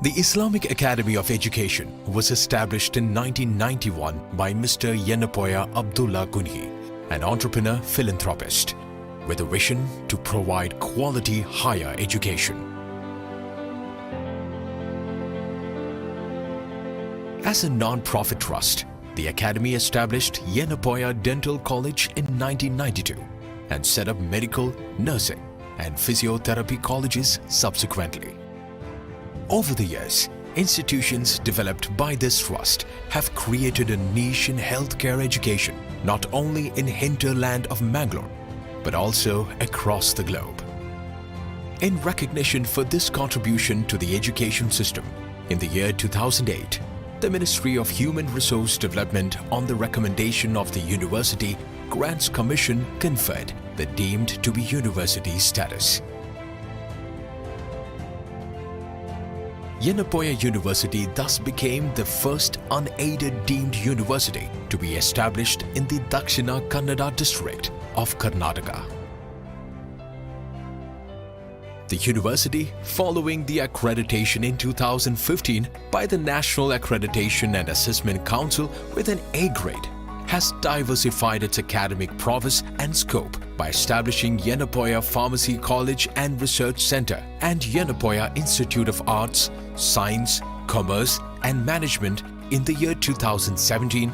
The Islamic Academy of Education was established in 1991 by Mr. Yenapoya Abdullah Gunhi, an entrepreneur philanthropist, with a vision to provide quality higher education. As a non-profit trust, the Academy established Yenapoya Dental College in 1992 and set up medical, nursing and physiotherapy colleges subsequently. Over the years, institutions developed by this trust have created a niche in healthcare education not only in hinterland of Mangalore but also across the globe. In recognition for this contribution to the education system, in the year 2008, the Ministry of Human Resource Development, on the recommendation of the University Grants Commission, conferred the deemed to be university status. Yenapoya University thus became the first unaided deemed university to be established in the Dakshina Kannada district of Karnataka. The university, following the accreditation in 2015 by the National Accreditation and Assessment Council with an A grade, has diversified its academic prowess and scope by establishing Yenapoya Pharmacy College and Research Center and Yenapoya Institute of Arts, Science, Commerce and Management in the year 2017,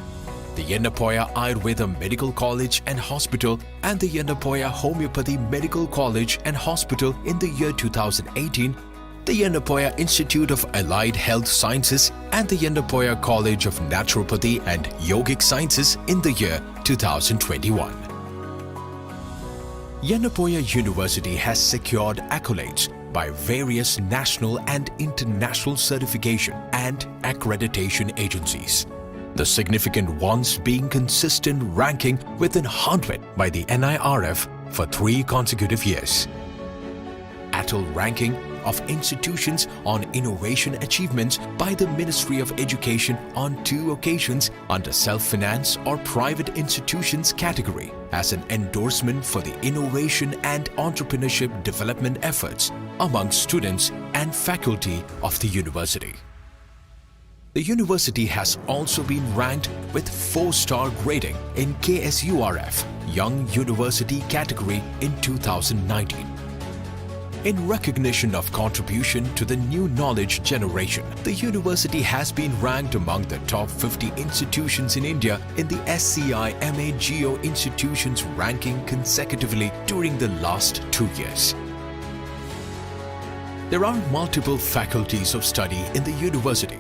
the Yenapoya Ayurveda Medical College and Hospital and the Yenapoya Homeopathy Medical College and Hospital in the year 2018, the Yenapoya Institute of Allied Health Sciences and the Yenapoya College of Naturopathy and Yogic Sciences in the year 2021. Yenapoya University has secured accolades by various national and international certification and accreditation agencies, the significant ones being consistent ranking within 100 by the NIRF for 3 consecutive years. ATL ranking of institutions on innovation achievements by the Ministry of Education on 2 occasions under self-finance or private institutions category as an endorsement for the innovation and entrepreneurship development efforts among students and faculty of the university. The university has also been ranked with 4-star grading in KSURF Young University category in 2019. In recognition of contribution to the new knowledge generation, the university has been ranked among the top 50 institutions in India in the SCI MA Geo Institutions ranking consecutively during the last 2 years. There are multiple faculties of study in the university.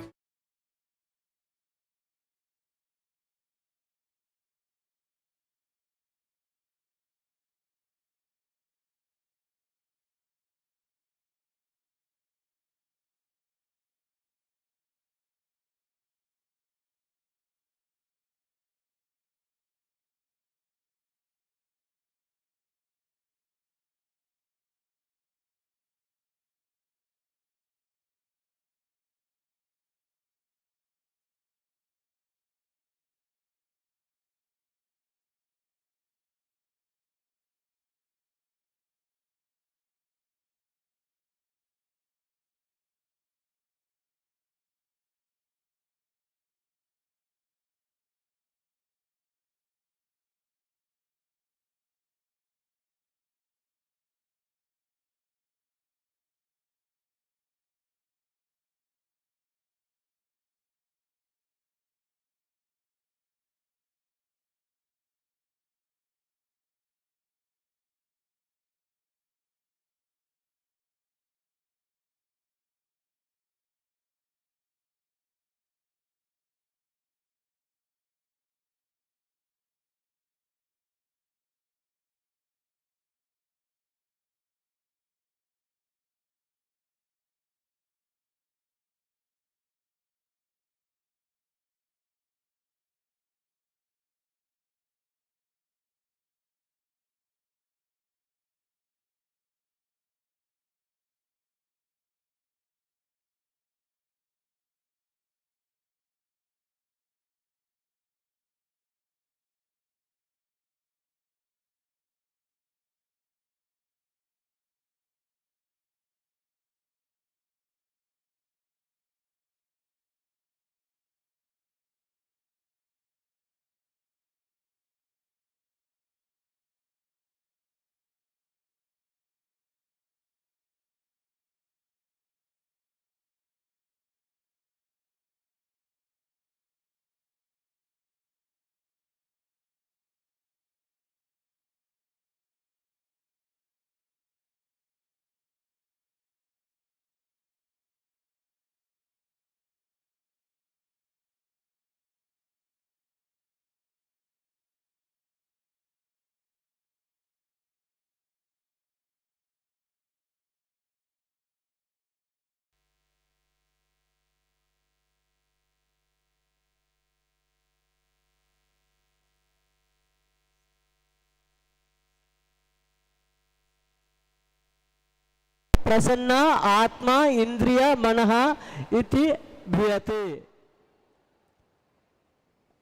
prasanna atma indriya manaha iti bhiyate.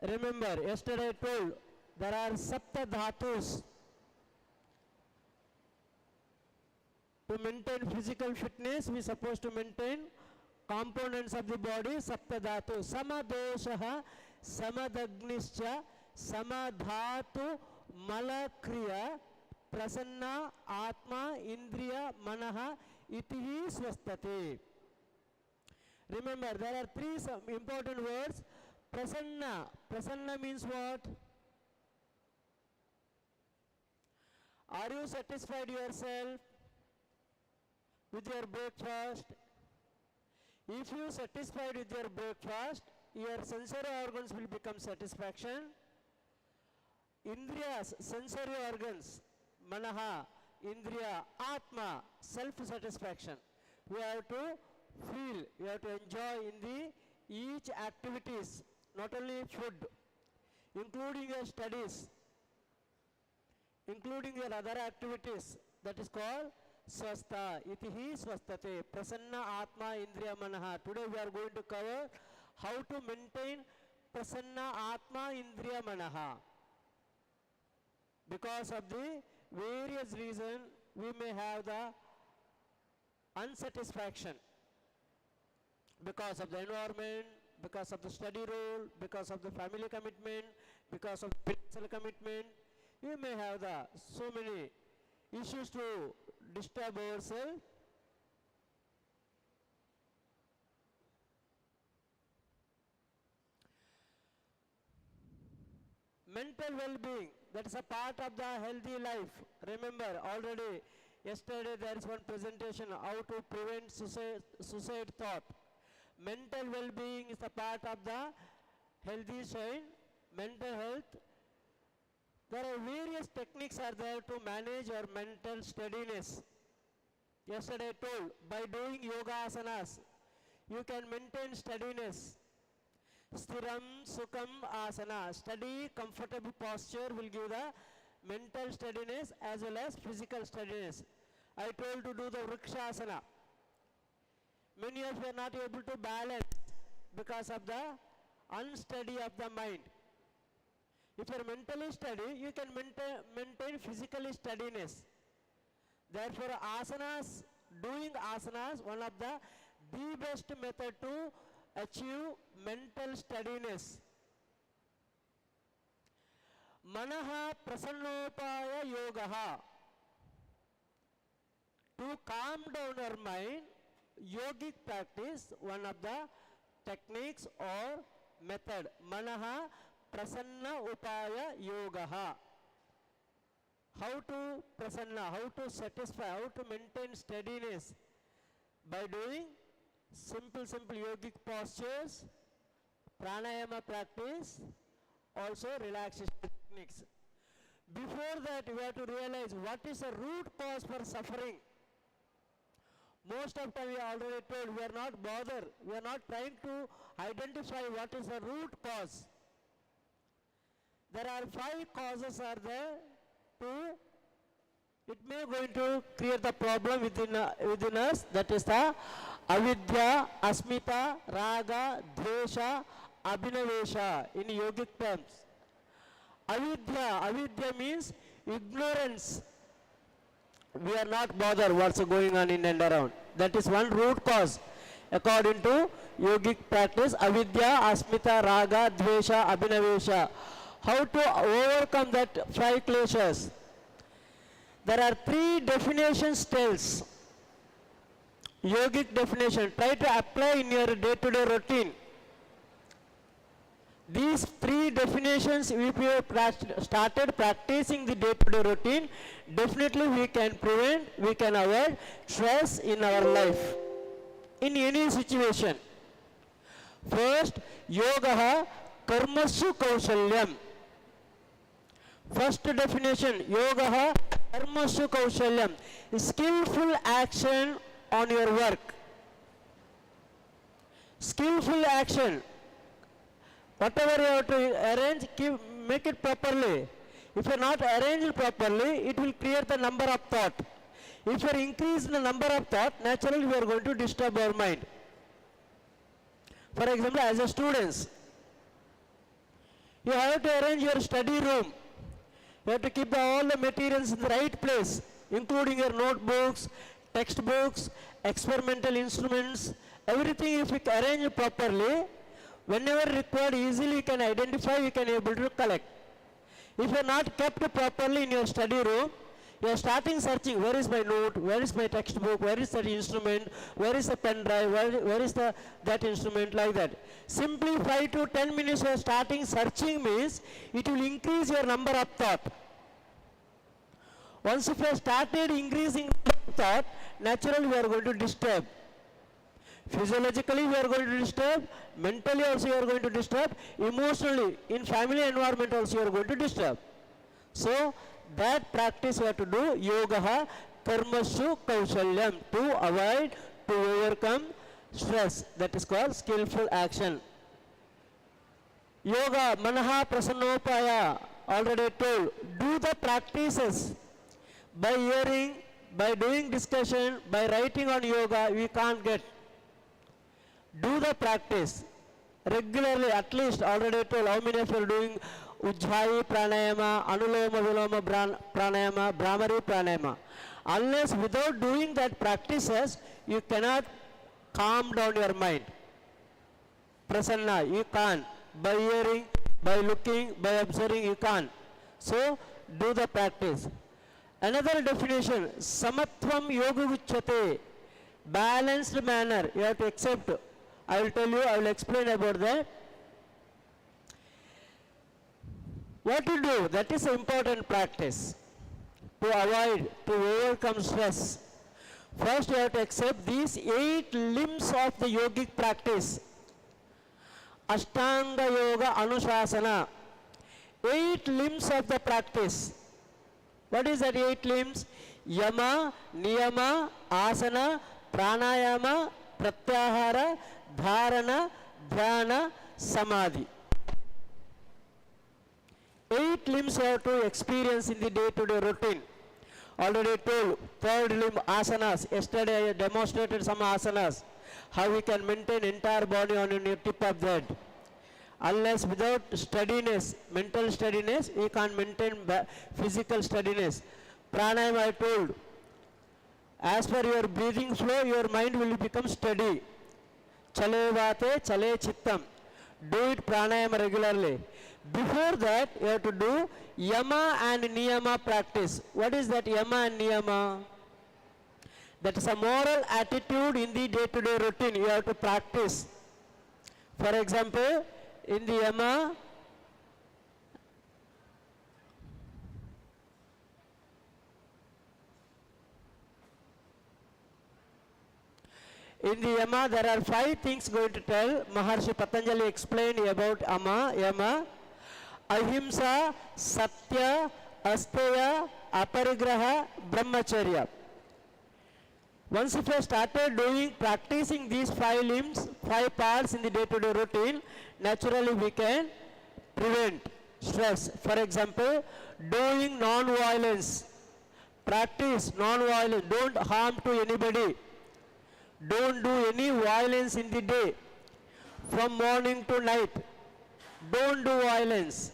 Remember, yesterday I told there are sapta dhatus. To maintain physical fitness, we are supposed to maintain components of the body, sapta dhatu. Samadoshaha, samadagnischa, samadhatu, malakriya, prasanna, atma, indriya, manaha, itihi swastate. Remember, there are three important words. Prasanna. Prasanna means what? Are you satisfied yourself with your breakfast? If you are satisfied with your breakfast, your sensory organs will become satisfaction. Indriyas, sensory organs, manaha, indriya, atma, self-satisfaction. We have to feel, we have to enjoy in the each activities, not only food, including your studies, including your other activities. That is called swastha. Itihi swastate. Prasanna atma indriya manaha. Today we are going to cover how to maintain prasanna atma indriya manaha. Because of the various reasons, we may have the unsatisfaction. Because of the environment, because of the study role, because of the family commitment, because of the financial commitment, we may have so many issues to disturb ourselves. Mental well-being, that is a part of the healthy life. Remember, already yesterday there is one presentation, how to prevent suicide thought. Mental well-being is a part of the healthy side, mental health. There are various techniques are there to manage your mental steadiness. Yesterday I told, by doing yoga asanas, you can maintain steadiness. Stiram Sukham Asana, steady, comfortable posture will give the mental steadiness as well as physical steadiness. I told to do the Vrikshasana. Many of you are not able to balance because of the unsteady of the mind. If you are mentally steady, you can maintain physically steadiness. Therefore, asanas, doing asanas, one of the best method to achieve mental steadiness. Manaha prasannopaya yogaha. To calm down our mind, yogic practice, one of the techniques or method. Manaha prasanna upaya yogaha. How to prasanna, how to satisfy, how to maintain steadiness? By doing simple yogic postures, pranayama practice, also relaxation techniques. Before that, we have to realize what is the root cause for suffering. Most of the time we are already told, we are not bothered, we are not trying to identify what is the root cause. There are 5 causes are there to, it may going to create the problem within us, that is the avidya, asmita, raga, dvesha, abhinavesha in yogic terms. Avidya means ignorance. We are not bothered what's going on in and around. That is one root cause. According to yogic practice, avidya, asmita, raga, dvesha, abhinavesha. How to overcome that 5 kleshas? There are 3 definitions tells. Yogic definition. Try to apply in your day-to-day routine. These 3 definitions, if you started practicing the day-to-day routine, definitely we can prevent, we can avoid stress in our life, in any situation. First, yoga karmasu kaushalyam. First definition, yoga karmasu kaushalyam. Skillful action on your work. Skillful action. Whatever you have to arrange, make it properly. If you are not arranged properly, it will create the number of thought. If you are increasing the number of thought, naturally we are going to disturb our mind. For example, as a students, you have to arrange your study room. You have to keep all the materials in the right place, including your notebooks, textbooks, experimental instruments, everything if you arrange properly, whenever required, easily you can identify, you can able to collect. If you are not kept properly in your study room, you are starting searching, where is my note, where is my textbook, where is that instrument, where is the pen drive, where is that instrument, like that. Simply 5 to 10 minutes you are starting searching means it will increase your number of thought. Once if you have started increasing thought, naturally we are going to disturb. Physiologically we are going to disturb, mentally also you are going to disturb, emotionally, in family environment also you are going to disturb. So, that practice we have to do, yoga karmasu kaushalyam, to avoid, to overcome stress. That is called skillful action. Yoga, manaha prasannopaya, already told, do the practices. By hearing, by doing discussion, by writing on yoga, we can't get. Do the practice regularly, at least already told, how many of you are doing Ujjayi pranayama, Anuloma Viloma pranayama, Brahmari pranayama. Unless without doing that practices, you cannot calm down your mind. Prasanna, you can't. By hearing, by looking, by observing, you can't. So, do the practice. Another definition, samatvam yoga uchyate, balanced manner, you have to accept. I will tell you, I will explain about that. What to do? That is an important practice to avoid, to overcome stress. First you have to accept these 8 limbs of the yogic practice. Ashtanga Yoga Anushasana. 8 limbs of the practice. What is that 8 limbs? Yama, Niyama, Asana, Pranayama, Pratyahara, Dharana, Dhyana, Samadhi. 8 limbs you have to experience in the day-to-day routine. Already told, 3rd limb asanas. Yesterday I demonstrated some asanas. How we can maintain entire body on your tip of the head. Unless without steadiness, mental steadiness, you can't maintain physical steadiness. Pranayama I told, as per your breathing flow, your mind will become steady. Chale vate, chale chittam. Do it pranayama regularly. Before that, you have to do yama and niyama practice. What is that yama and niyama? That is a moral attitude in the day-to-day routine. You have to practice. For example, in the yama, there are 5 things going to tell. Maharshi Patanjali explained about yama. Ahimsa, Satya, Asteya, Aparigraha, Brahmacharya. Once if you started practicing these 5 limbs, 5 parts in the day-to-day routine, naturally we can prevent stress. For example, doing non-violence. Practice non-violence. Don't harm to anybody. Don't do any violence in the day. From morning to night. Don't do violence.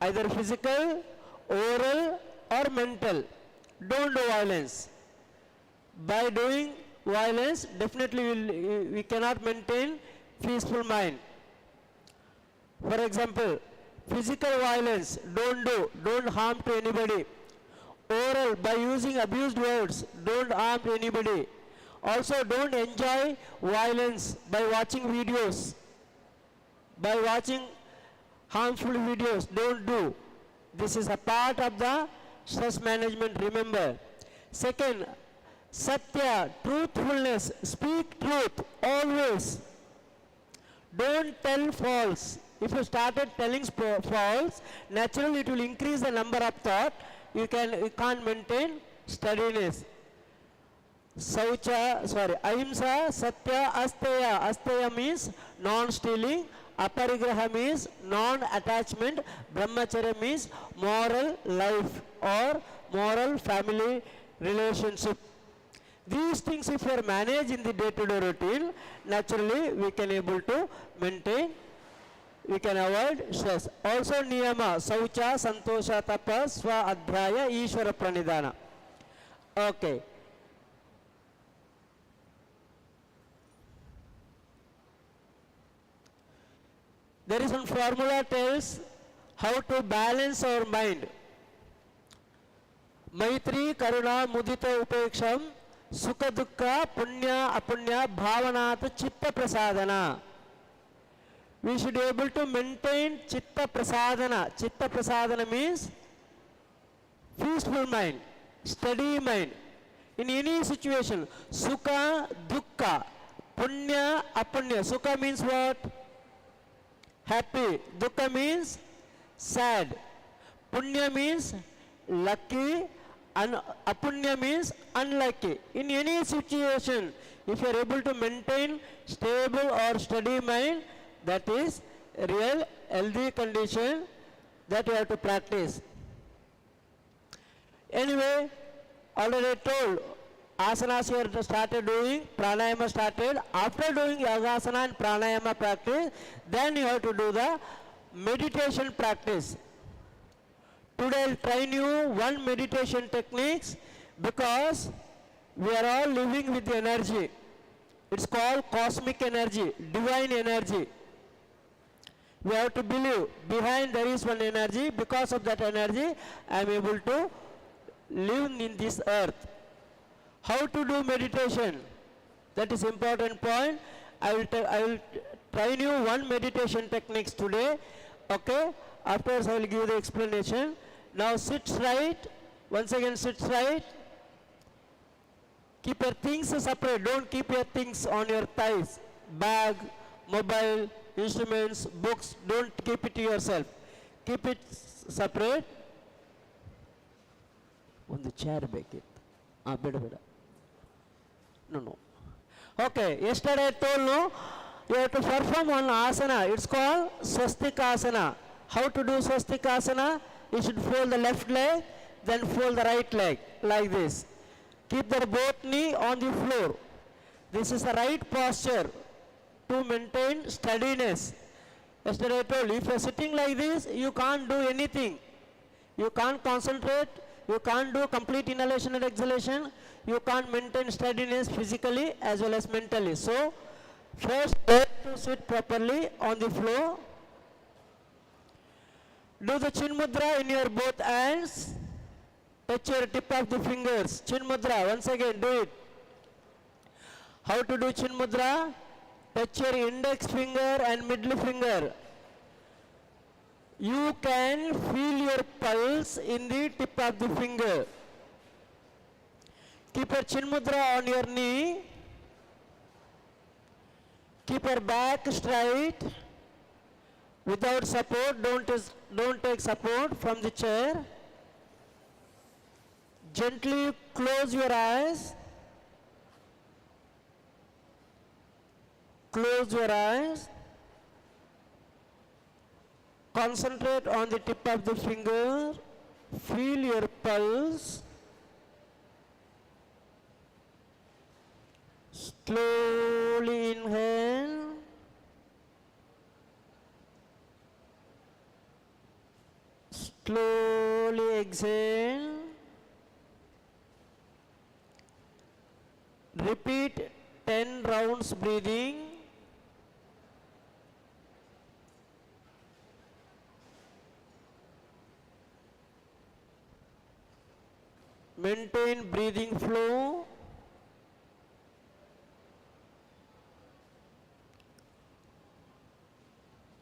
Either physical, oral or mental. Don't do violence. By doing violence, definitely we cannot maintain peaceful mind. For example, physical violence, don't do. Don't harm to anybody. Oral, by using abused words, don't harm to anybody. Also, don't enjoy violence by watching videos. By watching harmful videos, don't do. This is a part of the stress management, remember. Second, Satya, truthfulness, speak truth, always. Don't tell false. If you started telling false, naturally it will increase the number of thought. You can't maintain steadiness. Ahimsa, Satya, Asteya. Asteya means non-stealing. Aparigraha means non-attachment. Brahmacharya means moral life or moral family relationship. These things if you are managed in the day-to-day routine, naturally we can able to maintain, we can avoid stress. Also niyama, saucha, santosha, tapa, swa, adhyaya, ishvara pranidhana. Okay. There is one formula tells how to balance our mind. Maitri, Karuna, Mudita, Upeksham, Sukha Dukkha, Punya, Apunya, Bhavanat, Chitta Prasadana. We should be able to maintain Chitta Prasadana. Chitta Prasadana means peaceful mind, steady mind. In any situation, Sukha, Dukkha, Punya, Apunya. Sukha means what? Happy. Dukkha means sad. Punya means lucky. Apunya means unlucky. In any situation, if you are able to maintain stable or steady mind, that is a real healthy condition that you have to practice. Anyway, already told, asanas you have started doing, pranayama started. After doing yogasana and pranayama practice, then you have to do the meditation practice. Today I will train you one meditation techniques because we are all living with the energy. It's called cosmic energy, divine energy. We have to believe behind there is one energy. Because of that energy, I am able to live in this earth. How to do meditation? That is important point. I will train you one meditation techniques today. Okay? Afterwards I will give the explanation. Now sit right. Once again sit right. Keep your things separate. Don't keep your things on your thighs. Bag, mobile, instruments, books. Don't keep it to yourself. Keep it separate. On the chair ಬೇಕಿತ್ತು. ಬೇಡ. No. Okay, yesterday I told you, you have to perform one asana. It's called swastikasana. How to do swastikasana? You should fold the left leg, then fold the right leg, like this. Keep the both knee on the floor. This is the right posture to maintain steadiness. Yesterday I told you, if you are sitting like this, you can't do anything. You can't concentrate. You can't do complete inhalation and exhalation. You can't maintain steadiness physically as well as mentally. So, first learn to sit properly on the floor. Do the chin mudra in your both hands. Touch your tip of the fingers. Chin mudra. Once again, do it. How to do chin mudra? Touch your index finger and middle finger. You can feel your pulse in the tip of the finger. Keep your chin mudra on your knee. Keep your back straight. Without support, don't take support from the chair. Gently close your eyes. Close your eyes. Concentrate on the tip of the finger. Feel your pulse. Slowly inhale. Slowly exhale. Repeat 10 rounds breathing. Maintain breathing flow.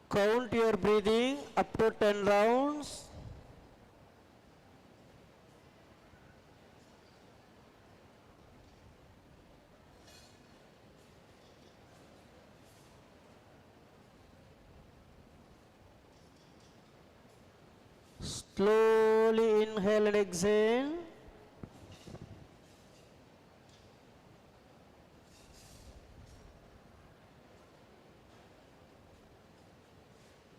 Count your breathing up to 10 rounds. Slowly inhale and exhale.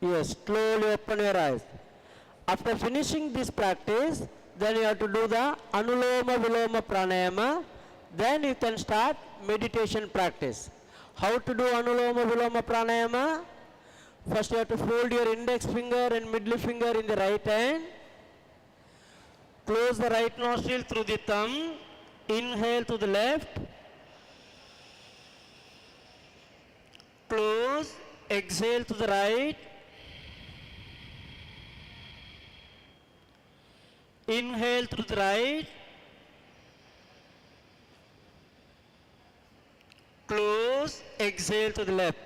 Yes, slowly open your eyes. After finishing this practice, then you have to do the Anuloma Viloma Pranayama. Then you can start meditation practice. How to do Anuloma Viloma Pranayama? First you have to fold your index finger and middle finger in the right hand. Close the right nostril through the thumb. Inhale to the left. Close. Exhale to the right. Inhale through the right. Close. Exhale to the left.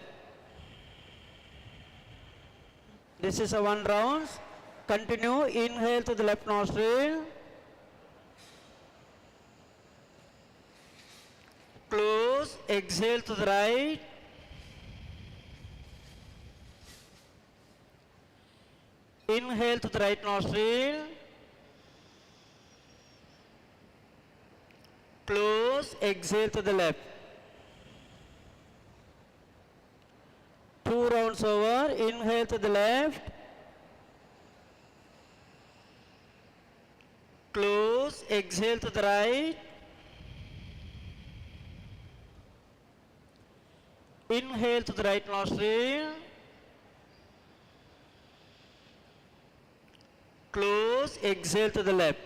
This is a 1 round. Continue. Inhale to the left nostril. Close. Exhale to the right. Inhale to the right nostril. Close. Exhale to the left. 2 rounds over. Inhale to the left. Close. Exhale to the right. Inhale to the right nostril. Close. Exhale to the left.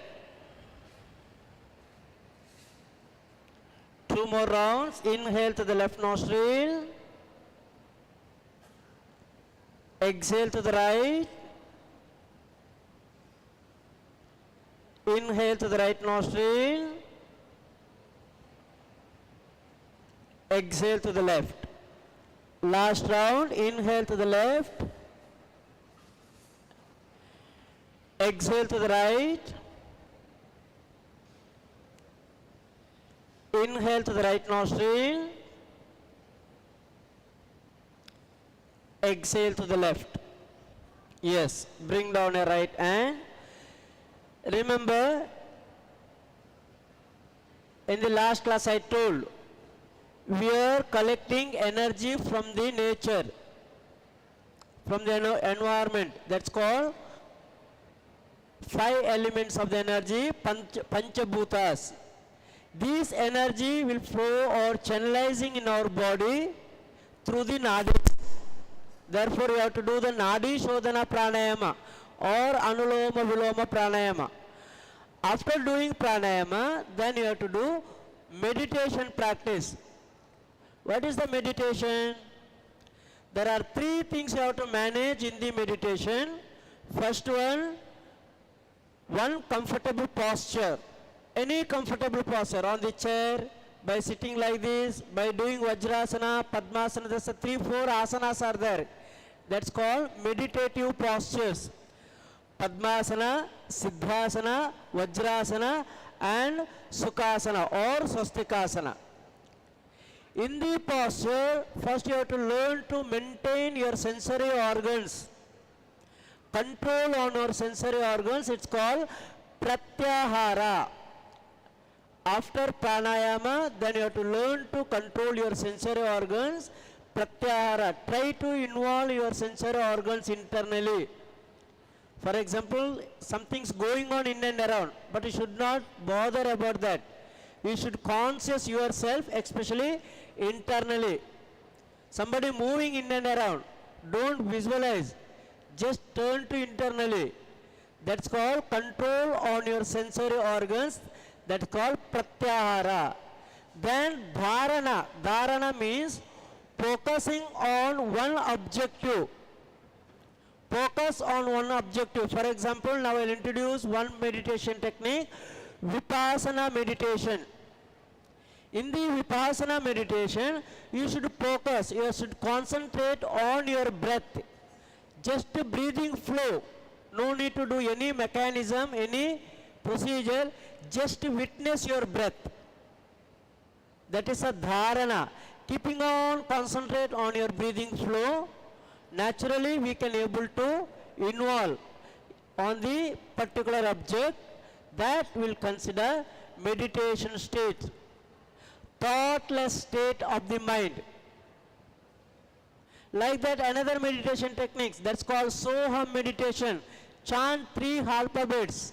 2 more rounds. Inhale to the left nostril. Exhale to the right. Inhale to the right nostril. Exhale to the left. Last round. Inhale to the left. Exhale to the right. Inhale to the right nostril. Exhale to the left. Yes, bring down your right hand. Remember, in the last class I told, we are collecting energy from the nature, from the environment. That's called 5 elements of the energy, Panchabhutas. This energy will flow or channelizing in our body through the nadis. Therefore, you have to do the Nadi Shodhana Pranayama or Anuloma Viloma Pranayama. After doing pranayama, then you have to do meditation practice. What is the meditation? There are 3 things you have to manage in the meditation. First one comfortable posture. Any comfortable posture on the chair, by sitting like this, by doing Vajrasana, Padmasana, there's 3-4 asanas are there. That's called meditative postures. Padmasana, Siddhasana, Vajrasana and Sukhasana or Swastikasana. In the posture, first you have to learn to maintain your sensory organs. Control on your sensory organs, it's called Pratyahara. After pranayama, then you have to learn to control your sensory organs. Pratyahara. Try to involve your sensory organs internally. For example, something's going on in and around, but you should not bother about that. You should conscious yourself, especially internally. Somebody moving in and around, don't visualize. Just turn to internally. That's called control on your sensory organs. That's called pratyahara. Then dharana. Dharana means focusing on one objective. Focus on one objective. For example, now I will introduce one meditation technique, Vipassana meditation. In the Vipassana meditation, you should focus, you should concentrate on your breath. Just breathing flow. No need to do any mechanism, any procedure. Just witness your breath. That is a dharana. Keeping on, concentrate on your breathing flow. Naturally, we can able to involve on the particular object. That will consider meditation state. Thoughtless state of the mind. Like that, another meditation techniques, that's called Soham meditation. Chant 3 alphabets.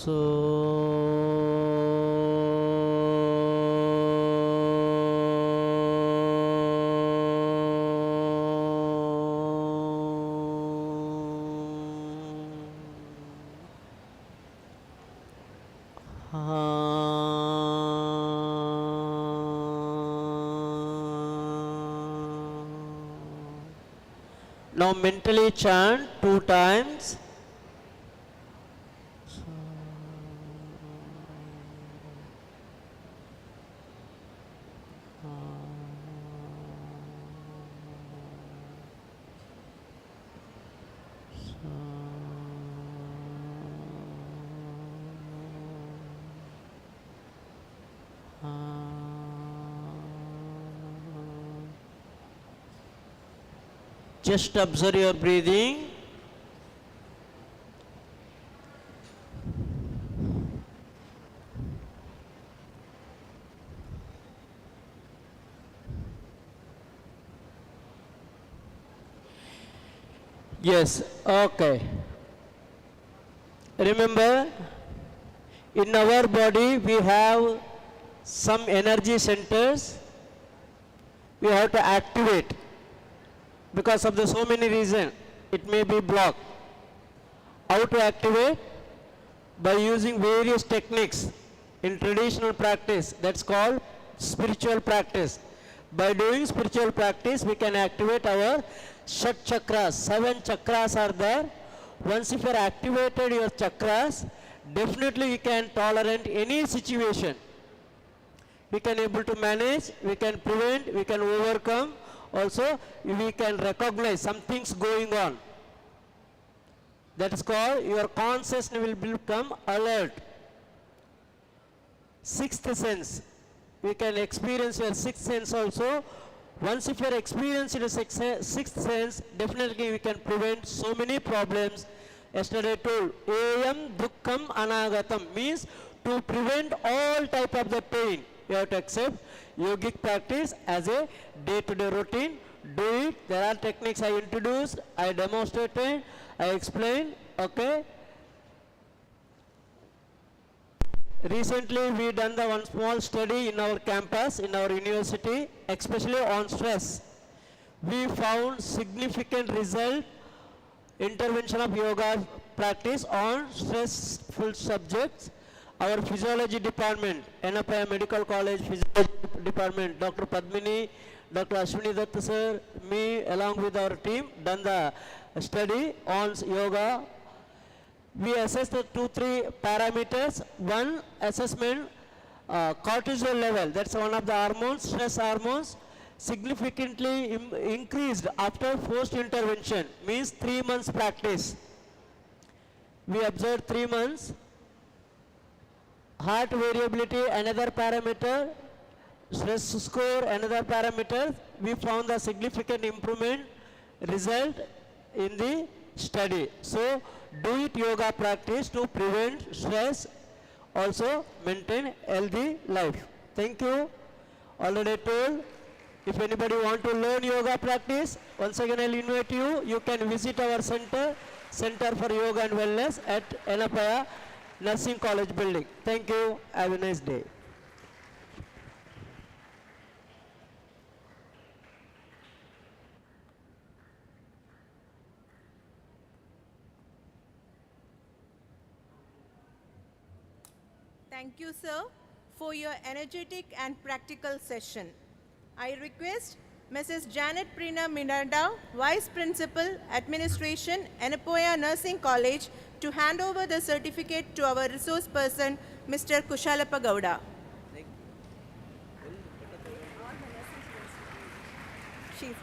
Now mentally chant 2 times. Just observe your breathing. Yes, okay. Remember, in our body we have some energy centers we have to activate because of the so many reasons. It may be blocked. How to activate? By using various techniques in traditional practice, that's called spiritual practice. By doing spiritual practice, we can activate our Shat chakras. 7 chakras are there. Once if you are activated your chakras, definitely you can tolerate any situation. We can able to manage, we can prevent, we can overcome. Also, we can recognize some things going on. That is called your consciousness will become alert. Sixth sense. We can experience your sixth sense also. Once if you are experiencing the sixth sense, definitely we can prevent so many problems. Yesterday I told, Ayam Dukkham Anagatam means to prevent all type of the pain. You have to accept yogic practice as a day-to-day routine. Do it. There are techniques I introduced, I demonstrated, I explained. Okay. Recently we done the one small study in our campus, in our university, especially on stress. We found significant result, intervention of yoga practice on stressful subjects. Our physiology department, NFI Medical College Physiology Department, Dr. Padmini, Dr. Ashwini Datta sir, me along with our team done the study on yoga. We assessed the 2-3 parameters. One assessment, cortisol level, that's one of the hormones, stress hormones, significantly increased after forced intervention, means 3 months practice. We observed 3 months. Heart variability, another parameter, stress score, another parameter. We found the significant improvement result in the study. So, do it yoga practice to prevent stress, also maintain healthy life. Thank you. Already told, if anybody want to learn yoga practice, once again I'll invite you, you can visit our center, Center for Yoga and Wellness at Enapaya Nursing College building. Thank you. Have a nice day. Thank you, sir, for your energetic and practical session. I request Mrs. Janet Prina Minanda, Vice Principal, Administration, Enapoya Nursing College, to hand over the certificate to our resource person, Mr. Kushalappa Gowda. She's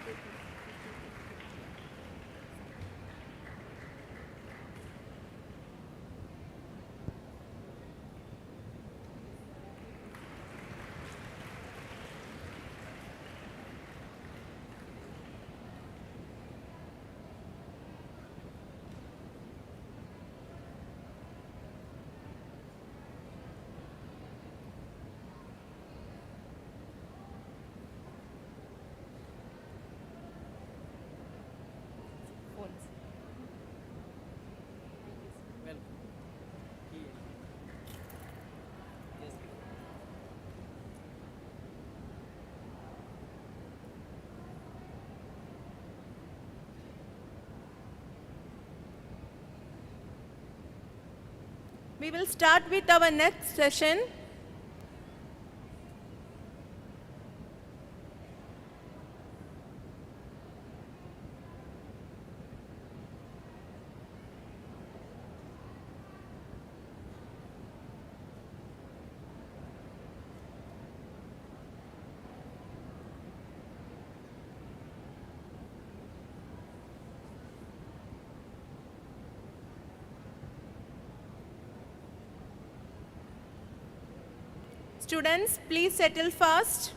We will start with our next session. Students, please settle fast.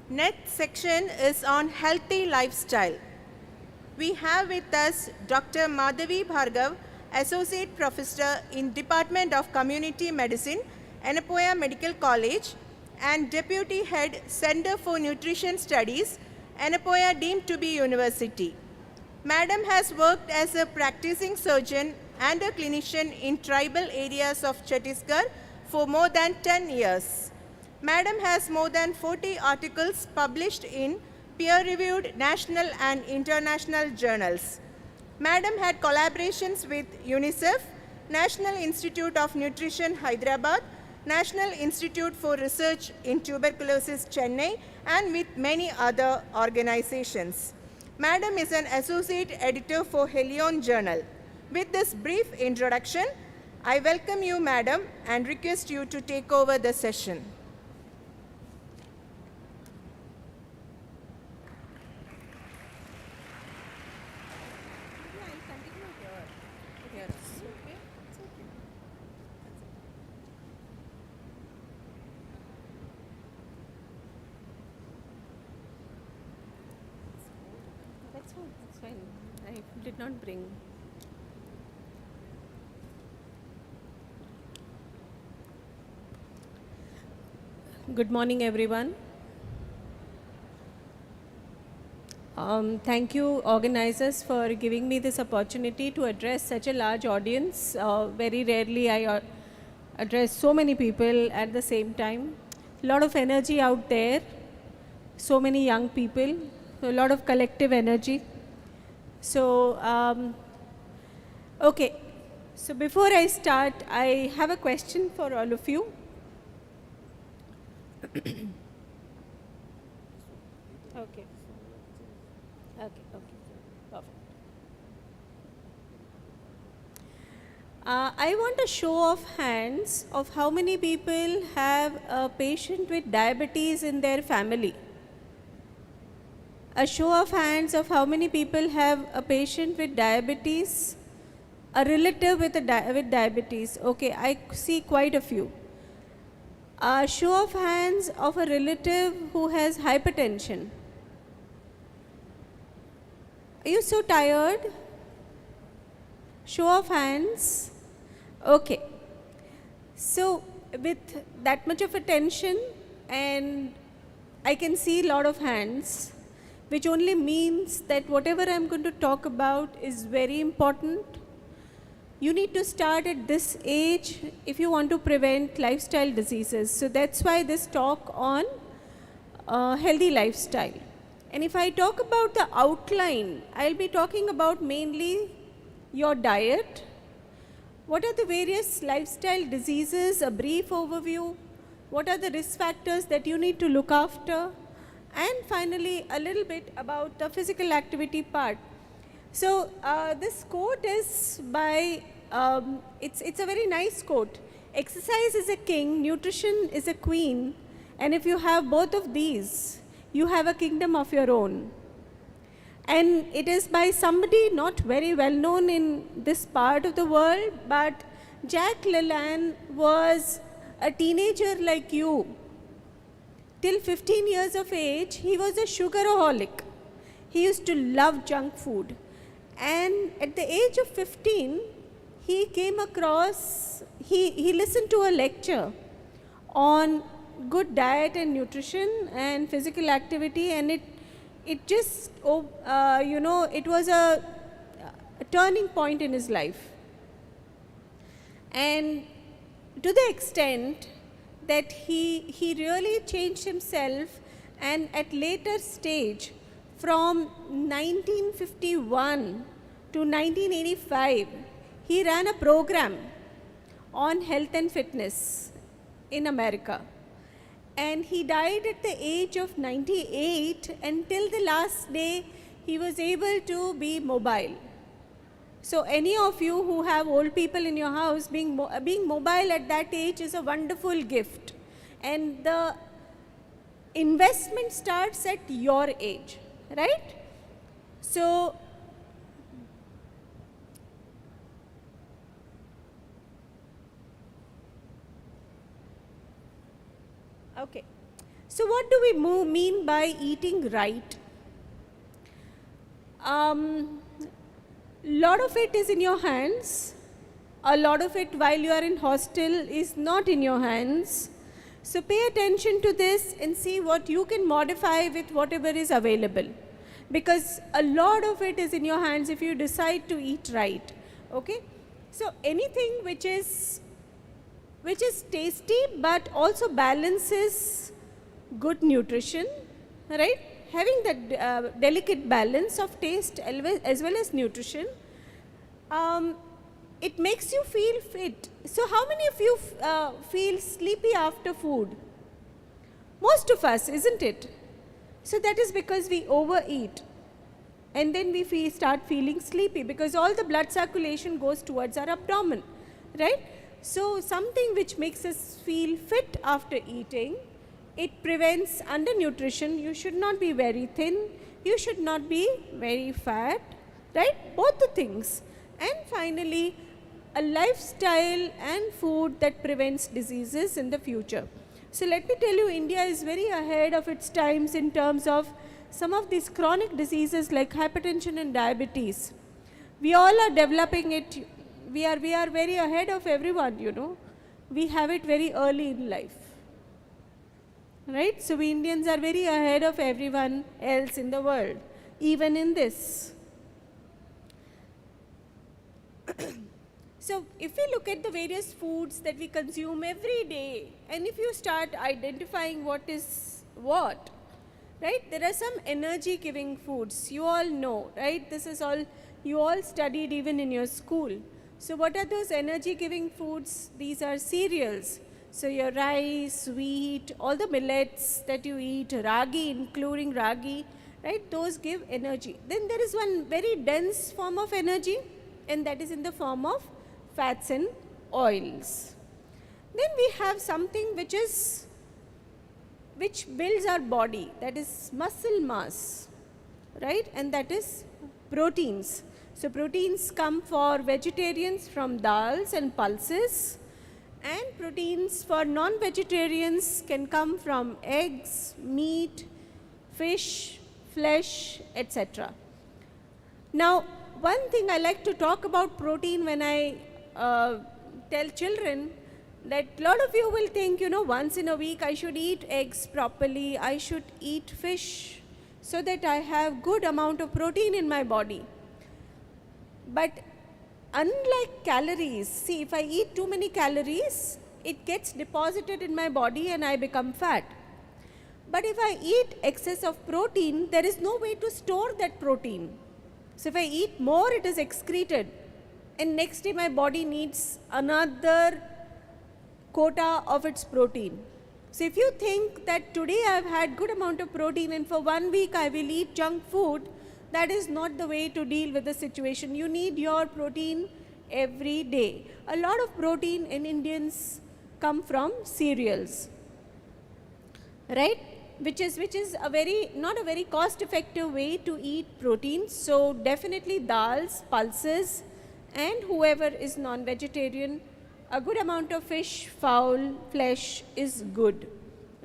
Next section is on healthy lifestyle. We have with us Dr. Madhavi Bhargav, Associate Professor in Department of Community Medicine, Anapoya Medical College, and Deputy Head, Center for Nutrition Studies, Anapoya deemed to be University. Madam has worked as a practicing surgeon and a clinician in tribal areas of Chhattisgarh for more than 10 years. Madam has more than 40 articles published in peer-reviewed national and international journals. Madam had collaborations with UNICEF, National Institute of Nutrition, Hyderabad, National Institute for Research in Tuberculosis, Chennai, and with many other organizations. Madam is an associate editor for Helion Journal. With this brief introduction, I welcome you, Madam, and request you to take over the session. That's fine. I did not bring. Good morning, everyone. Thank you, organizers, for giving me this opportunity to address such a large audience. Very rarely I address so many people at the same time. A lot of energy out there, so many young people, so a lot of collective energy. So, okay. So before I start, I have a question for all of you. Okay. Okay, perfect. I want a show of hands of how many people have a patient with diabetes in their family. A show of hands of how many people have a patient with diabetes, a relative with diabetes. Okay, I see quite a few. A show of hands of a relative who has hypertension. Are you so tired? Show of hands. Okay. So with that much of attention, and I can see a lot of hands, which only means that whatever I'm going to talk about is very important. You need to start at this age if you want to prevent lifestyle diseases. So that's why this talk on healthy lifestyle. And if I talk about the outline, I'll be talking about mainly your diet, What are the various lifestyle diseases, a brief overview, what are the risk factors that you need to look after, and finally a little bit about the physical activity part. So this quote is by, it's a very nice quote. Exercise is a king, nutrition is a queen, and if you have both of these, you have a kingdom of your own. And it is by somebody not very well known in this part of the world, but Jack LaLanne was a teenager like you. Till 15 years of age, he was a sugaraholic. He used to love junk food. And at the age of 15, he came across, he listened to a lecture on good diet and nutrition and physical activity, and it just, it was a turning point in his life. And to the extent that he really changed himself, and at later stage, from 1951 to 1985, he ran a program on health and fitness in America. And he died at the age of 98, and till the last day, he was able to be mobile. So any of you who have old people in your house, being mobile at that age is a wonderful gift. And the investment starts at your age, right? So okay. So what do we mean by eating right? Lot of it is in your hands. A lot of it while you are in hostel is not in your hands. So pay attention to this and see what you can modify with whatever is available. Because a lot of it is in your hands if you decide to eat right. Okay? So anything which is tasty but also balances good nutrition, right? Having that delicate balance of taste as well as nutrition, it makes you feel fit. So how many of you feel sleepy after food? Most of us, isn't it? So that is because we overeat, and then we start feeling sleepy because all the blood circulation goes towards our abdomen, right? So something which makes us feel fit after eating, it prevents undernutrition. You should not be very thin, you should not be very fat, right? Both the things. And finally, a lifestyle and food that prevents diseases in the future. So let me tell you, India is very ahead of its times in terms of some of these chronic diseases like hypertension and diabetes. We all are developing it. We are very ahead of everyone, you know. We have it very early in life. Right? So we Indians are very ahead of everyone else in the world, even in this. So if we look at the various foods that we consume every day, and if you start identifying what is what, right? There are some energy giving foods, you all know, right? This is all, you all studied even in your school. So what are those energy giving foods? These are cereals. So your rice, wheat, all the millets that you eat, ragi, including ragi, right? Those give energy. Then there is one very dense form of energy, and that is in the form of fats and oils. Then we have something which builds our body, that is muscle mass, right? And that is proteins. So proteins come for vegetarians from dals and pulses, and proteins for non-vegetarians can come from eggs, meat, fish, flesh, etc. Now, one thing I like to talk about protein when I tell children, that a lot of you will think, you know, once in a week I should eat eggs properly, I should eat fish so that I have good amount of protein in my body. But unlike calories, see, if I eat too many calories, it gets deposited in my body and I become fat. But if I eat excess of protein, there is no way to store that protein. So if I eat more, it is excreted. and next day my body needs another quota of its protein. So if you think that today I have had good amount of protein and for 1 week I will eat junk food, that is not the way to deal with the situation. You need your protein every day. A lot of protein in Indians come from cereals, right? Which is a very, not a very cost effective way to eat protein. So definitely dals, pulses, and whoever is non-vegetarian, a good amount of fish, fowl, flesh is good,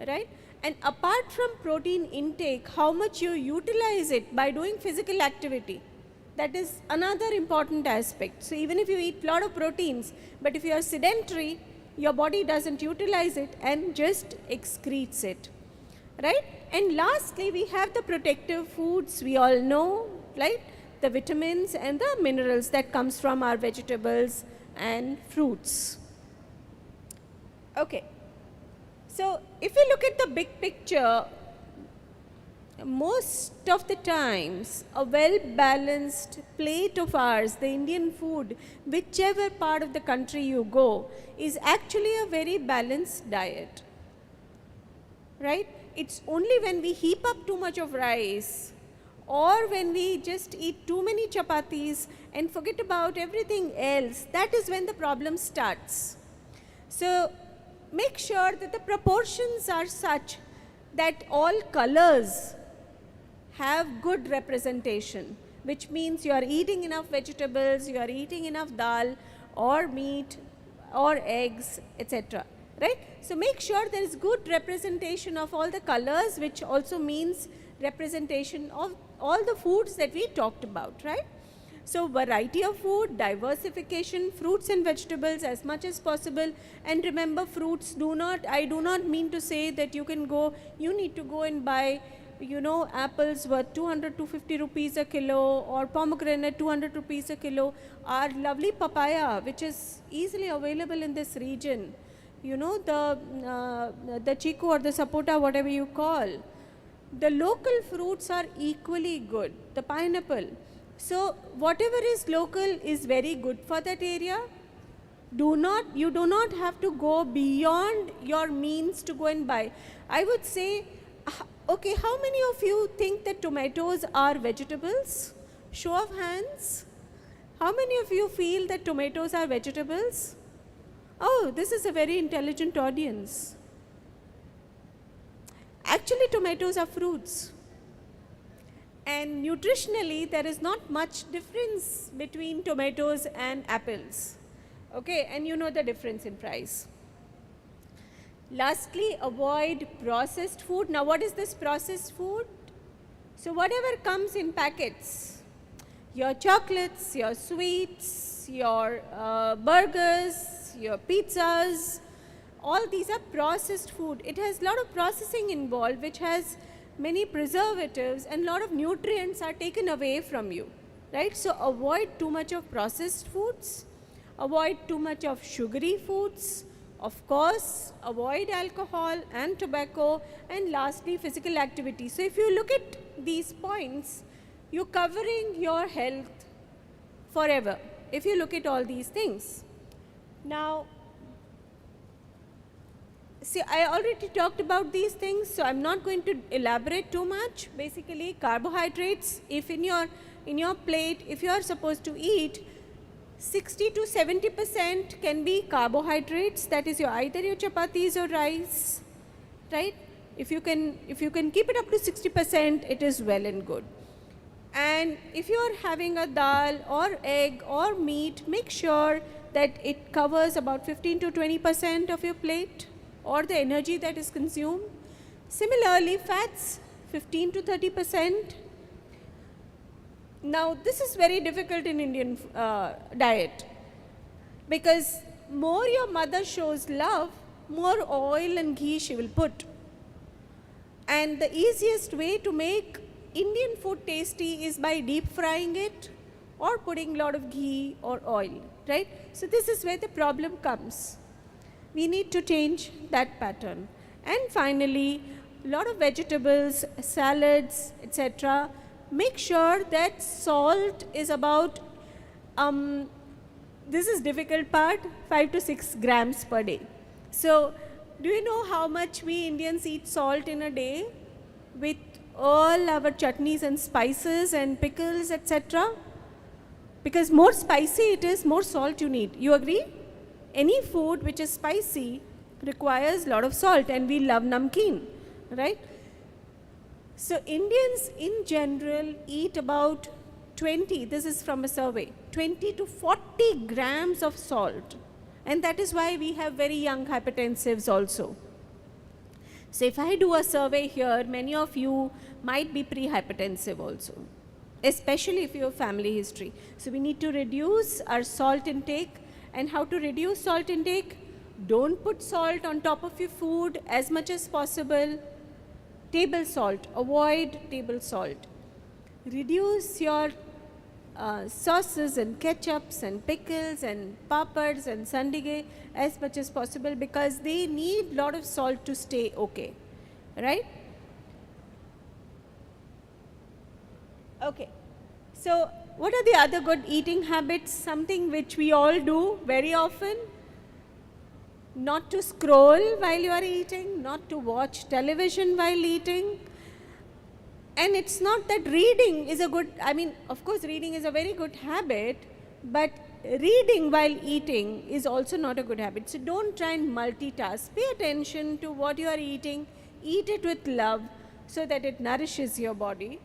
right? And apart from protein intake, how much you utilize it by doing physical activity, that is another important aspect. So even if you eat lot of proteins, but if you are sedentary, your body doesn't utilize it and just excretes it, right? And lastly, we have the protective foods, we all know, right? The vitamins and the minerals that comes from our vegetables and fruits. Okay. So if you look at the big picture, most of the times a well-balanced plate of ours, the Indian food, whichever part of the country you go, is actually a very balanced diet, right? It's only when we heap up too much of rice or when we just eat too many chapatis and forget about everything else, that is when the problem starts. So make sure that the proportions are such that all colors have good representation, which means you are eating enough vegetables, you are eating enough dal or meat or eggs, etc. Right? So make sure there is good representation of all the colors, which also means representation of all the foods that we talked about, right? So variety of food, diversification, fruits and vegetables as much as possible. And remember, fruits I do not mean to say that you need to go and buy, apples worth 200 to 250 rupees a kilo or pomegranate 200 rupees a kilo. Our lovely papaya, which is easily available in this region, the chiku or the sapota, whatever you call, the local fruits are equally good, the pineapple. So whatever is local is very good for that area. You do not have to go beyond your means to go and buy. I would say, okay, how many of you think that tomatoes are vegetables? Show of hands. How many of you feel that tomatoes are vegetables? Oh, this is a very intelligent audience. Actually, tomatoes are fruits. And nutritionally, there is not much difference between tomatoes and apples. Okay, and you know the difference in price. Lastly, avoid processed food. Now, what is this processed food? So, whatever comes in packets, your chocolates, your sweets, your burgers, your pizzas, all these are processed food. It has a lot of processing involved, which has many preservatives and lot of nutrients are taken away from you, right? So avoid too much of processed foods, avoid too much of sugary foods, of course, avoid alcohol and tobacco, and lastly, physical activity. So if you look at these points, you're covering your health forever if you look at all these things. Now, see, I already talked about these things, so I'm not going to elaborate too much. Basically, carbohydrates, if in your plate, if you are supposed to eat, 60 to 70% can be carbohydrates. That is either your chapatis or rice, right? If you can keep it up to 60%, it is well and good. And if you are having a dal or egg or meat, make sure that it covers about 15 to 20% of your plate or the energy that is consumed. Similarly, fats, 15 to 30%. Now, this is very difficult in Indian diet, because more your mother shows love, more oil and ghee she will put. And the easiest way to make Indian food tasty is by deep frying it or putting a lot of ghee or oil, right? So this is where the problem comes. We need to change that pattern. And finally, a lot of vegetables, salads, etc. Make sure that salt is about this is difficult part, 5 to 6 grams per day. So do you know how much we Indians eat salt in a day with all our chutneys and spices and pickles, etc.? Because more spicy it is, more salt you need. You agree? Any food which is spicy requires a lot of salt, and we love namkeen, right? So Indians in general eat about 20, this is from a survey, 20 to 40 grams of salt. And that is why we have very young hypertensives also. So if I do a survey here, many of you might be pre-hypertensive also, especially if you have family history. So we need to reduce our salt intake. And how to reduce salt intake? Don't put salt on top of your food as much as possible. Table salt, avoid table salt. Reduce your sauces and ketchups and pickles and papads and sandige as much as possible, because they need a lot of salt to stay okay, right? Okay, so what are the other good eating habits? Something which we all do very often: not to scroll while you are eating, not to watch television while eating. And it's not that reading is a good, I mean, of course reading is a very good habit, but reading while eating is also not a good habit. So don't try and multitask. Pay attention to what you are eating. Eat it with love so that it nourishes your body.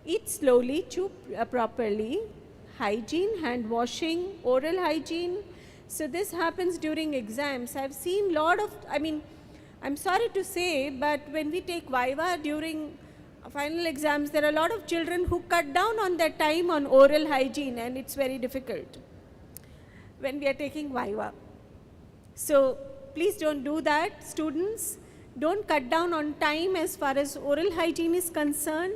Eat slowly, chew properly. Hygiene, hand washing, oral hygiene. So this happens during exams. I've seen a lot of, I mean, I'm sorry to say, but when we take Viva during final exams, there are a lot of children who cut down on their time on oral hygiene, and it's very difficult when we are taking Viva. So please don't do that, students. Don't cut down on time as far as oral hygiene is concerned,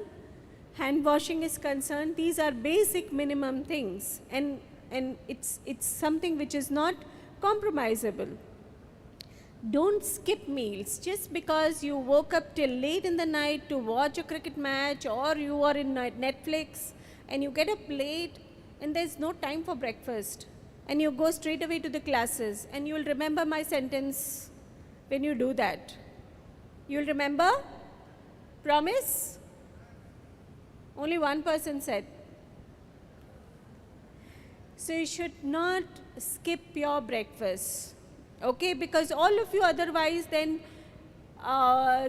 hand washing is concerned. These are basic minimum things, and it's something which is not compromisable. Don't skip meals just because you woke up till late in the night to watch a cricket match, or you are in Netflix and you get up late and there's no time for breakfast, and you go straight away to the classes. And you will remember my sentence when you do that. You will remember? Promise? Only one person said. So you should not skip your breakfast. Okay, because all of you otherwise then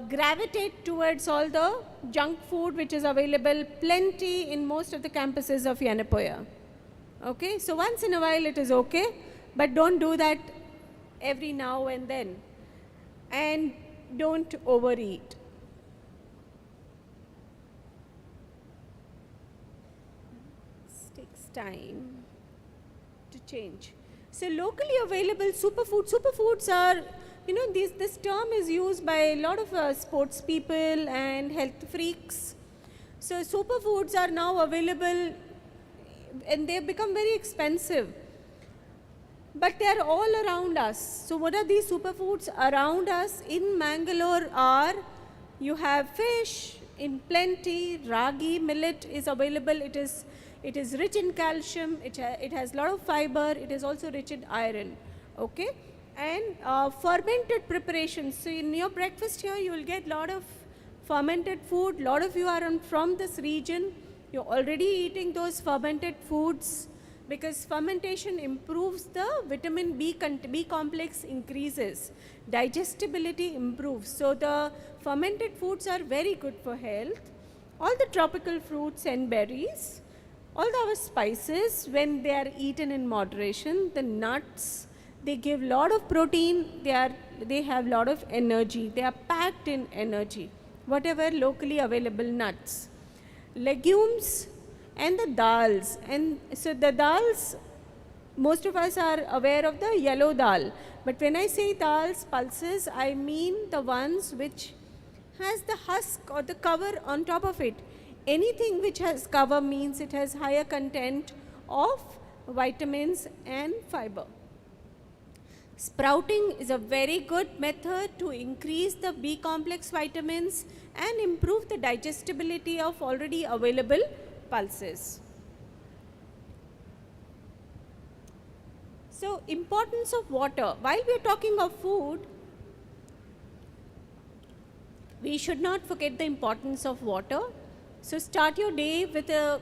gravitate towards all the junk food which is available plenty in most of the campuses of Yenapoya. Okay, so once in a while it is okay, but don't do that every now and then. And don't overeat. It takes time to change. So locally available superfoods are, you know, this term is used by a lot of sports people and health freaks. So superfoods are now available and they have become very expensive, but they are all around us. So what are these superfoods around us in Mangalore are, you have fish in plenty, ragi, millet is available, it is rich in calcium, it has a lot of fiber, it is also rich in iron, okay? And fermented preparations. So in your breakfast here, you will get a lot of fermented food. A lot of you are from this region. You're already eating those fermented foods, because fermentation improves the vitamin B complex increases, digestibility improves. So the fermented foods are very good for health. All the tropical fruits and berries, all our spices, when they are eaten in moderation, the nuts, they give a lot of protein, they have a lot of energy, they are packed in energy, whatever locally available nuts. Legumes and the dals. And so the dals, most of us are aware of the yellow dal. But when I say dals, pulses, I mean the ones which has the husk or the cover on top of it. Anything which has cover means it has higher content of vitamins and fiber. Sprouting is a very good method to increase the B complex vitamins and improve the digestibility of already available pulses. So, importance of water. While we are talking of food, we should not forget the importance of water. So, start your day with a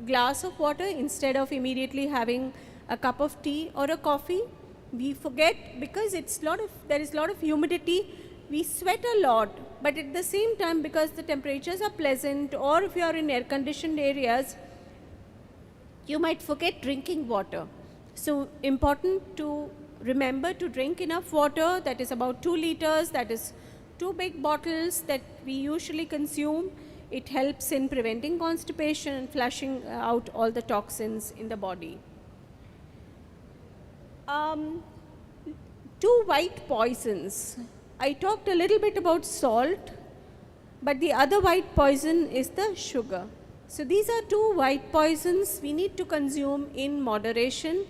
glass of water instead of immediately having a cup of tea or a coffee. We forget because there is a lot of humidity, we sweat a lot, but at the same time, because the temperatures are pleasant, or if you are in air conditioned areas, you might forget drinking water. So, important to remember to drink enough water, that is about 2 liters, that is 2 big bottles that we usually consume. It helps in preventing constipation and flushing out all the toxins in the body. 2 white poisons. I talked a little bit about salt, but the other white poison is the sugar. So these are 2 white poisons we need to consume in moderation.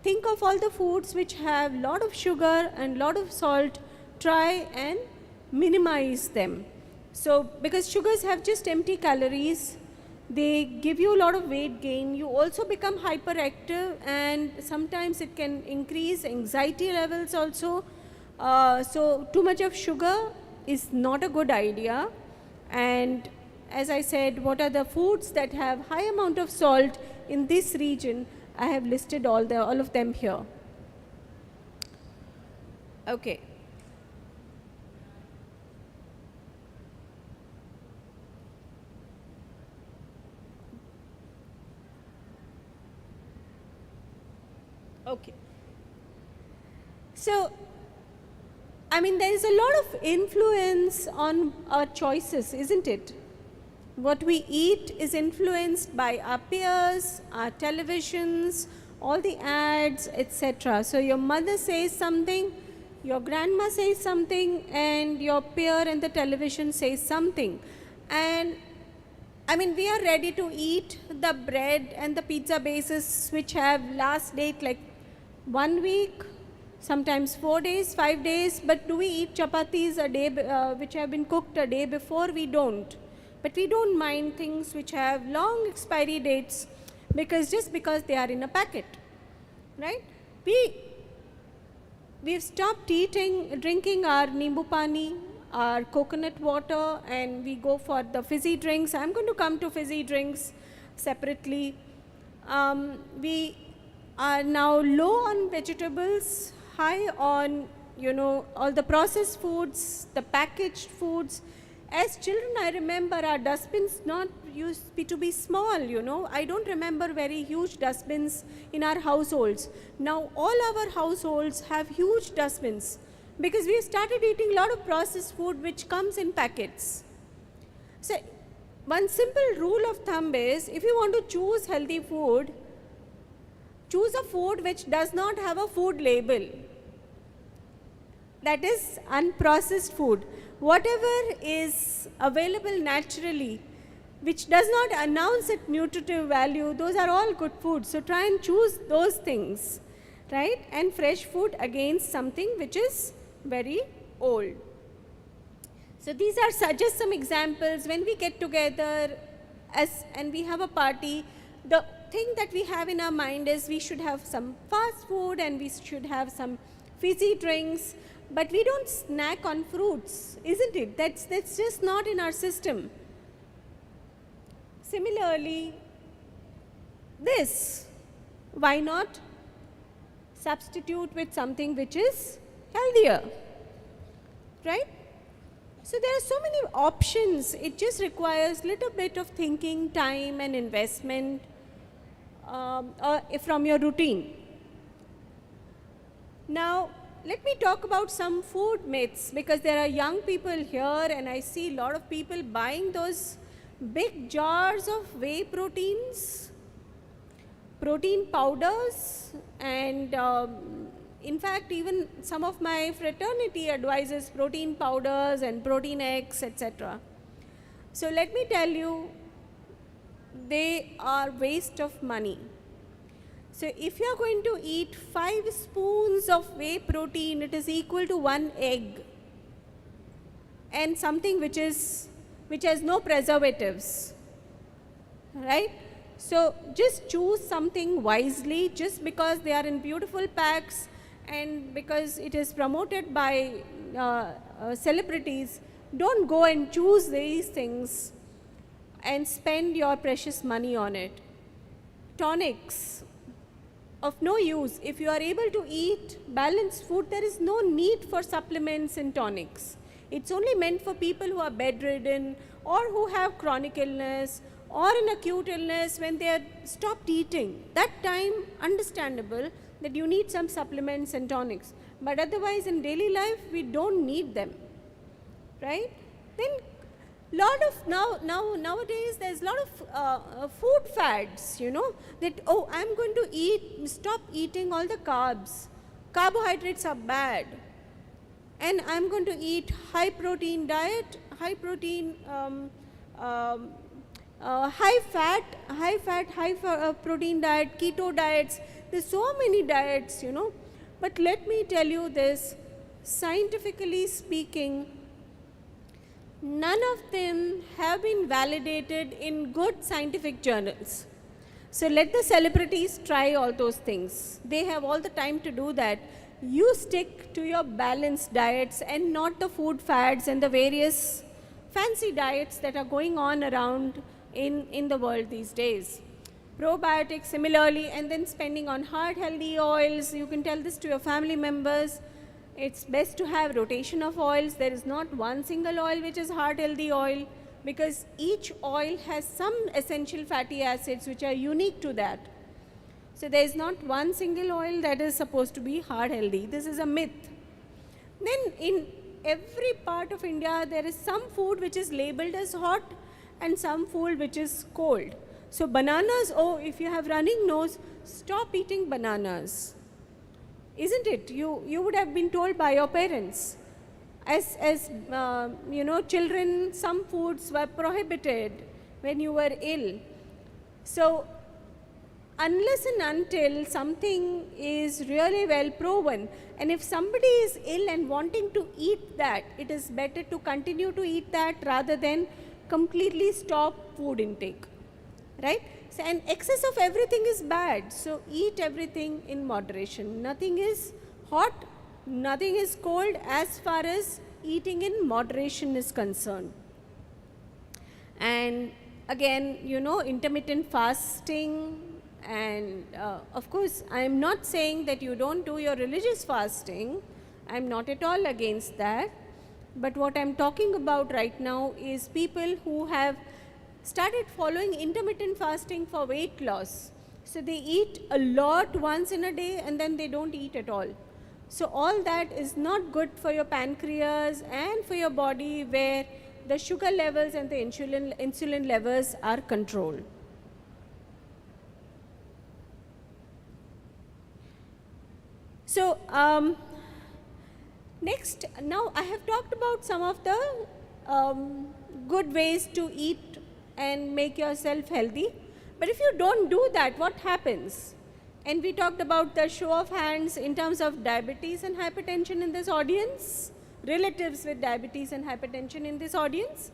Think of all the foods which have lot of sugar and lot of salt, try and minimize them. So because sugars have just empty calories, they give you a lot of weight gain. You also become hyperactive, and sometimes it can increase anxiety levels also. So too much of sugar is not a good idea. And as I said, what are the foods that have high amount of salt in this region? I have listed all of them here. Okay. Okay. So, I mean, there is a lot of influence on our choices, isn't it? What we eat is influenced by our peers, our televisions, all the ads, etc. So, your mother says something, your grandma says something, and your peer and the television says something. And I mean, we are ready to eat the bread and the pizza bases which have last date like 1 week, sometimes 4 days, 5 days, but do we eat chapatis a day which have been cooked a day before? We don't. But we don't mind things which have long expiry dates just because they are in a packet, right? We've stopped drinking our nimbu pani, our coconut water, and we go for the fizzy drinks. I'm going to come to fizzy drinks separately. We are now low on vegetables, high on, all the processed foods, the packaged foods. As children, I remember our dustbins not used to be small, I don't remember very huge dustbins in our households. Now, all our households have huge dustbins because we started eating a lot of processed food which comes in packets. So, one simple rule of thumb is, if you want to choose healthy food, choose a food which does not have a food label. That is unprocessed food. Whatever is available naturally, which does not announce its nutritive value, those are all good foods. So try and choose those things, right? And fresh food against something which is very old. So these are just some examples. When we get together and we have a party, the thing that we have in our mind is we should have some fast food and we should have some fizzy drinks, but we don't snack on fruits, isn't it? That's just not in our system. Similarly, this, why not substitute with something which is healthier, right? So there are so many options. It just requires little bit of thinking, time and investment from your routine. Now, let me talk about some food myths, because there are young people here and I see a lot of people buying those big jars of whey proteins, protein powders, and in fact even some of my fraternity advises protein powders and protein eggs, etc. So let me tell you, they are waste of money. So if you are going to eat 5 spoons of whey protein, it is equal to 1 egg and something which has no preservatives, right? So just choose something wisely. Just because they are in beautiful packs and because it is promoted by celebrities, don't go and choose these things and spend your precious money on it. Tonics, of no use. If you are able to eat balanced food, there is no need for supplements in tonics. It's only meant for people who are bedridden or who have chronic illness or an acute illness when they are stopped eating. That time, understandable that you need some supplements and tonics. But otherwise, in daily life, we don't need them, right? Then nowadays there's a lot of food fads, that, oh, I'm going to stop eating all the carbs. Carbohydrates are bad. And I'm going to eat high protein diet, high protein, high protein diet, keto diets. There's so many diets, But let me tell you this, scientifically speaking, none of them have been validated in good scientific journals. So let the celebrities try all those things. They have all the time to do that. You stick to your balanced diets and not the food fads and the various fancy diets that are going on around in the world these days. Probiotics similarly, and then spending on heart healthy oils. You can tell this to your family members. It's best to have rotation of oils. There is not one single oil which is heart healthy oil, because each oil has some essential fatty acids which are unique to that. So there is not one single oil that is supposed to be heart healthy. This is a myth. Then in every part of India, there is some food which is labeled as hot and some food which is cold. So bananas, oh, if you have running nose, stop eating bananas. Isn't it? You would have been told by your parents. As children, some foods were prohibited when you were ill. So unless and until something is really well proven, and if somebody is ill and wanting to eat that, it is better to continue to eat that rather than completely stop food intake, right? So, and excess of everything is bad. So eat everything in moderation. Nothing is hot, nothing is cold as far as eating in moderation is concerned. And again, intermittent fasting. And of course, I am not saying that you don't do your religious fasting. I am not at all against that. But what I am talking about right now is people who have started following intermittent fasting for weight loss. So they eat a lot once in a day and then they don't eat at all. So all that is not good for your pancreas and for your body, where the sugar levels and the insulin levels are controlled. So next, now I have talked about some of the good ways to eat and make yourself healthy. But if you don't do that, what happens? And we talked about the show of hands in terms of diabetes and hypertension in this audience, relatives with diabetes and hypertension in this audience.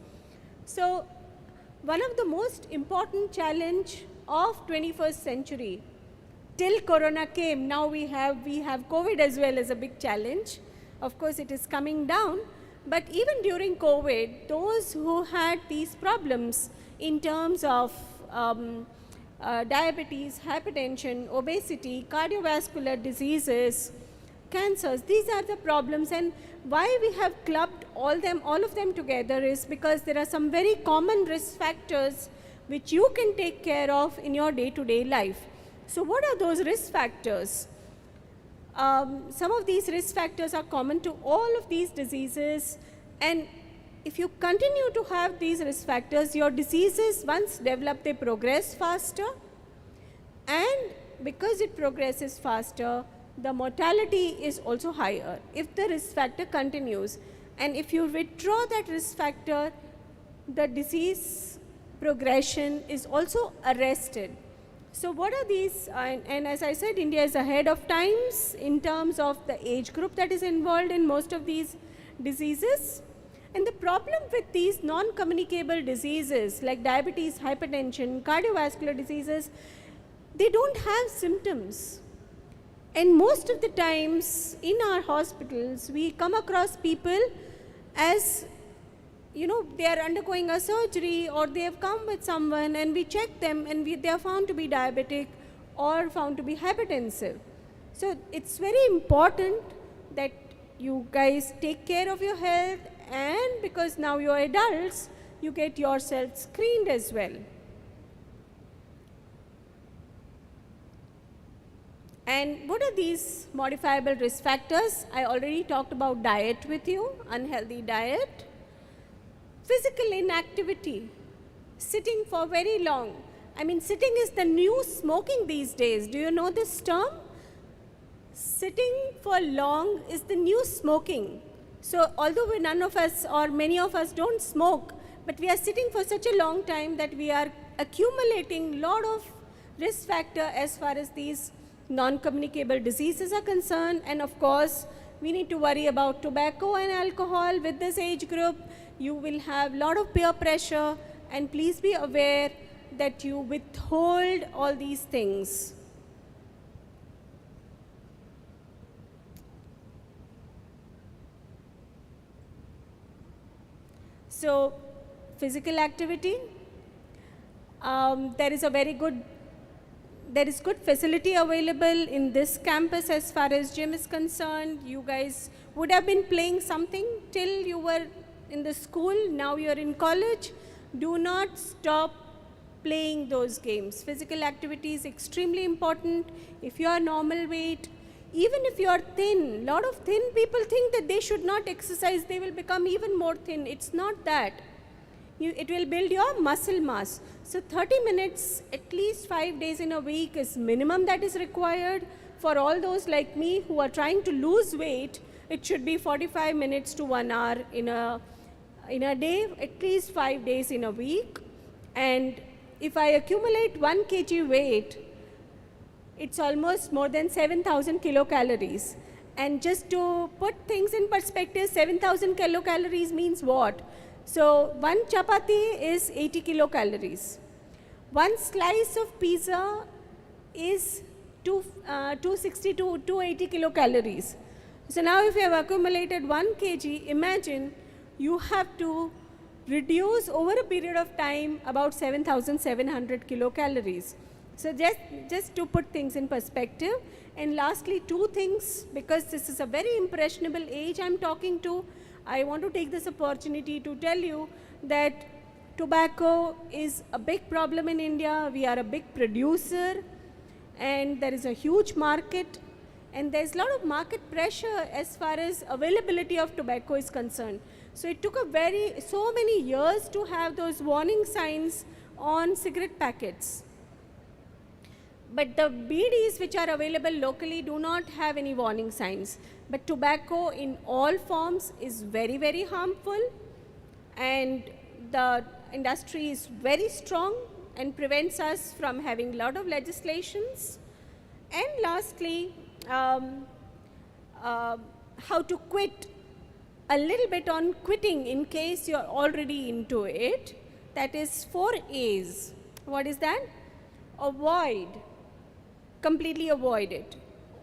So one of the most important challenge of 21st century, till Corona came, now we have COVID as well as a big challenge. Of course, it is coming down. But even during COVID, those who had these problems in terms of diabetes, hypertension, obesity, cardiovascular diseases, cancers, these are the problems. And why we have clubbed all of them together is because there are some very common risk factors which you can take care of in your day-to-day life. So what are those risk factors? Some of these risk factors are common to all of these diseases, and if you continue to have these risk factors, your diseases, once developed, they progress faster, and because it progresses faster, the mortality is also higher if the risk factor continues. And if you withdraw that risk factor, the disease progression is also arrested. So what are these? And as I said, India is ahead of times in terms of the age group that is involved in most of these diseases. And the problem with these non-communicable diseases like diabetes, hypertension, cardiovascular diseases, they don't have symptoms. And most of the times in our hospitals, we come across people as, you know, they are undergoing a surgery or they have come with someone and we check them and they are found to be diabetic or found to be hypertensive. So it's very important that you guys take care of your health, and because now you're adults, you get yourself screened as well. And what are these modifiable risk factors? I already talked about diet with you, unhealthy diet. Physical inactivity, sitting for very long. I mean, sitting is the new smoking these days. Do you know this term? Sitting for long is the new smoking. So although none of us or many of us don't smoke, but we are sitting for such a long time that we are accumulating a lot of risk factor as far as these non-communicable diseases are concerned. And of course, we need to worry about tobacco and alcohol. With this age group, you will have a lot of peer pressure, and please be aware that you withhold all these things. So, physical activity, there is good facility available in this campus as far as gym is concerned. You guys would have been playing something till you were in the school, now you're in college. Do not stop playing those games. Physical activity is extremely important. If you are normal weight, even if you are thin, a lot of thin people think that they should not exercise, they will become even more thin. It's not that. It will build your muscle mass. So 30 minutes, at least 5 days in a week is minimum that is required. For all those like me who are trying to lose weight, it should be 45 minutes to 1 hour in a day, at least 5 days in a week. And if I accumulate 1 kg weight, it's almost more than 7,000 kilocalories. And just to put things in perspective, 7,000 kilocalories means what? So 1 chapati is 80 kilocalories. 1 slice of pizza is 260 to 280 kilocalories. So now if you have accumulated 1 kg, imagine you have to reduce over a period of time about 7,700 kilocalories. So just to put things in perspective. And lastly, 2 things, because this is a very impressionable age I'm talking to, I want to take this opportunity to tell you that tobacco is a big problem in India. We are a big producer and there is a huge market, and there's a lot of market pressure as far as availability of tobacco is concerned. So it took so many years to have those warning signs on cigarette packets. But the BDs which are available locally do not have any warning signs. But tobacco in all forms is very, very harmful, and the industry is very strong and prevents us from having a lot of legislations. And lastly, how to quit. A little bit on quitting in case you're already into it. That is 4 A's. What is that? Avoid. Completely avoid it.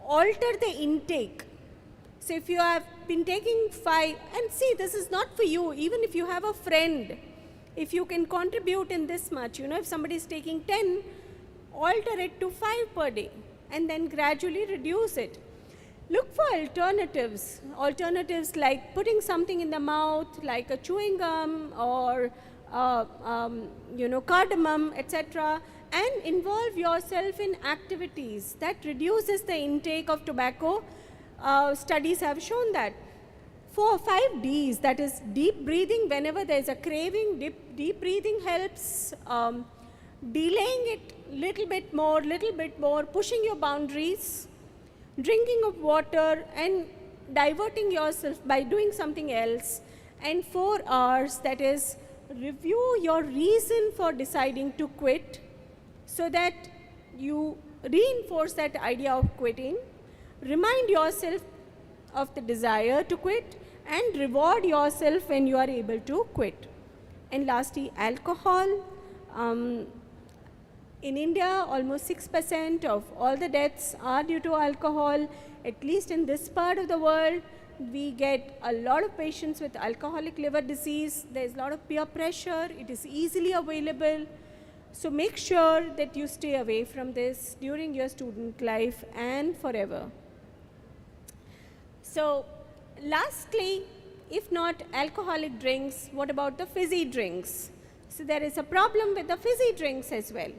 Alter the intake. So if you have been taking 5, and see, this is not for you, even if you have a friend, if you can contribute in this much, if somebody is taking 10, alter it to 5 per day and then gradually reduce it. Look for alternatives like putting something in the mouth, like a chewing gum or cardamom, etc., and involve yourself in activities that reduces the intake of tobacco. Studies have shown that. 5 D's, that is deep breathing whenever there is a craving. Deep breathing helps. Delaying it little bit more, pushing your boundaries, drinking of water, and diverting yourself by doing something else. And 4 R's, that is review your reason for deciding to quit so that you reinforce that idea of quitting. Remind yourself of the desire to quit and reward yourself when you are able to quit. And lastly, alcohol. In India, almost 6% of all the deaths are due to alcohol. At least in this part of the world, we get a lot of patients with alcoholic liver disease. There's a lot of peer pressure. It is easily available. So make sure that you stay away from this during your student life and forever. So lastly, if not alcoholic drinks, what about the fizzy drinks? So there is a problem with the fizzy drinks as well.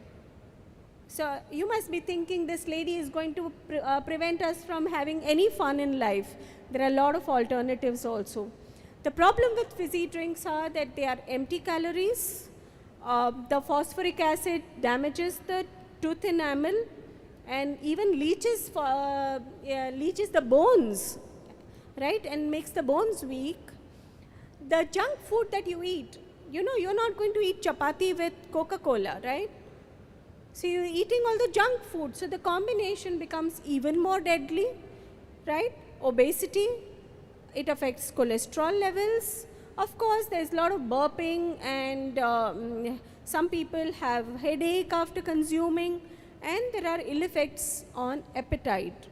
So you must be thinking this lady is going to prevent us from having any fun in life. There are a lot of alternatives also. The problem with fizzy drinks are that they are empty calories. The phosphoric acid damages the tooth enamel and even leaches the bones, right, and makes the bones weak. The junk food that you eat, you know, you're not going to eat chapati with Coca-Cola, right? So you're eating all the junk food, so the combination becomes even more deadly, right? Obesity, it affects cholesterol levels. Of course, there's a lot of burping, and some people have headache after consuming, and there are ill effects on appetite.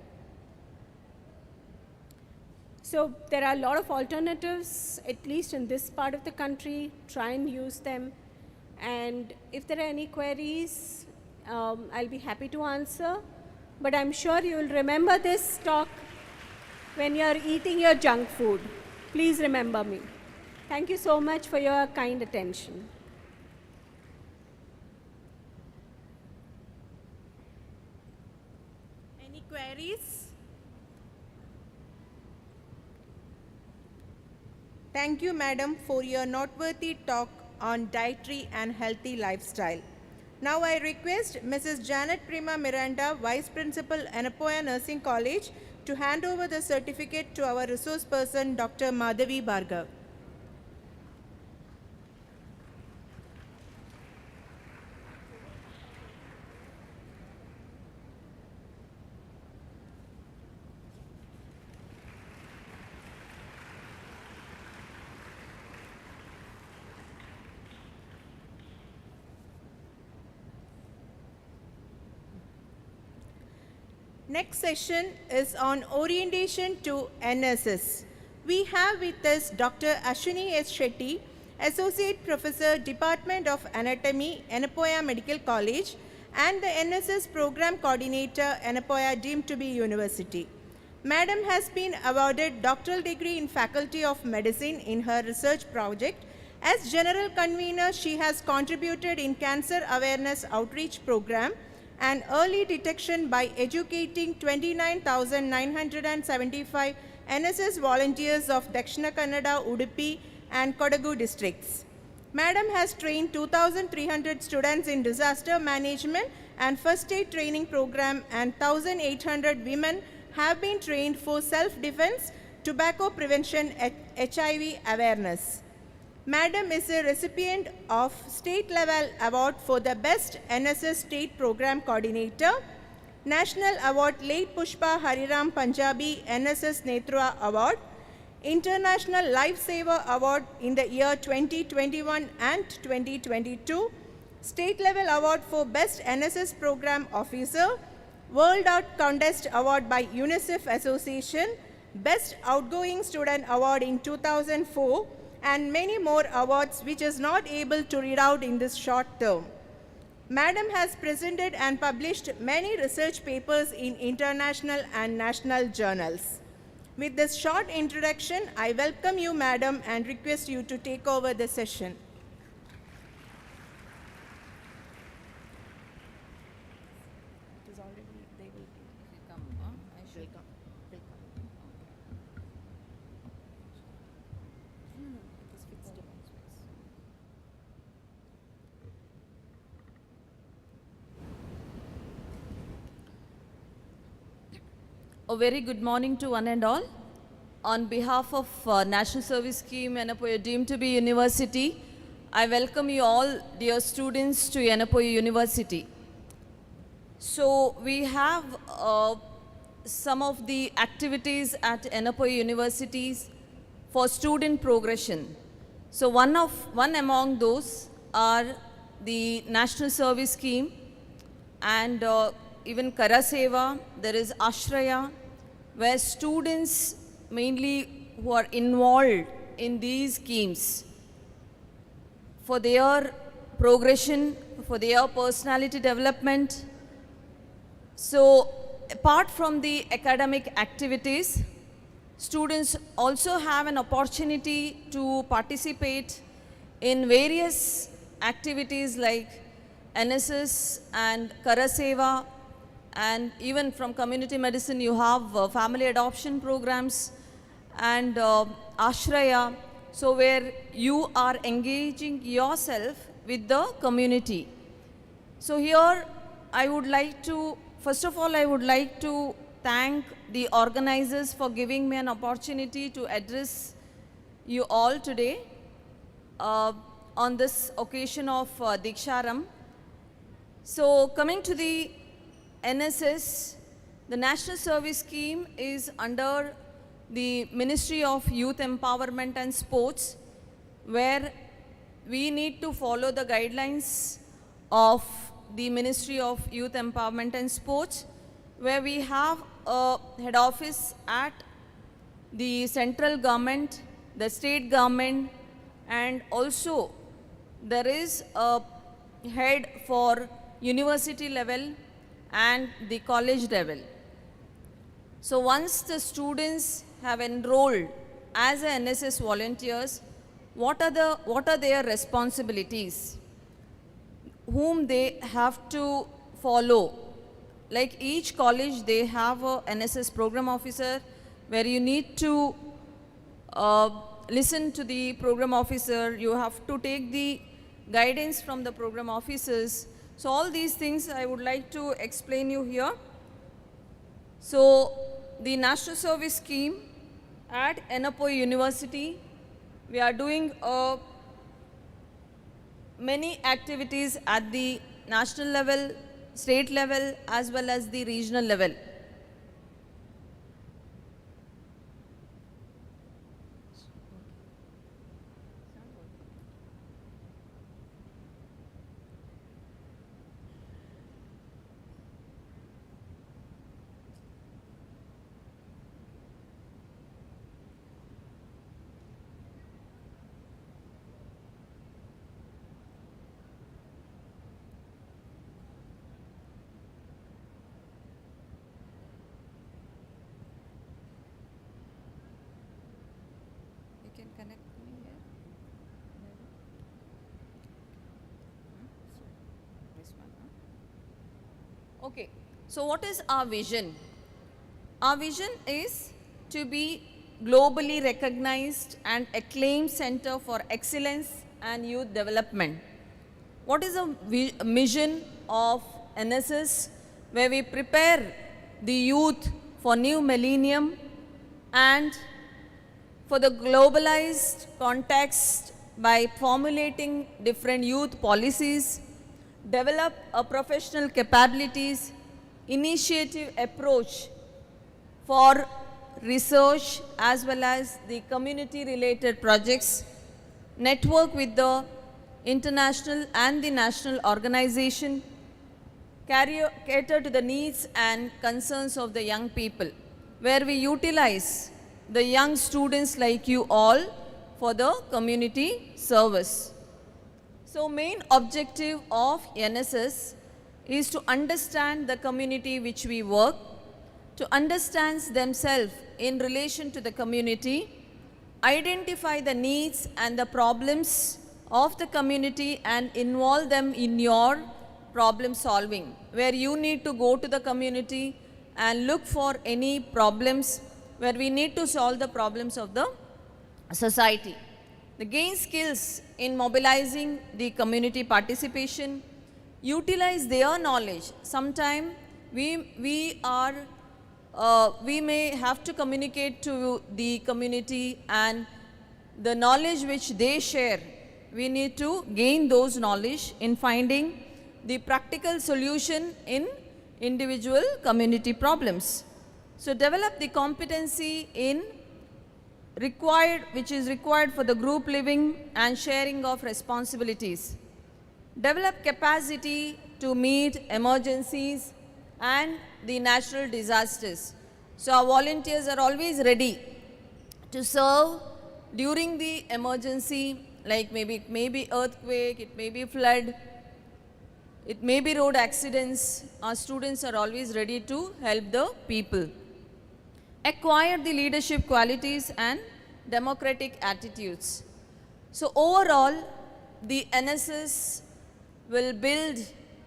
So there are a lot of alternatives, at least in this part of the country. Try and use them. And if there are any queries, I'll be happy to answer. But I'm sure you will remember this talk when you're eating your junk food. Please remember me. Thank you so much for your kind attention. Any queries? Thank you, madam, for your noteworthy talk on dietary and healthy lifestyle. Now I request Mrs. Janet Prima Miranda, Vice Principal, Anapoya Nursing College, to hand over the certificate to our resource person, Dr. Madhavi Bhargav. Next session is on orientation to NSS. We have with us Dr. Ashwini S. Shetty, Associate Professor, Department of Anatomy, Anapoya Medical College, and the NSS Program Coordinator, Anapoya deemed to be University. Madam has been awarded doctoral degree in Faculty of Medicine in her research project. As General Convener, she has contributed in Cancer Awareness Outreach Program and early detection by educating 29,975 NSS volunteers of Dakshina Kannada, Udupi and Kodagu districts. Madam has trained 2,300 students in disaster management and first aid training program, and 1,800 women have been trained for self-defense, tobacco prevention, HIV awareness. Madam is a recipient of State Level Award for the Best NSS State Program Coordinator, National Award Late Pushpa Hariram Punjabi NSS Netra Award, International Lifesaver Award in the year 2021 and 2022, State Level Award for Best NSS Program Officer, World Out Contest Award by UNICEF Association, Best Outgoing Student Award in 2004, and many more awards which is not able to read out in this short term. Madam has presented and published many research papers in international and national journals. With this short introduction, I welcome you, Madam, and request you to take over the session. A very good morning to one and all. On behalf of National Service Scheme, Anapoya deemed to be University, I welcome you all, dear students, to Anapoya University. So we have some of the activities at Anapoya Universities for student progression. So one among those are the National Service Scheme and even Karaseva, there is Ashraya, where students mainly who are involved in these schemes for their progression, for their personality development. So apart from the academic activities, students also have an opportunity to participate in various activities like NSS and Karaseva, and even from community medicine you have family adoption programs and Ashraya, so where you are engaging yourself with the community. So here I would like to, first of all I would like to thank the organizers for giving me an opportunity to address you all today on this occasion of DEEKSHARAMBH. So coming to the NSS, the National Service Scheme is under the Ministry of Youth Empowerment and Sports, where we need to follow the guidelines of the Ministry of Youth Empowerment and Sports, where we have a head office at the central government, the state government, and also there is a head for university level and the college level. So once the students have enrolled as NSS volunteers, what are their responsibilities, whom they have to follow? Like each college, they have a NSS program officer where you need to listen to the program officer, you have to take the guidance from the program officers. So all these things I would like to explain you here. So the National Service Scheme at Enapoya University, we are doing many activities at the national level, state level, as well as the regional level. You can connect me here. This one, huh? Okay, so what is our vision? Our vision is to be globally recognized and acclaimed center for excellence and youth development. What is the mission of NSS? Where we prepare the youth for new millennium and for the globalized context by formulating different youth policies, develop a professional capabilities, initiative approach for research as well as the community related projects, network with the international and the national organization, cater to the needs and concerns of the young people, where we utilize the young students like you all for the community service. So main objective of NSS is to understand the community which we work, to understand themselves in relation to the community, identify the needs and the problems of the community and involve them in your problem solving, where you need to go to the community and look for any problems where we need to solve the problems of the society. They gain skills in mobilizing the community participation, utilize their knowledge. Sometimes we may have to communicate to the community, and the knowledge which they share, we need to gain those knowledge in finding the practical solution in individual community problems. So develop the competency in which is required for the group living and sharing of responsibilities. Develop capacity to meet emergencies and the natural disasters. So our volunteers are always ready to serve during the emergency, like it may be earthquake, it may be flood, it may be road accidents. Our students are always ready to help the people. Acquire the leadership qualities and democratic attitudes. So overall, the NSS will build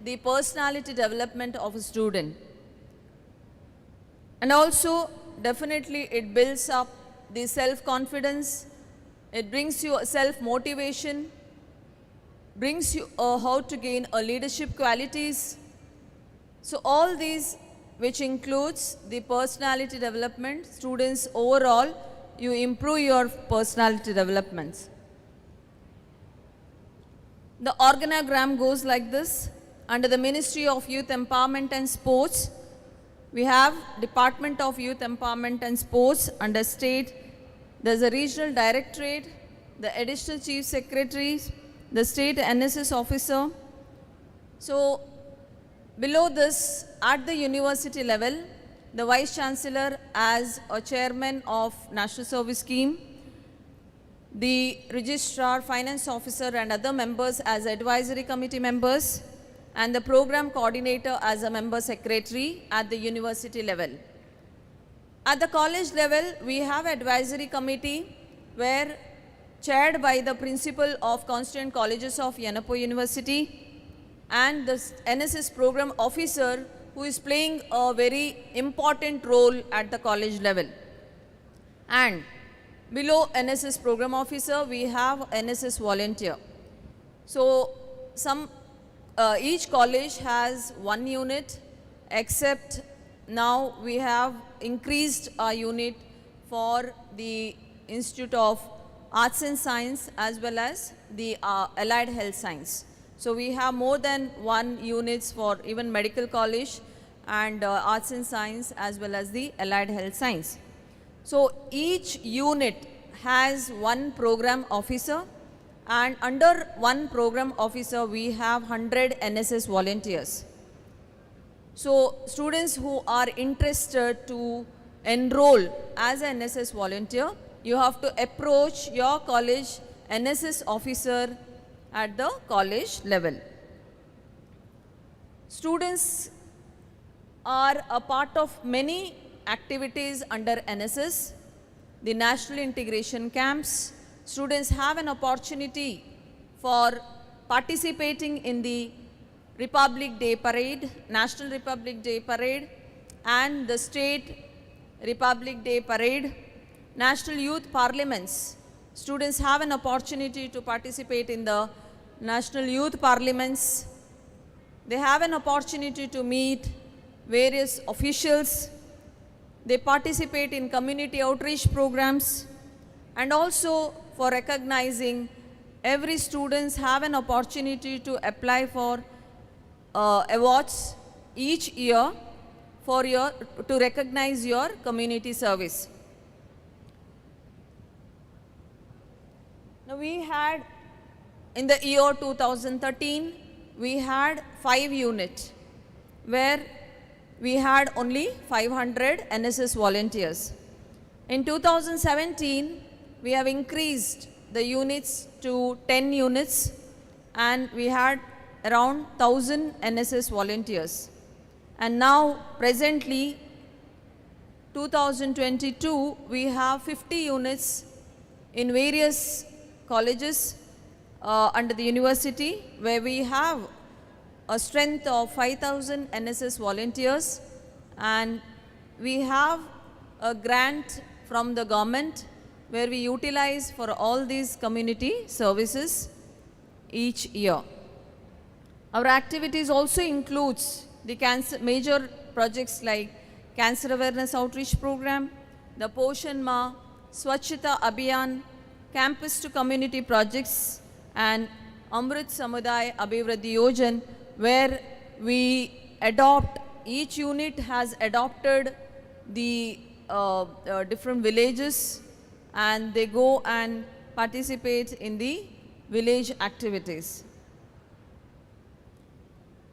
the personality development of a student. And also, definitely it builds up the self-confidence, it brings you self-motivation, brings you how to gain leadership qualities. So all these, which includes the personality development, students overall, you improve your personality developments. The organogram goes like this. Under the Ministry of Youth Empowerment and Sports, we have Department of Youth Empowerment and Sports. Under state, there's a regional directorate, the additional chief secretaries, the state NSS officer. So below this, at the university level, the Vice Chancellor as a chairman of National Service Scheme, the Registrar, Finance Officer and other members as advisory committee members, and the Program Coordinator as a member secretary at the university level. At the college level, we have advisory committee where chaired by the Principal of Constituent Colleges of Yenapoya University and the NSS Program Officer who is playing a very important role at the college level. And below NSS Program Officer, we have NSS Volunteer. So each college has one unit, except now we have increased our unit for the Institute of Arts and Science as well as the Allied Health Science. So we have more than one units for even medical college and arts and science as well as the Allied Health Science. So each unit has one program officer, and under one program officer we have 100 NSS volunteers. So students who are interested to enroll as an NSS volunteer, you have to approach your college NSS officer at the college level. Students are a part of many activities under NSS. The national integration camps, students have an opportunity for participating in the Republic Day Parade, National Republic Day Parade and the State Republic Day Parade. National Youth Parliaments, students have an opportunity to participate in the National Youth Parliaments. They have an opportunity to meet various officials. They participate in community outreach programs, and also for recognizing every students have an opportunity to apply for awards each year for to recognize your community service. Now we had in the year 2013 we had 5 units where we had only 500 NSS volunteers. In 2017 we have increased the units to 10 units and we had around 1000 NSS volunteers. And now presently 2022 we have 50 units in various colleges under the university where we have a strength of 5,000 NSS volunteers, and we have a grant from the government where we utilize for all these community services each year. Our activities also includes the major projects like Cancer Awareness Outreach Program, the Poshan Ma, Swachhata Abhiyan, Campus to Community projects and Amrit Samudaya Abhivruddhi Yojan, where we adopt, each unit has adopted the different villages and they go and participate in the village activities.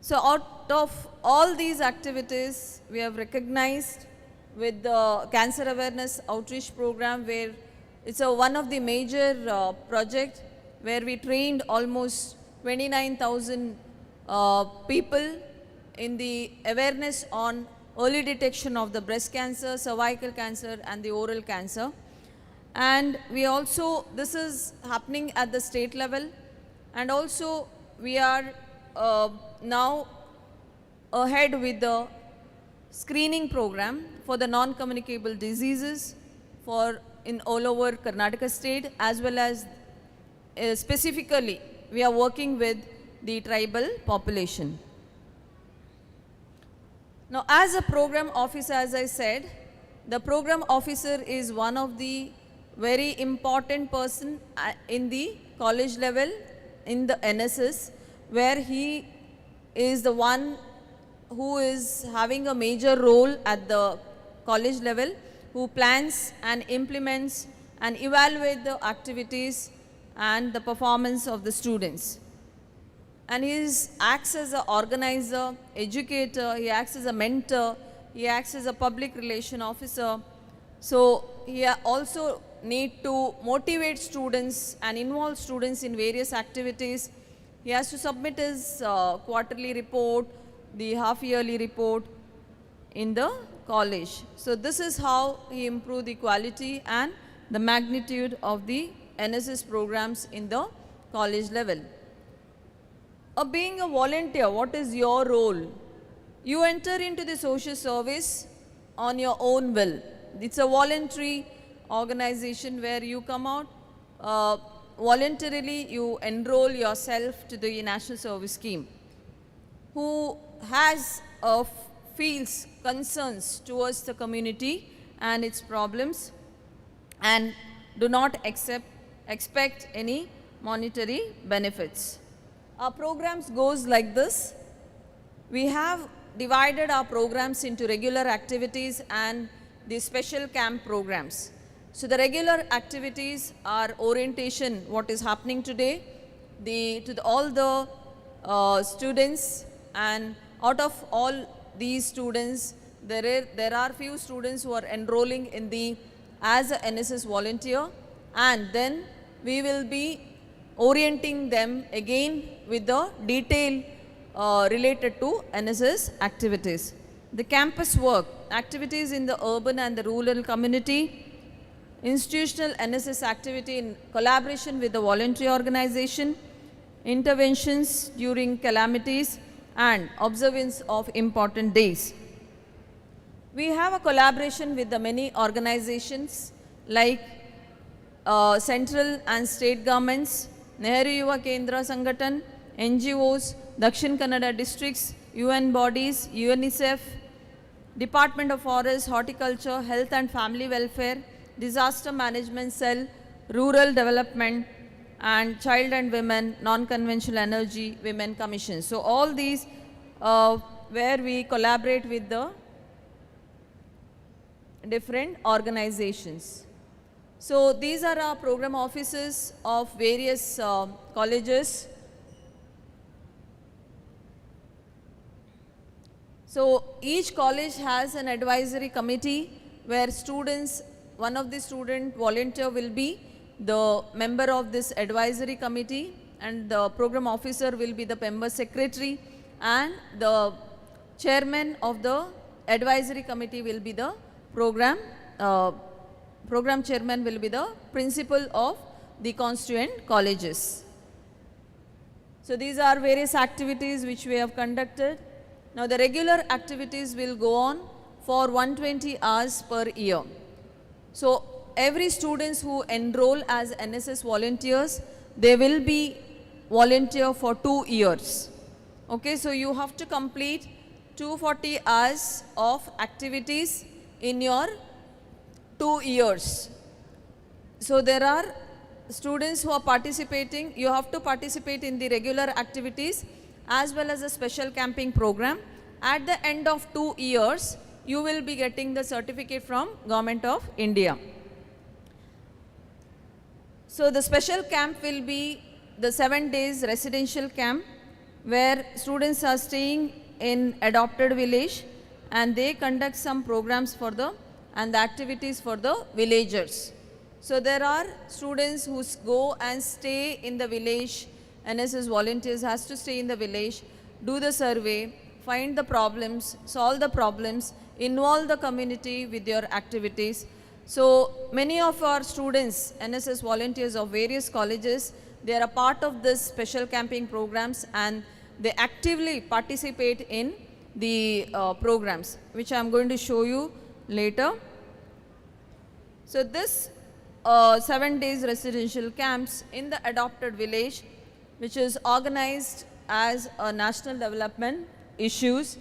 So out of all these activities, we have recognized with the Cancer Awareness Outreach Program, where it's one of the major project where we trained almost 29,000 people in the awareness on early detection of the breast cancer, cervical cancer and the oral cancer. And we also, this is happening at the state level, and also we are now ahead with the screening program for the non-communicable diseases in all over Karnataka state, as well as specifically we are working with the tribal population. Now, as a program officer, as I said, the program officer is one of the very important person in the college level in the NSS, where he is the one who is having a major role at the college level, who plans and implements and evaluate the activities and the performance of the students. And he acts as an organizer, educator, he acts as a mentor, he acts as a public relation officer. So he also need to motivate students and involve students in various activities. He has to submit his quarterly report, the half-yearly report in the college. So this is how he improved the quality and the magnitude of the NSS programs in the college level. Being a volunteer, what is your role? You enter into the social service on your own will. It's a voluntary organization where you come out voluntarily, you enroll yourself to the National Service Scheme. Who has feels concerns towards the community and its problems, and do not expect any monetary benefits. Our programs goes like this. We have divided our programs into regular activities and the special camp programs. So the regular activities are orientation, what is happening today, all the students, and out of all these students, there are few students who are enrolling in as a NSS volunteer, and then we will be orienting them again with the detail related to NSS activities. The campus work, activities in the urban and the rural community, institutional NSS activity in collaboration with the voluntary organization, interventions during calamities, and observance of important days. We have a collaboration with the many organizations like central and state governments, Nehru Yuva Kendra Sangathan, NGOs, Dakshin Kannada districts, UN bodies, UNICEF, Department of Forest, Horticulture, Health and Family Welfare, Disaster Management Cell, Rural Development, and Child and Women, Non-Conventional Energy, Women Commission. So all these where we collaborate with the different organizations. So these are our program officers of various colleges. So each college has an advisory committee where students, one of the student volunteer will be the member of this advisory committee, and the program officer will be the member secretary, and the chairman of the advisory committee will be the program chairman will be the principal of the constituent colleges. So these are various activities which we have conducted. Now the regular activities will go on for 120 hours per year. So every students who enroll as NSS volunteers, they will be volunteer for 2 years. Okay, so you have to complete 240 hours of activities in your 2 years. So there are students who are participating, you have to participate in the regular activities as well as a special camping program. At the end of 2 years, you will be getting the certificate from Government of India. So the special camp will be the 7 days residential camp where students are staying in adopted village and they conduct some programs for the and the activities for the villagers. So there are students who go and stay in the village. NSS volunteers has to stay in the village, do the survey, find the problems, solve the problems, involve the community with your activities. So many of our students, NSS volunteers of various colleges, they are a part of this special camping programs and they actively participate in the programs, which I am going to show you later. So this 7 days residential camps in the adopted village, which is organized as a national development issues,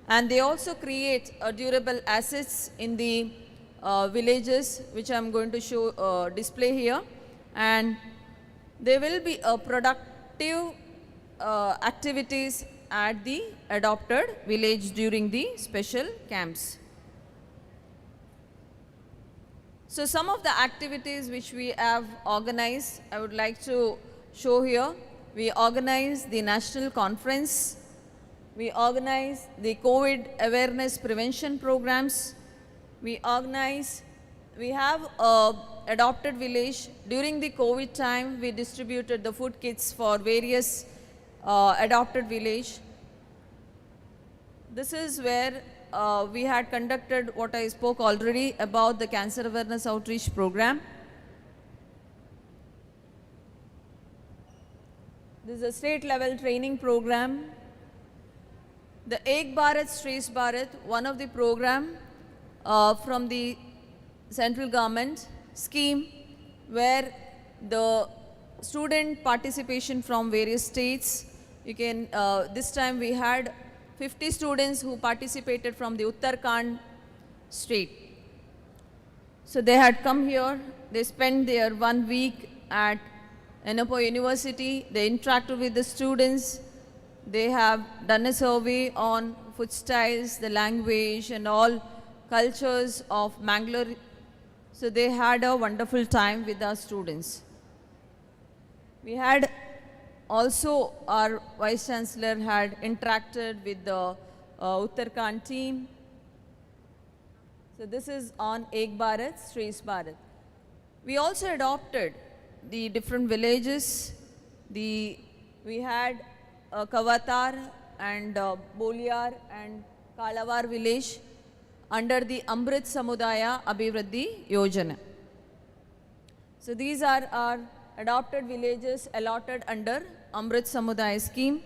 and they also create durable assets in the villages, which I am going to show display here, and there will be a productive activities at the adopted village during the special camps. So some of the activities which we have organized, I would like to show here. We organize the national conference, we organize the COVID awareness prevention programs, we have a adopted village. During the COVID time, we distributed the food kits for various adopted village. This is where we had conducted what I spoke already about the cancer awareness outreach program. This is a state level training program. The Ek Bharat Shresth Bharat, one of the program from the central government scheme where the student participation from various states. You can, this time we had 50 students who participated from the Uttarakhand state. So they had come here, they spent their 1 week at Yenapoya University, they interacted with the students, they have done a survey on food styles, the language and all cultures of Mangalore. So they had a wonderful time with our students. We had also, our Vice Chancellor had interacted with the Uttarakhand team. So this is on Ek Bharat, Shresth Bharat. We also adopted the different villages. We had Kavatar and Boliar and Kalavar village under the Amrit Samudaya Abhivriddhi Yojana. So these are our adopted villages allotted under Amrit Samudaya scheme,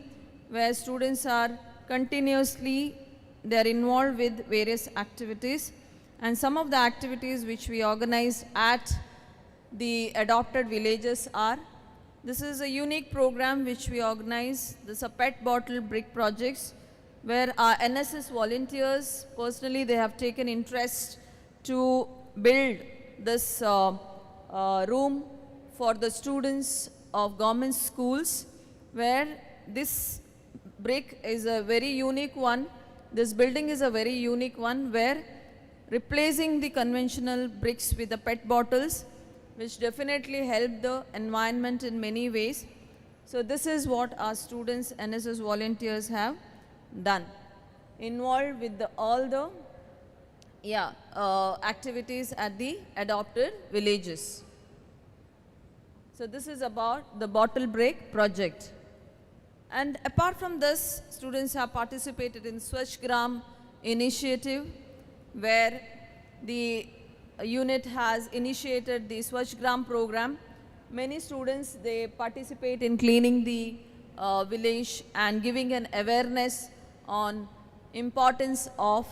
where students are continuously, they are involved with various activities, and some of the activities which we organize at the adopted villages are, this is a unique program which we organize, this is a pet bottle brick projects, where our NSS volunteers, personally they have taken interest to build this room for the students of government schools, where this brick is a very unique one. This building is a very unique one, where replacing the conventional bricks with the PET bottles, which definitely help the environment in many ways. So this is what our students, NSS volunteers have done, involved with all the activities at the adopted villages. So this is about the bottle break project. And apart from this, students have participated in Swachh Gram initiative, where the unit has initiated the Swachh Gram program. Many students, they participate in cleaning the village and giving an awareness on importance of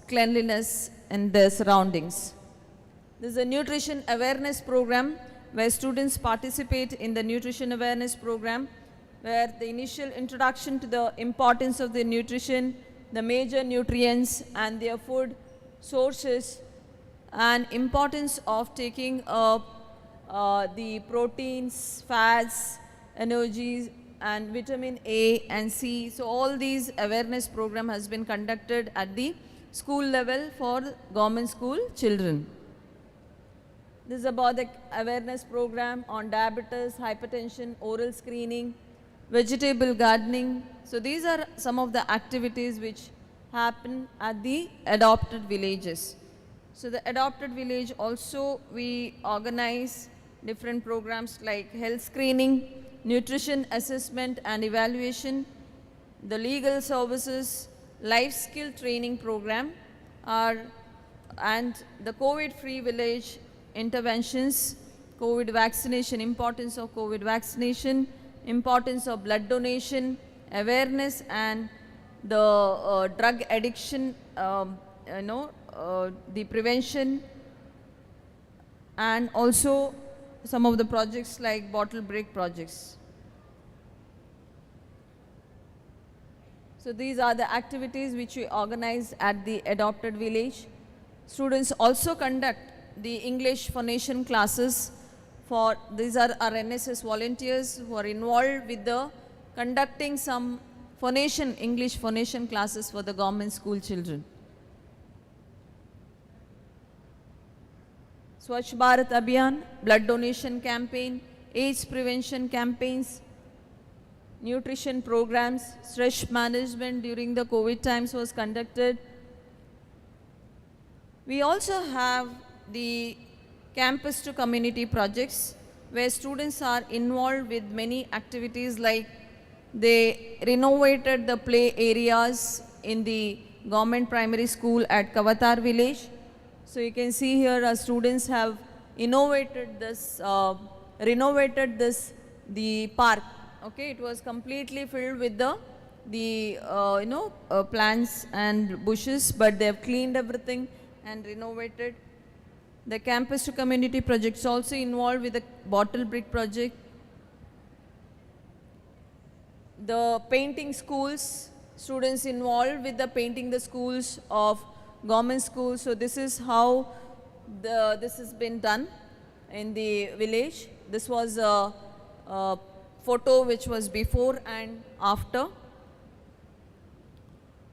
cleanliness in their surroundings. This is a nutrition awareness program where students participate in the nutrition awareness program, where the initial introduction to the importance of the nutrition, the major nutrients and their food sources, and importance of taking the proteins, fats, energies and vitamin A and C. So all these awareness program has been conducted at the school level for government school children. This is about the awareness program on diabetes, hypertension, oral screening, vegetable gardening. So these are some of the activities which happen at the adopted villages. So the adopted village also we organize different programs like health screening, nutrition assessment and evaluation, the legal services, life skill training program are, and the COVID-free village interventions, COVID vaccination, importance of COVID vaccination, importance of blood donation, awareness and the drug addiction, the prevention, and also some of the projects like bottle break projects. So these are the activities which we organize at the adopted village. Students also conduct the English phonation classes for, these are our NSS volunteers who are involved with the conducting some phonation, English phonation classes for the government school children. Swachh Bharat Abhiyan, blood donation campaign, AIDS prevention campaigns, nutrition programs, stress management during the COVID times was conducted. We also have the campus to community projects where students are involved with many activities, like they renovated the play areas in the government primary school at Kavatar village. So you can see here our students have innovated this, the park. Okay, it was completely filled with the plants and bushes, but they have cleaned everything and renovated. The campus to community projects also involved with the bottle brick project. The painting schools, students involved with the painting the schools of government schools. So this is how this has been done in the village. This was a photo which was before and after.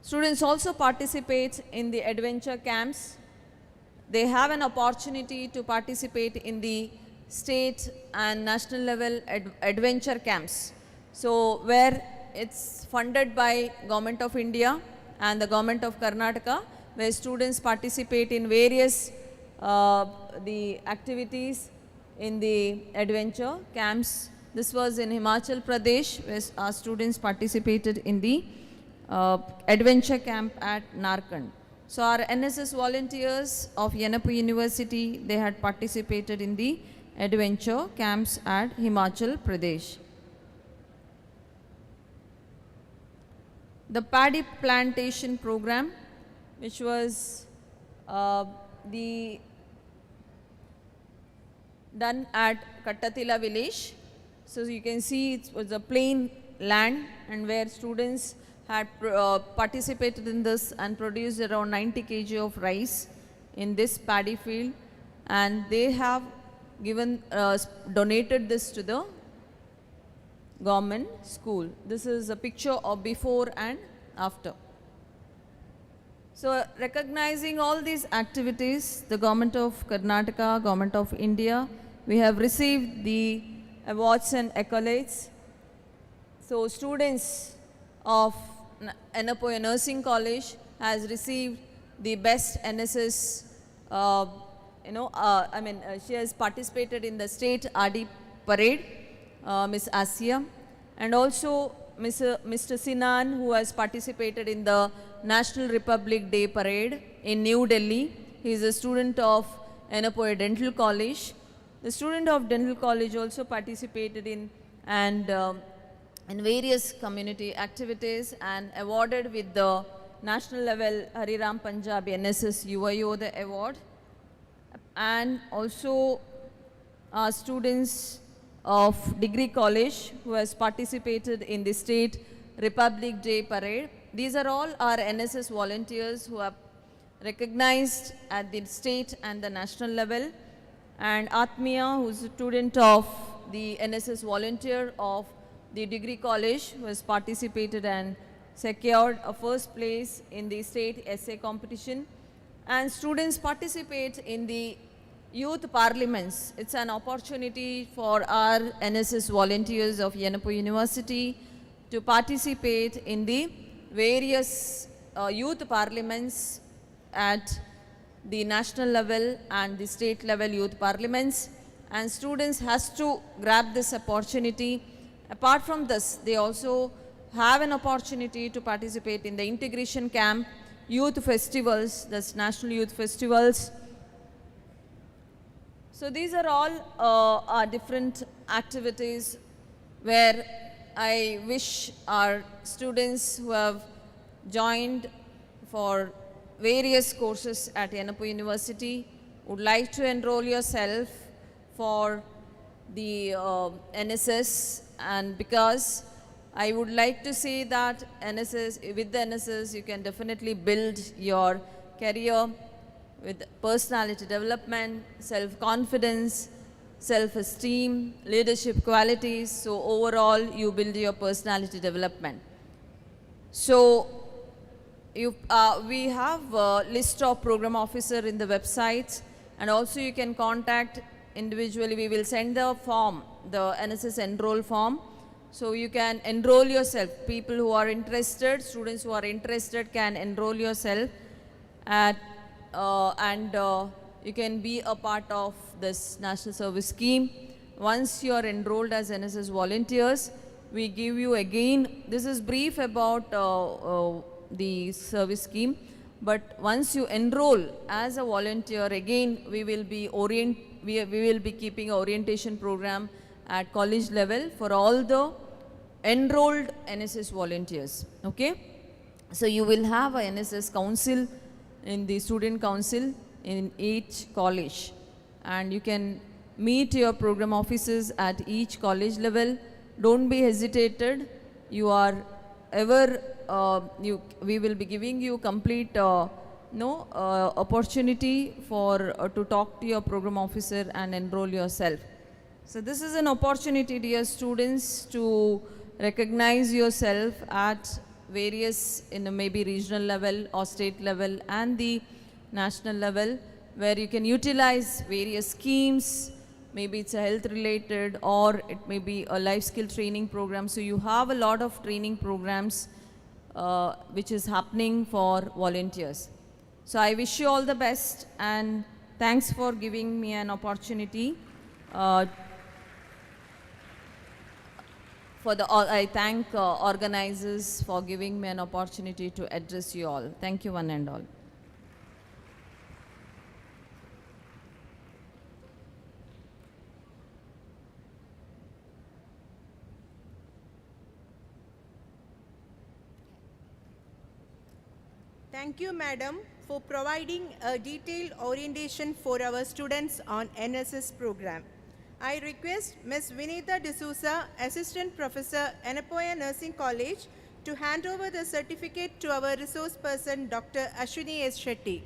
Students also participate in the adventure camps. They have an opportunity to participate in the state and national level adventure camps. So where it's funded by Government of India and the Government of Karnataka, where students participate in various the activities in the adventure camps. This was in Himachal Pradesh, where our students participated in the adventure camp at Narkand. So our NSS volunteers of Yenapu University, they had participated in the adventure camps at Himachal Pradesh. The paddy plantation program, which was done at Kattatila village. So you can see it was a plain land, and where students had participated in this and produced around 90 kg of rice in this paddy field, and they have given donated this to the government school. This is a picture of before and after. So recognizing all these activities, the Government of Karnataka, Government of India, we have received the awards and accolades. So students of Yenapoya Nursing College has received the best NSS, she has participated in the state RD parade, Miss Asia, and also Mr. Sinan, who has participated in the National Republic Day parade in New Delhi. He is a student of Yenapoya Dental College. The student of Dental College also participated in various community activities and awarded with the national level Hariram Punjab NSS Yuva Yodha Award. And also students of Degree College who has participated in the State Republic Day Parade. These are all our NSS volunteers who are recognized at the state and the national level. And Atmiya, who is a student of the NSS volunteer of the Degree College, who has participated and secured a first place in the state essay competition. And students participate in the youth parliaments. It's an opportunity for our NSS volunteers of Yenapoya University to participate in the various youth parliaments at the national level and the state level youth parliaments, and students has to grab this opportunity. Apart from this, they also have an opportunity to participate in the integration camp, youth festivals, that's national youth festivals. So these are all our different activities where I wish our students who have joined for various courses at Yenapoya University would like to enroll yourself for the NSS, and because I would like to say that NSS, with the NSS you can definitely build your career with personality development, self-confidence, self-esteem, leadership qualities. So overall you build your personality development. So we have a list of program officer in the website, and also you can contact individually. We will send the form, the NSS enroll form. So you can enroll yourself. People who are interested, students who are interested can enroll yourself at, you can be a part of this national service scheme. Once you are enrolled as NSS volunteers, we give you again, this is brief about the service scheme, but once you enroll as a volunteer, again we will be keeping an orientation program at college level for all the enrolled NSS volunteers. Okay, so you will have a NSS council in the student council in each college, and you can meet your program officers at each college level. Don't be hesitated. You are ever we will be giving you complete opportunity for to talk to your program officer and enroll yourself. So this is an opportunity, dear students, to recognize yourself at various, maybe regional level or state level and the national level, where you can utilize various schemes. Maybe it's a health related, or it may be a life skill training program. So you have a lot of training programs which is happening for volunteers. So I wish you all the best, and thanks for giving me an opportunity. I thank organizers for giving me an opportunity to address you all. Thank you one and all. Thank you, Madam, for providing a detailed orientation for our students on NSS program. I request Ms. Vinita D'Souza, Assistant Professor, Yenapoya Nursing College, to hand over the certificate to our resource person, Dr. Ashwini S. Shetty.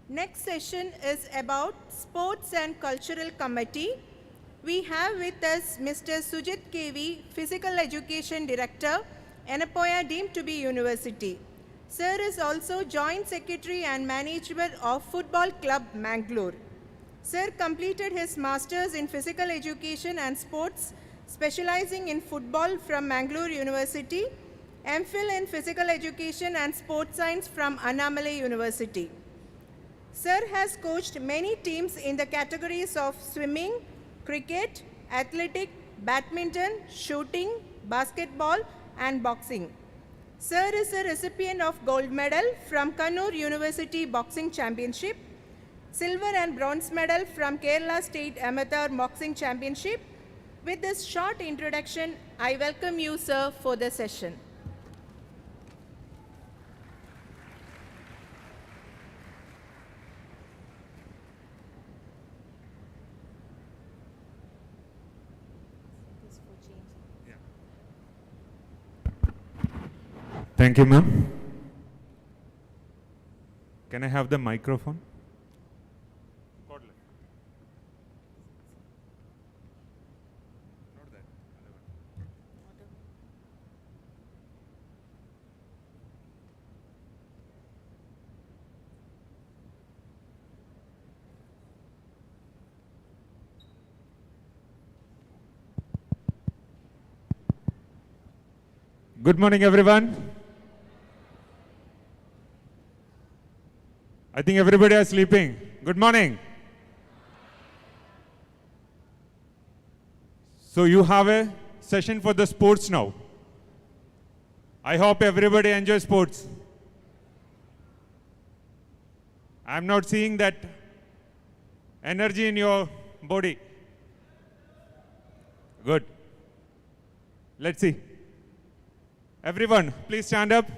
Next session is about Sports and Cultural Committee. We have with us Mr. Sujit KV, Physical Education Director, Yenapoya deemed to be University. Sir is also Joint Secretary and Manager of Football Club, Mangalore. Sir completed his Masters in Physical Education and Sports, specializing in football from Mangalore University, MPhil in Physical Education and Sports Science from Annamalai University. Sir has coached many teams in the categories of swimming, cricket, athletic, badminton, shooting, basketball, and boxing. Sir is a recipient of gold medal from Kannur University Boxing Championship, silver and bronze medal from Kerala State Amateur Boxing Championship. With this short introduction, I welcome you, sir, for the session. Thank you, ma'am. Can I have the microphone? Good morning, everyone. I think everybody is sleeping. Good morning. So you have a session for the sports now. I hope everybody enjoys sports. I'm not seeing that energy in your body. Good. Let's see. Everyone, please stand up.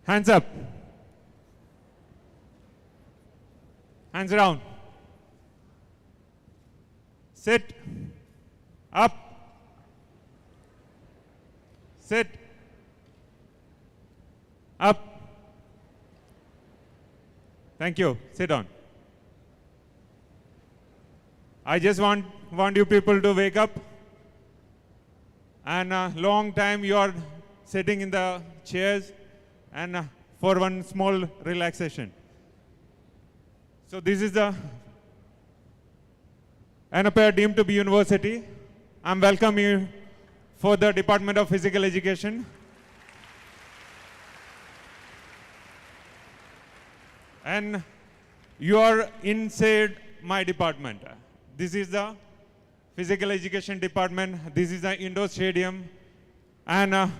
Hands up. Hands down. Sit. Up. Sit. Up. Thank you. Sit down. I just want you people to wake up. And a long time you are sitting in the chairs and for one small relaxation. So this is the Annapurna deemed to be university. I'm welcoming you for the Department of Physical Education. And you are inside my department. This is the Physical Education Department. This is the indoor stadium. And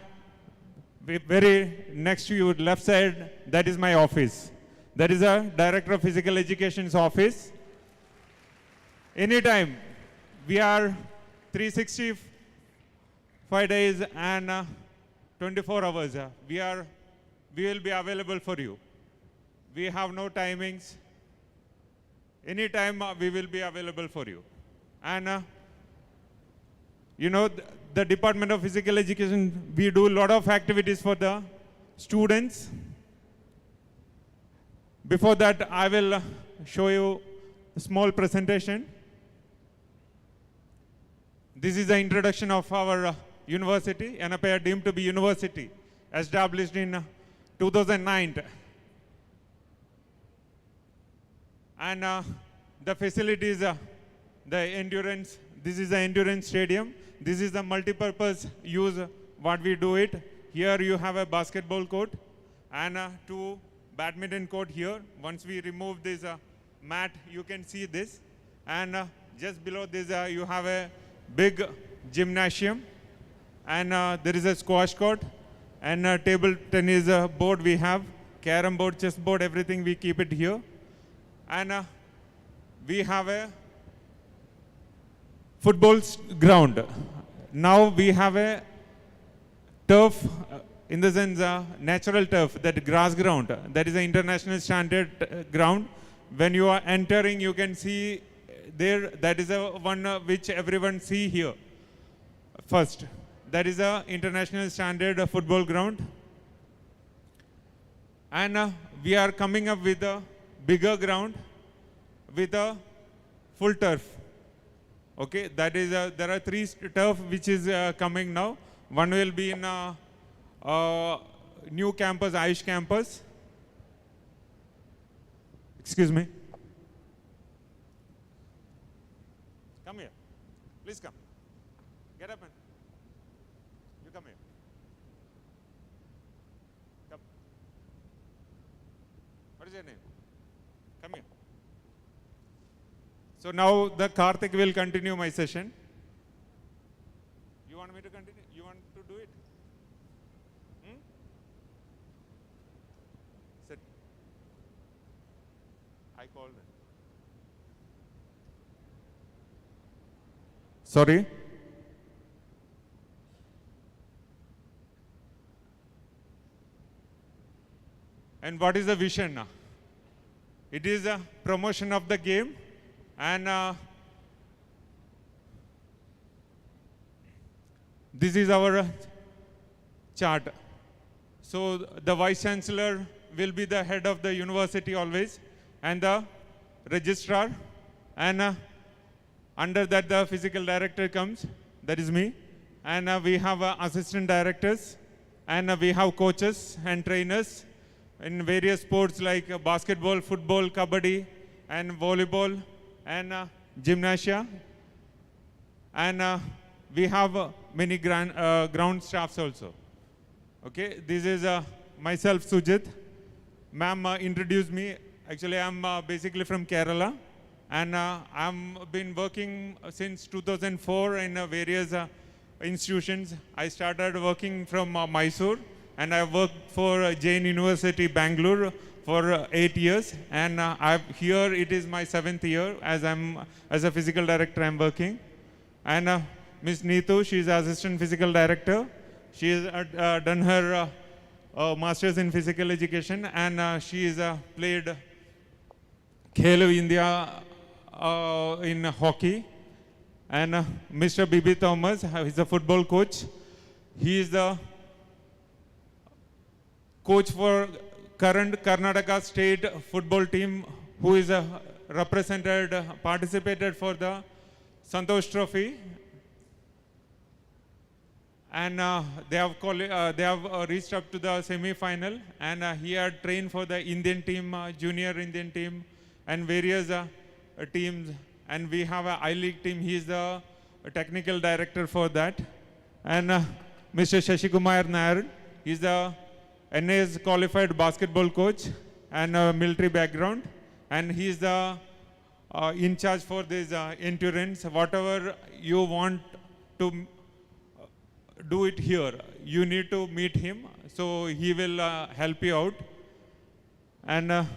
very next to you, left side, that is my office. That is a Director of Physical Education's office. Anytime, we are 365 days and 24 hours. We will be available for you. We have no timings. Anytime we will be available for you. And you know, the Department of Physical Education, we do a lot of activities for the students. Before that, I will show you a small presentation. This is the introduction of our university, Annapurna deemed to be university, established in 2009. And the facilities, the endurance, this is the endurance stadium. This is the multi-purpose use, what we do it. Here you have a basketball court and 2 badminton court here. Once we remove this mat, you can see this. And just below this, you have a big gymnasium. And there is a squash court and a table tennis board we have. Carom board, chess board, everything we keep it here. And we have a football ground. Now we have a turf, in the sense natural turf, that grass ground. That is an international standard ground. When you are entering, you can see there, that is a one which everyone see here. First, that is a international standard football ground. And we are coming up with a bigger ground with a full turf. Okay, that is there are 3 turf which is coming now. One will be in new campus, Ayush campus. Excuse me. Come here. Please come. Get up and you come here. Come. What is your name? Come here. So now the Karthik will continue my session. You want me to continue? You want to do it? Sit. I called it. Sorry? And what is the vision now? It is a promotion of the game. And this is our chart. So the Vice Chancellor will be the head of the university always, and the registrar. And under that the physical director comes, that is me. And we have assistant directors, and we have coaches and trainers. in various sports like basketball, football, kabaddi, and volleyball, and gymnasia. And we have many ground staffs also. Okay, this is myself, Sujit. Ma'am introduced me. Actually, I'm basically from Kerala, and I've been working since 2004 in various institutions. I started working from Mysore, and I worked for Jain University, Bangalore for 8 years. And here it is my 7th year as a physical director I'm working. And Ms. Neetu, she is assistant physical director. She has done her master's in physical education, and she is played Khelo India in hockey. And Mr. Bibi Thomas, he's a football coach. He is the coach for current Karnataka state football team, who is participated for the Santosh Trophy. And they have reached up to the semi-final, and he had trained for the Indian team, junior Indian team, and various teams. And we have a I-League team. He is the technical director for that. And Mr. Shashikumar Nair, he is the NAS qualified basketball coach and military background, and he is the in charge for this endurance. Whatever you want to do it here, you need to meet him, so he will help you out. And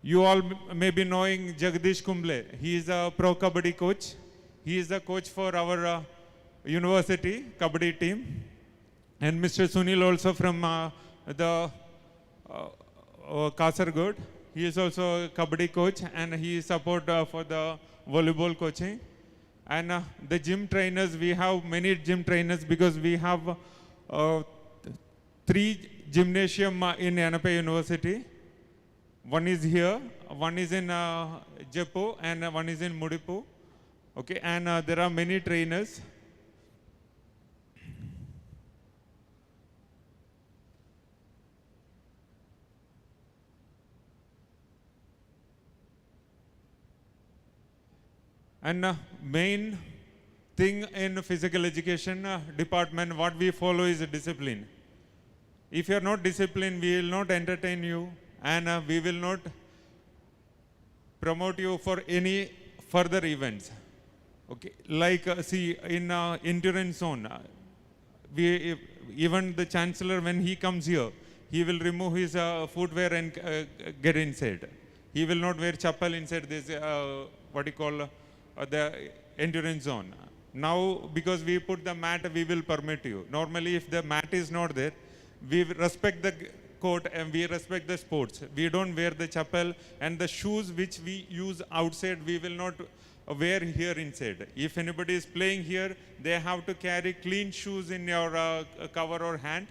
you all may be knowing Jagdish Kumble. He is a pro kabaddi coach. He is the coach for our university kabaddi team. And Mr. Sunil also from the Kasargod. He is also a kabaddi coach, and he is support for the volleyball coaching. And the gym trainers, we have many gym trainers because we have 3 gymnasium in Yanapay University. One is here, one is in Jeppo, and one is in Mudipu. Okay, and there are many trainers. And main thing in physical education department, what we follow is discipline. If you are not disciplined, we will not entertain you, and we will not promote you for any further events. Okay, like see in endurance zone, even the chancellor, when he comes here, he will remove his footwear and get inside. He will not wear chappal inside this what you call the endurance zone. Now, because we put the mat, we will permit you. Normally, if the mat is not there, we respect the court and we respect the sports. We don't wear the chappal, and the shoes which we use outside, we will not wear here inside. If anybody is playing here, they have to carry clean shoes in your cover or hand,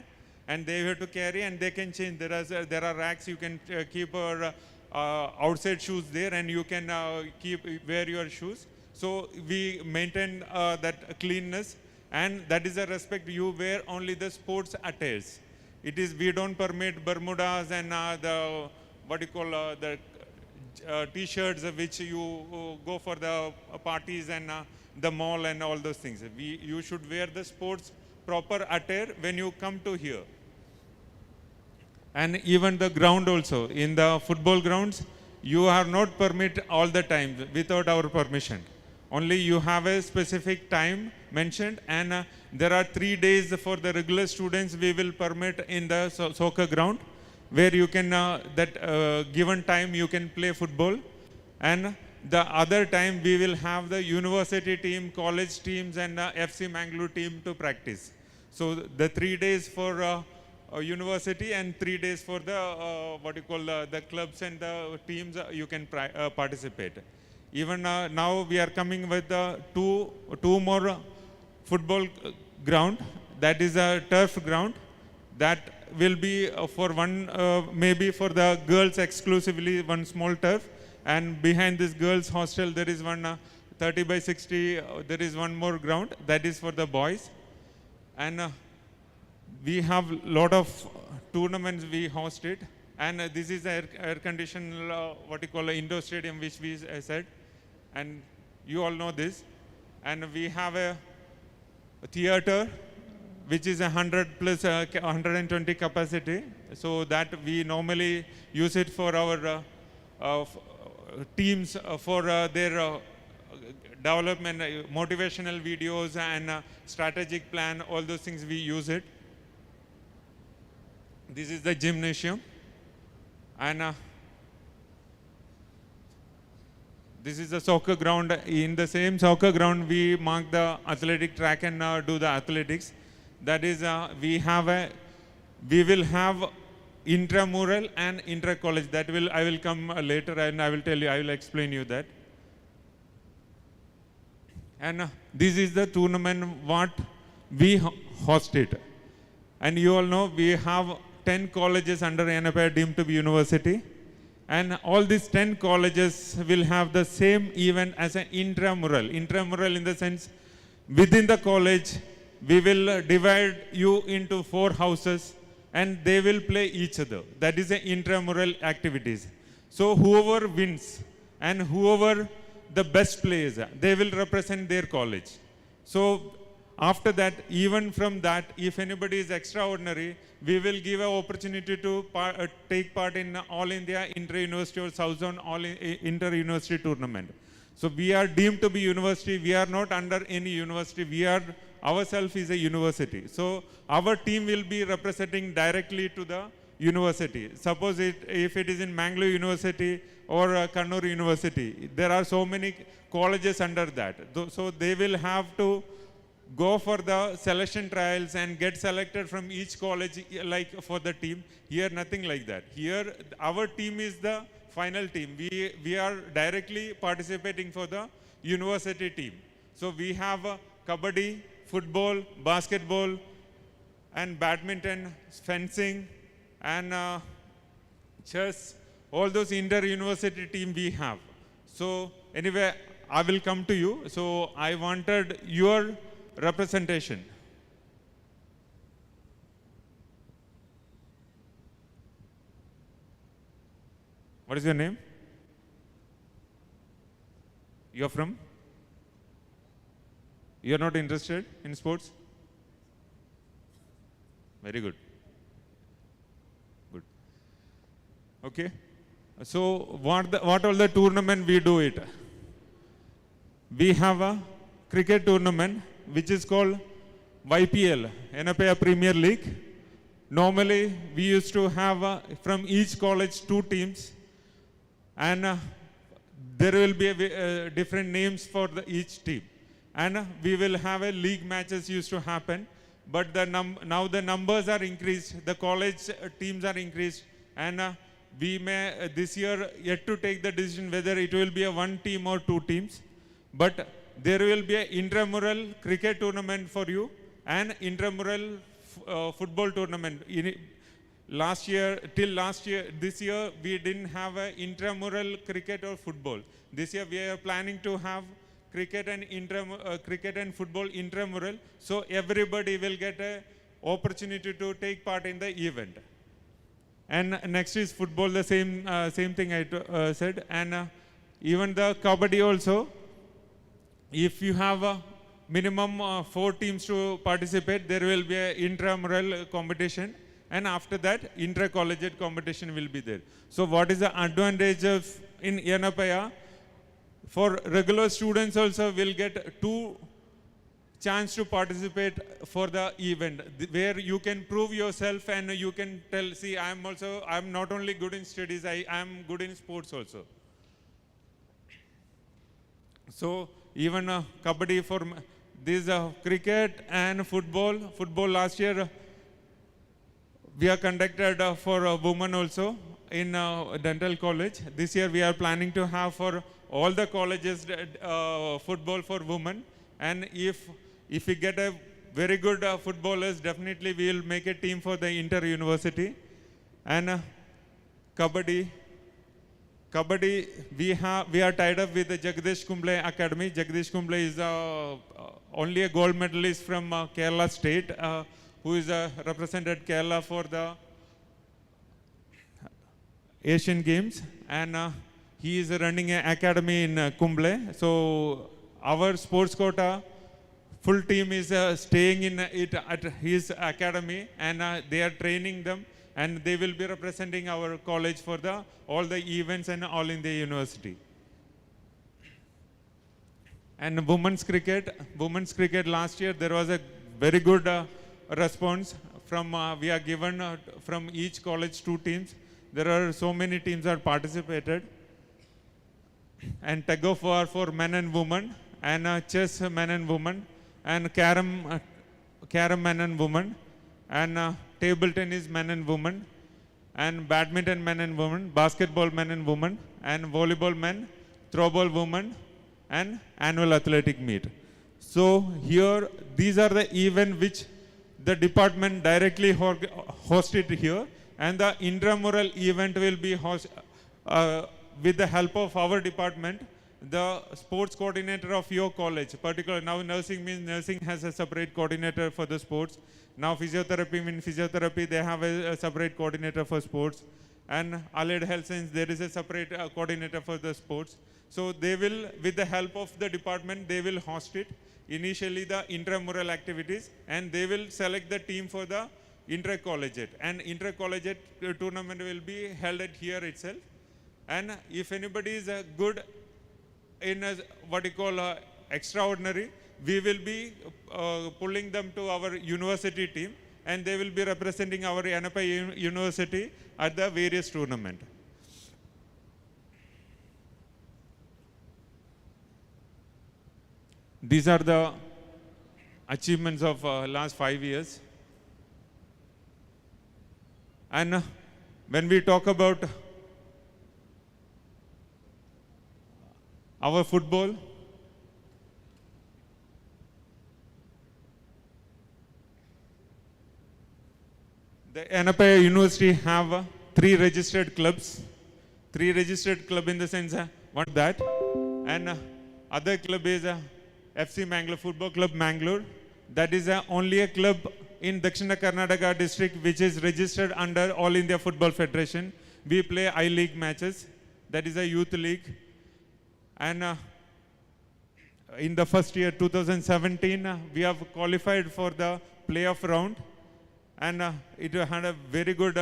and they have to carry, and they can change. There are racks, you can keep your outside shoes there, and you can wear your shoes. So we maintain that cleanness, and that is a respect. You wear only the sports attires. It is, we don't permit Bermudas and the what you call the t-shirts which you go for the parties and the mall and all those things. You should wear the sports proper attire when you come to here. And even the ground also, in the football grounds, you are not permit all the time without our permission. Only you have a specific time mentioned, and there are 3 days for the regular students we will permit in the soccer ground, where you can, given time you can play football. And the other time we will have the university team, college teams, and FC Mangalore team to practice. So the 3 days for university and 3 days for the the clubs and the teams you can participate. Even now we are coming with two more football ground. That is a turf ground. That will be for one, maybe for the girls exclusively, one small turf. And behind this girls hostel there is one 30 by 60, there is one more ground. That is for the boys. And we have lot of tournaments we host it. And this is the air conditioned, what you call indoor stadium, which we said. And you all know this. And we have a theater, which is 100 plus 120 capacity. So that we normally use it for our teams for their development, motivational videos and strategic plan, all those things we use it. This is the gymnasium. And this is the soccer ground. In the same soccer ground, we mark the athletic track and do the athletics. That is, we will have intramural and inter-college. That I will come later and I will tell you, I will explain you that. And this is the tournament what we hosted. And you all know we have 10 colleges under NAPA deemed to be university. And all these 10 colleges will have the same event as an intramural. Intramural in the sense, within the college, we will divide you into 4 houses and they will play each other. That is the intramural activities. So whoever wins and whoever the best players, they will represent their college. So after that, even from that, if anybody is extraordinary, we will give an opportunity to take part in All India Inter-University or South Zone All Inter-University tournament. So we are deemed to be university. We are not under any university. We are ourselves is a university. So our team will be representing directly to the university. Suppose if it is in Mangalore University or Kannur University, there are so many colleges under that. So they will have to go for the selection trials and get selected from each college like for the team. Here nothing like that. Here our team is the final team. We are directly participating for the university team. So we have kabaddi, football, basketball and badminton, fencing and chess, all those inter-university team we have. So anyway, I will come to you. So I wanted your representation. What is your name? You are from? You are not interested in sports? Very good. Good. Okay. So what all the tournament we do it? We have a cricket tournament which is called YPL, NAPA Premier League. Normally we used to have from each college 2 teams and there will be different names for each team. And we will have a league matches used to happen, but now the numbers are increased, the college teams are increased, and we may this year yet to take the decision whether it will be a 1 team or 2 teams, but there will be an intramural cricket tournament for you and intramural football tournament. This year we didn't have an intramural cricket or football. This year we are planning to have cricket and football intramural, so everybody will get an opportunity to take part in the event. And next is football, the same thing I said, and even the kabaddi also. If you have a minimum 4 teams to participate, there will be an intramural competition, and after that inter-collegiate competition will be there. So what is the advantage of in NAPA? For regular students also will get 2 chance to participate for the event where you can prove yourself and you can tell, see, I'm not only good in studies, I am good in sports also. So even kabaddi for this cricket and football. Football last year we are conducted for women also in dental college. This year we are planning to have for all the colleges football for women, and if we get a very good footballers, definitely we will make a team for the inter-university. And kabaddi, we are tied up with the Jagdish Kumble Academy. Jagdish Kumble is only a gold medalist from Kerala state who is represented Kerala for the Asian Games, and he is running an academy in Kumble. So our sports quota full team is staying in it at his academy, and they are training them, and they will be representing our college for all the events and all in the university. And women's cricket last year there was a very good response from we are given from each college 2 teams. There are so many teams that participated, and tug of war for men and women, and chess men and women, and carom men and women, and table tennis men and women, and badminton men and women, basketball men and women, and volleyball men, throwball women, and annual athletic meet. So here, these are the events which the department directly hosted here, and the intramural event will be with the help of our department, the sports coordinator of your college. Particularly now nursing means nursing has a separate coordinator for the sports. Now physiotherapy means physiotherapy, they have a separate coordinator for sports. And allied health science, there is a separate coordinator for the sports. So they will, with the help of the department, they will host it. Initially the intramural activities, and they will select the team for the inter-collegiate. And inter-collegiate tournament will be held at here itself. And if anybody is good in what you call extraordinary, we will be pulling them to our university team, and they will be representing our NPI University at the various tournament. These are the achievements of last 5 years. And when we talk about our football, the NPI University have 3 registered clubs. 3 registered club in the sense what that, and other club is FC Mangalore Football Club Mangalore. That is only a club in Dakshina Karnataka district which is registered under All India Football Federation. We play I-League matches. That is a youth league. And in the first year, 2017, we have qualified for the playoff round. And it had a very good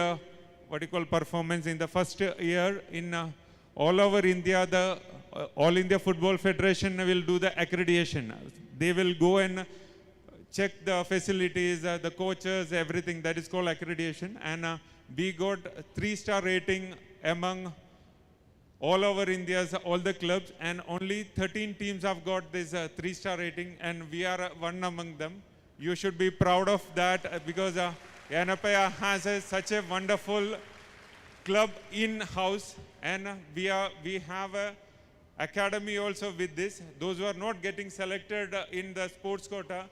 performance in the first year. In all over India, the All India Football Federation will do the accreditation. They will go and check the facilities, the coaches, everything. That is called accreditation. And we got 3-star rating among all over India's all the clubs, and only 13 teams have got this 3-star rating, and we are one among them. You should be proud of that because NPI has such a wonderful club in-house, and we have a academy also with this. Those who are not getting selected in the sports quota,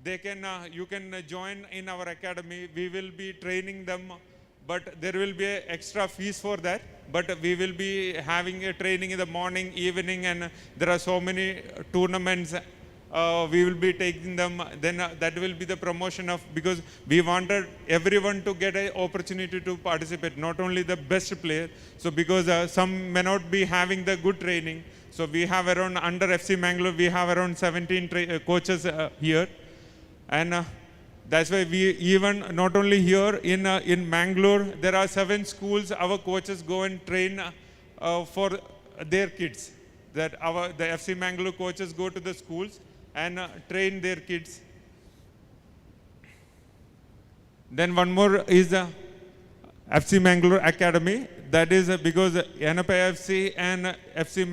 they can you can join in our academy. We will be training them, but there will be an extra fees for that. But we will be having a training in the morning, evening, and there are so many tournaments. We will be taking them. Then that will be the promotion of, because we wanted everyone to get an opportunity to participate, not only the best player. So because some may not be having the good training. So we have around, under FC Mangalore, we have around 17 coaches here. And that's why we even, not only here in Mangalore, there are 7 schools our coaches go and train for their kids. That the FC Mangalore coaches go to the schools and train their kids. Then one more is the FC Mangalore Academy. That is because NPI FC and FC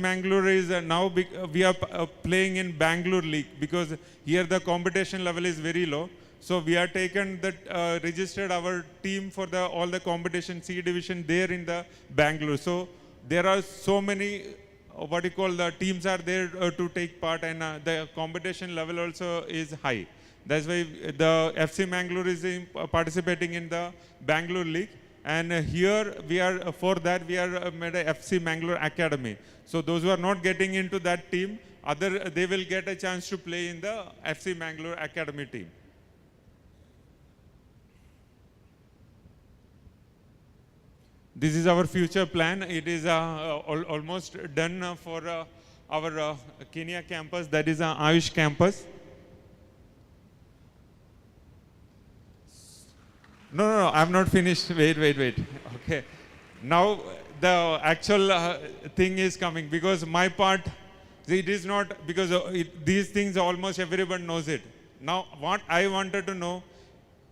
Mangalore is now we are playing in Bangalore League, because here the competition level is very low. So we are taken that registered our team for all the competition C division there in the Bangalore. So there are so many the teams are there to take part, and the competition level also is high. That's why the FC Mangalore is participating in the Bangalore League. And here we are, for that we are made a FC Mangalore Academy. So those who are not getting into that team, they will get a chance to play in the FC Mangalore Academy team. This is our future plan. It is almost done for our Kenya campus, that is Ayush campus. No, I'm not finished. Wait. Okay. Now the actual thing is coming, because my part, it is not, because these things almost everyone knows it. Now what I wanted to know,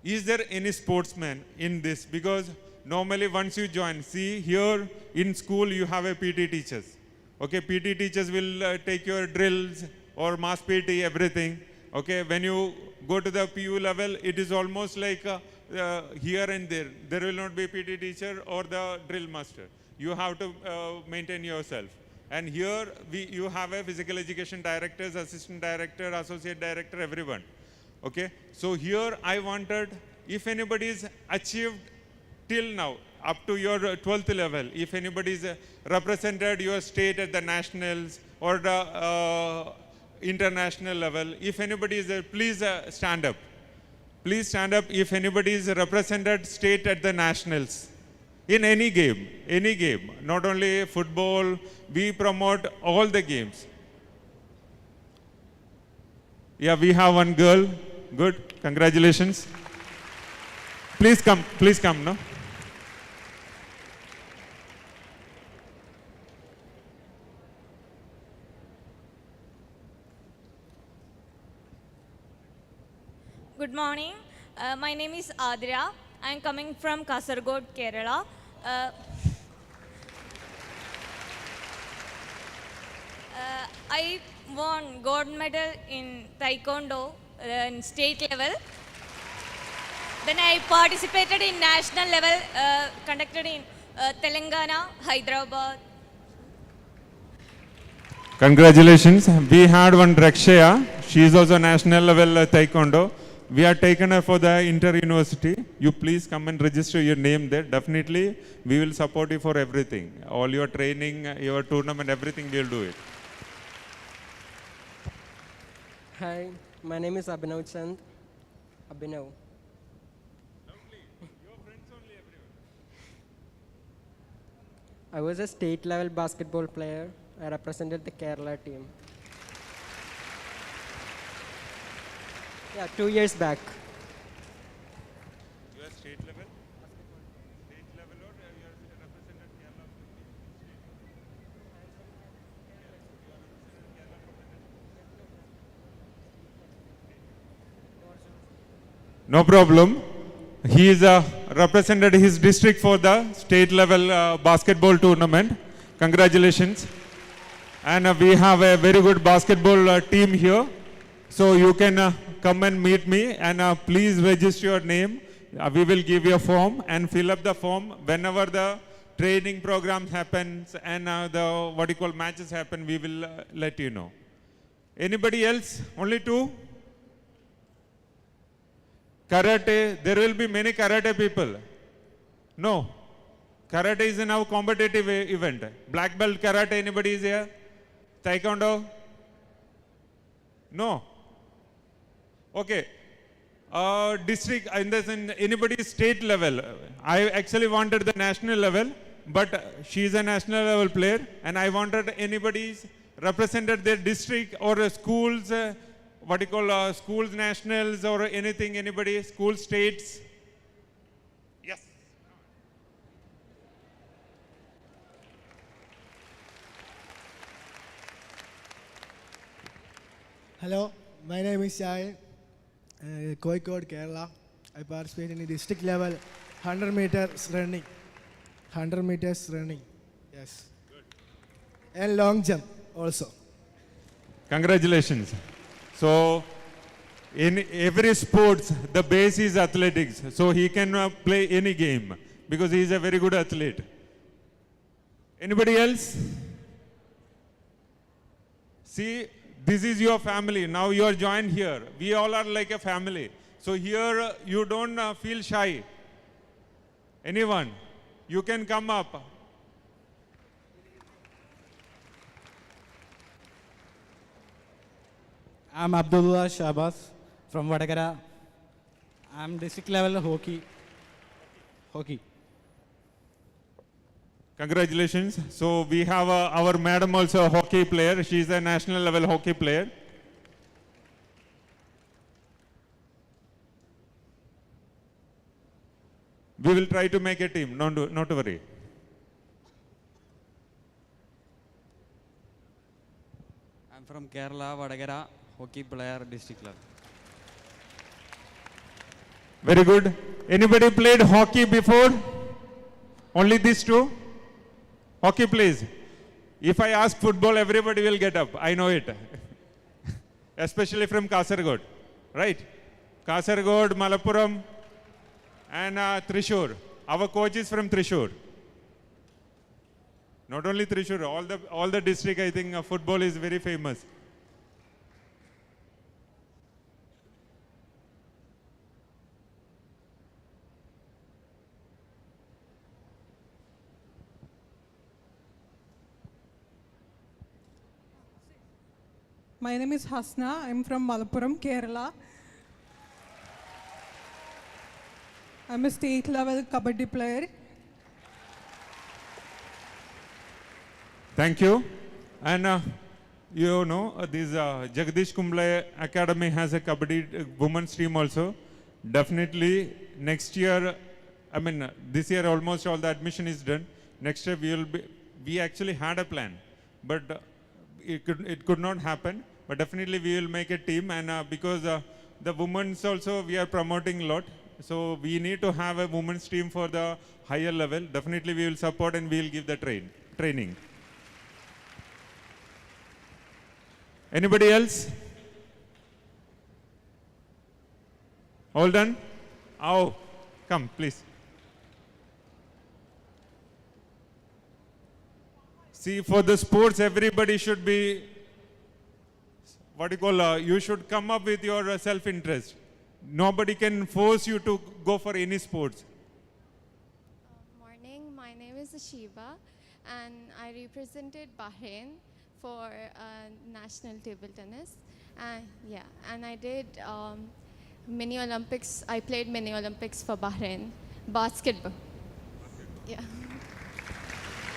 is there any sportsman in this? Because normally once you join, see here in school you have a PT teachers. Okay, PT teachers will take your drills or mass PT, everything. Okay, when you go to the PU level, it is almost like here and there. There will not be a PT teacher or the drill master. You have to maintain yourself. And here you have a physical education directors, assistant director, associate director, everyone. Okay, so here I wanted, if anybody is achieved till now, up to your 12th level, if anybody is represented your state at the nationals or the international level, if anybody is please stand up. Please stand up if anybody is represented state at the nationals. In any game, not only football, we promote all the games. Yeah, we have one girl. Good, congratulations. Please come, no? Good morning. My name is Adria. I am coming from Kasaragod, Kerala. I won gold medal in Taekwondo in state level. Then I participated in national level, conducted in Telangana, Hyderabad. Congratulations. We had one Rakshaya. She is also national level Taekwondo. We are taken her for the inter-university. You please come and register your name there. Definitely, we will support you for everything. All your training, your tournament, everything, we will do it. Hi, my name is Abhinav Chand. Abhinav. I was a state level basketball player. I represented the Kerala team. Yeah, 2 years back. You are state level? State level, or you are represented Kerala? No problem. He is represented his district for the state level basketball tournament. Congratulations. And we have a very good basketball team here. So you can come and meet me, and please register your name. We will give you a form and fill up the form whenever the training program happens and the matches happen. We will let you know. Anybody else? Only two? Karate, there will be many karate people. No. Karate is now competitive event. Black belt karate, anybody is here? Taekwondo? No. Okay. District, anybody state level. I actually wanted the national level, but she is a national level player, and I wanted anybody represented their district or schools, schools nationals or anything, anybody, school states. Yes. Hello, my name is Shai, Kozhikode, Kerala. I participate in the district level 100 meters running. 100 meters running, yes. Good. And long jump also. Congratulations. So, in every sports, the base is athletics. So he can play any game because he is a very good athlete. Anybody else? See, this is your family. Now you are joined here. We all are like a family. So here you don't feel shy. Anyone? You can come up. I'm Abdullah Shabas from Vadagara. I'm district level hockey. Congratulations. So we have our madam also a hockey player. She is a national level hockey player. We will try to make a team, not to worry. I'm from Kerala, Vadagara, hockey player, district level. Very good. Anybody played hockey before? Only these two? Hockey, please. If I ask football, everybody will get up. I know it. Especially from Kasaragod, right? Kasaragod, Malappuram, and Thrissur. Our coach is from Thrissur. Not only Thrissur, all the district, I think football is very famous. My name is Hasna. I'm from Malappuram, Kerala. I'm a state level kabaddi player. Thank you. And you know, this Jagdish Kumble Academy has a kabaddi women's team also. Definitely next year, I mean, this year almost all the admission is done. Next year we actually had a plan, but it could not happen. But definitely we will make a team, and because the women's also we are promoting a lot. So we need to have a women's team for the higher level. Definitely we will support and we will give the training. Anybody else? All done? Oh, come please. See, for the sports, everybody should be, you should come up with your self-interest. Nobody can force you to go for any sports. Morning, my name is Shiva and I represented Bahrain for national table tennis. And I did mini Olympics. I played mini Olympics for Bahrain, basketball. Yeah.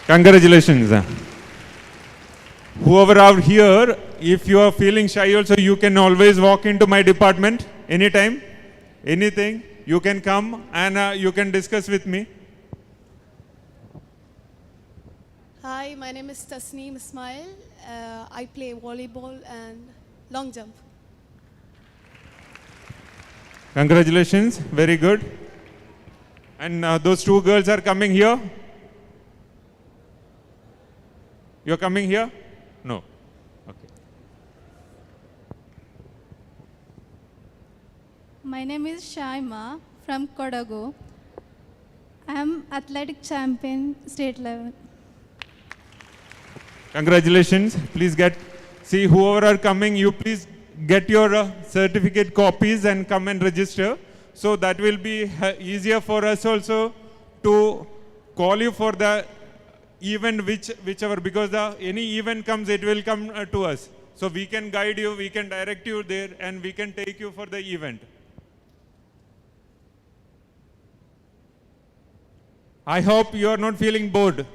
Congratulations. Whoever out here, if you are feeling shy also, you can always walk into my department anytime, anything. You can come and you can discuss with me. Hi, my name is Tasneem Ismail. I play volleyball and long jump. Congratulations, very good. And those two girls are coming here. You're coming here? No. Okay. My name is Shaima from Kodagu. I am athletic champion state level. Congratulations. Please see whoever are coming, you please get your certificate copies and come and register. So that will be easier for us also to call you for the event whichever, because any event comes, it will come to us. So we can guide you, we can direct you there, and we can take you for the event. I hope you are not feeling bored.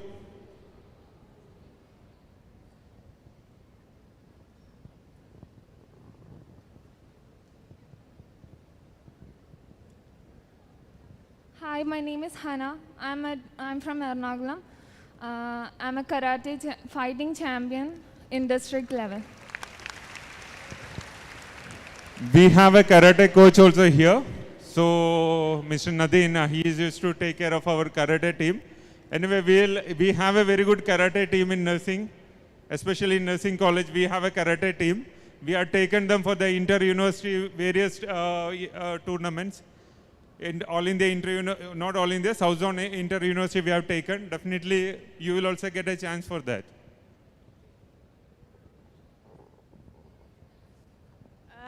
Hi, my name is Hannah. I'm from Ernakulam. I'm a karate fighting champion in district level. We have a karate coach also here. So Mr. Nadine, he is used to take care of our karate team. Anyway, we have a very good karate team in nursing, especially in nursing college. We have a karate team. We have taken them for the inter-university various tournaments. In all India, not all India, South Zone inter-university we have taken. Definitely, you will also get a chance for that.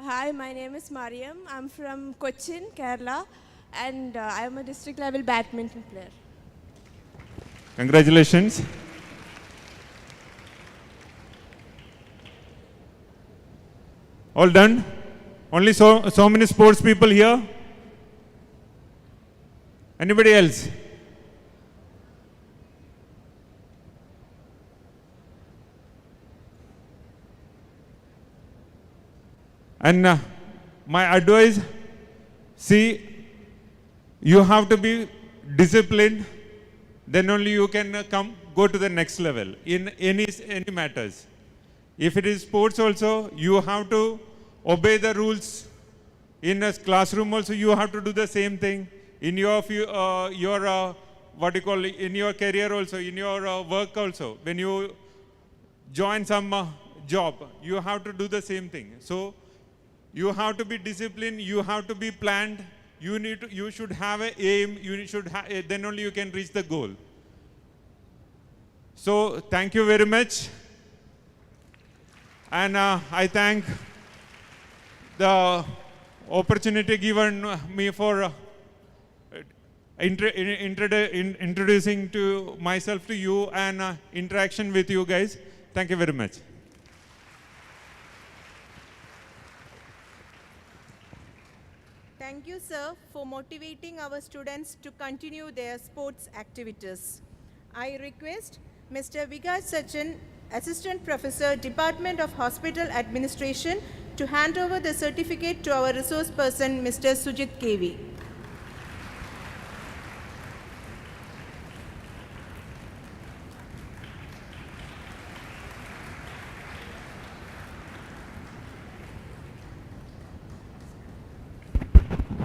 Hi, my name is Mariam. I'm from Cochin, Kerala, and I am a district level badminton player. Congratulations. All done? Only so many sports people here? Anybody else? And my advice, see, you have to be disciplined, then only you can go to the next level in any matters. If it is sports also, you have to obey the rules. In a classroom also, you have to do the same thing. In your what you call, in your career also, in your work also, when you join some job, you have to do the same thing. So you have to be disciplined, you have to be planned, you should have an aim, then only you can reach the goal. So thank you very much. And I thank the opportunity given me for introducing to myself to you and interaction with you guys. Thank you very much. Thank you, sir, for motivating our students to continue their sports activities. I request Mr. Vikas Sachin, Assistant Professor, Department of Hospital Administration, to hand over the certificate to our resource person, Mr. Sujit KV.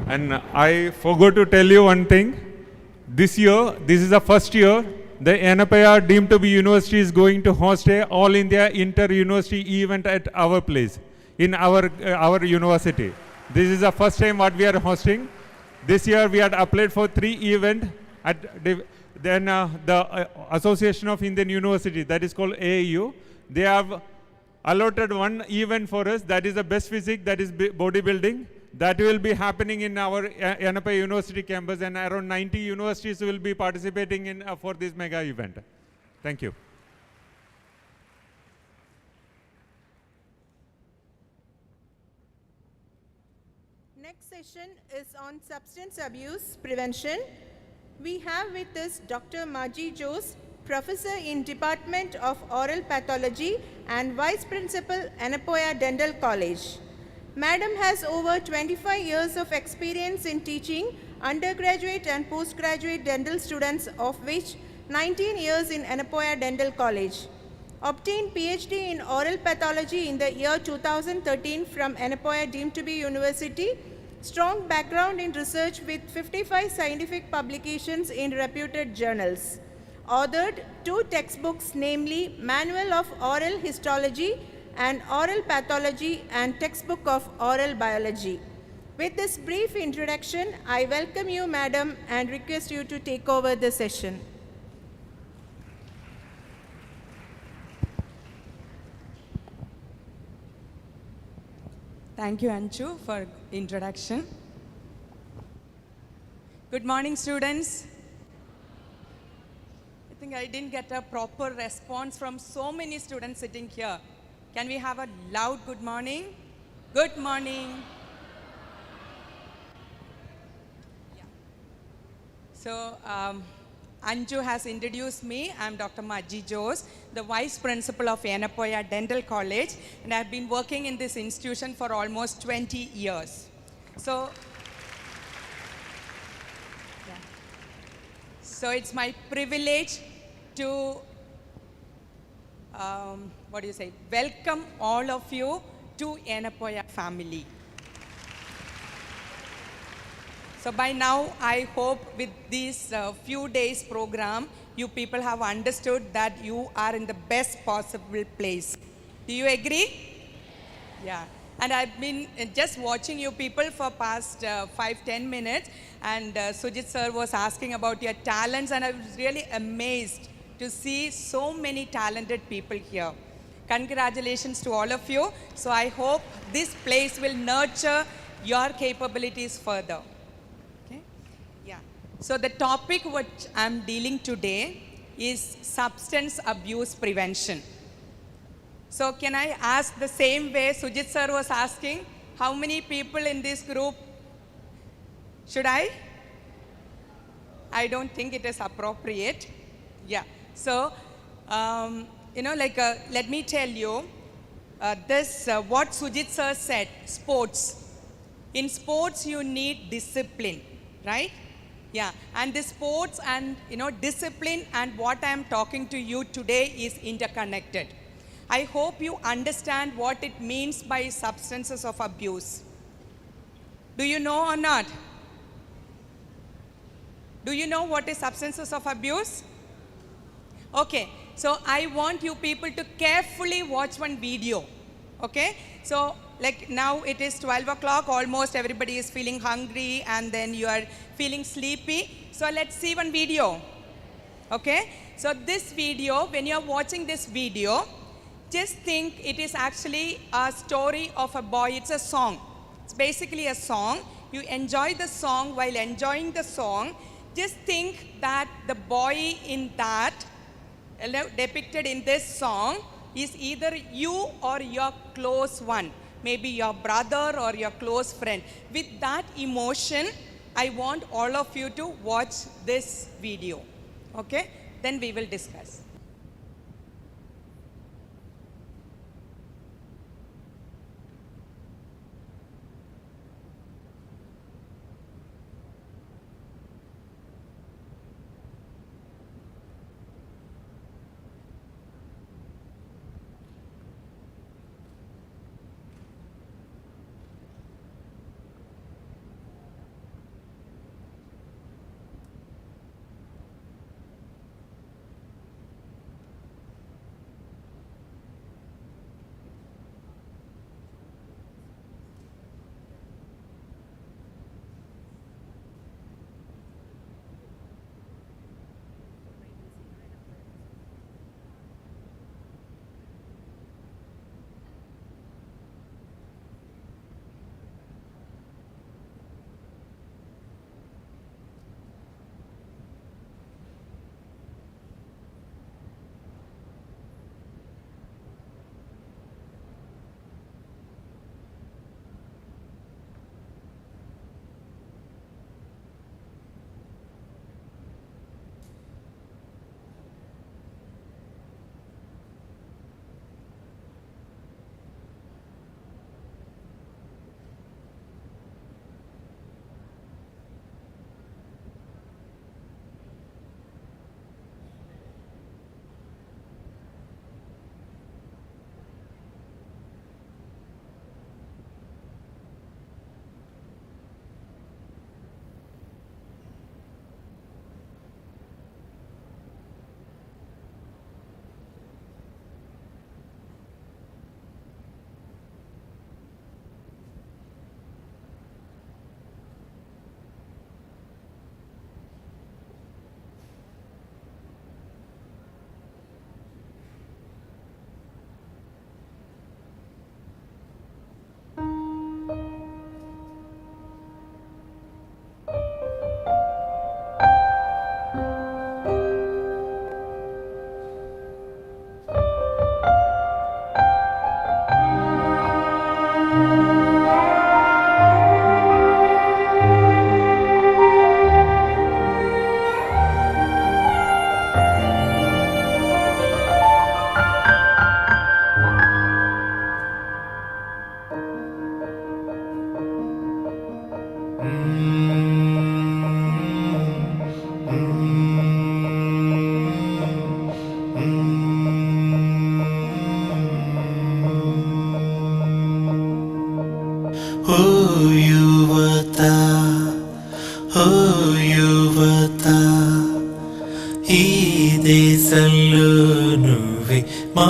And I forgot to tell you one thing. This year, this is the first year, the Yanapaya deemed to be university is going to host a All India Inter-University event at our place, in our university. This is the first time what we are hosting. This year we had applied for 3 events at then the Association of Indian University, that is called AIU. They have allotted 1 event for us, that is the best physics, that is bodybuilding. That will be happening in our Yanapaya University campus, and around 90 universities will be participating in for this mega event. Thank you. Next session is on substance abuse prevention. We have with us Dr. Maji Jose, Professor in Department of Oral Pathology and Vice Principal, Anapoya Dental College. Madam has over 25 years of experience in teaching undergraduate and postgraduate dental students, of which 19 years in Anapoya Dental College. Obtained PhD in Oral Pathology in the year 2013 from Anapoya deemed to be University. Strong background in research with 55 scientific publications in reputed journals. Authored 2 textbooks, namely Manual of Oral Histology and Oral Pathology and Textbook of Oral Biology. With this brief introduction, I welcome you, Madam, and request you to take over the session. Thank you, Anju, for introduction. Good morning, students. I think I didn't get a proper response from so many students sitting here. Can we have a loud good morning? Good morning. Yeah. So, Anju has introduced me. I'm Dr. Maji Jose, the Vice Principal of Anapoya Dental College, and I've been working in this institution for almost 20 years. So, yeah. So it's my privilege to welcome all of you to Anapoya family. So by now, I hope with this few days program, you people have understood that you are in the best possible place. Do you agree? Yeah. And I've been just watching you people for past 5-10 minutes, and Sujit sir was asking about your talents, and I was really amazed to see so many talented people here. Congratulations to all of you. So I hope this place will nurture your capabilities further. Okay? Yeah. So the topic which I'm dealing today is substance abuse prevention. So can I ask the same way Sujit sir was asking, how many people in this group should I? I don't think it is appropriate. Yeah. So, let me tell you, what Sujit sir said, sports. In sports, you need discipline, right? Yeah, and the sports and discipline and what I am talking to you today is interconnected. I hope you understand what it means by substances of abuse. Do you know or not? Do you know what is substances of abuse? Okay, so I want you people to carefully watch one video. Okay, so like now it is 12 o'clock, almost everybody is feeling hungry and then you are feeling sleepy. So let's see one video. Okay, so this video, when you are watching this video, just think it is actually a story of a boy. It's a song. It's basically a song. You enjoy the song. While enjoying the song, just think that the boy in that depicted in this song is either you or your close one, maybe your brother or your close friend. With that emotion, I want all of you to watch this video. Okay? Then we will discuss. దేశంలో నువ్వే మా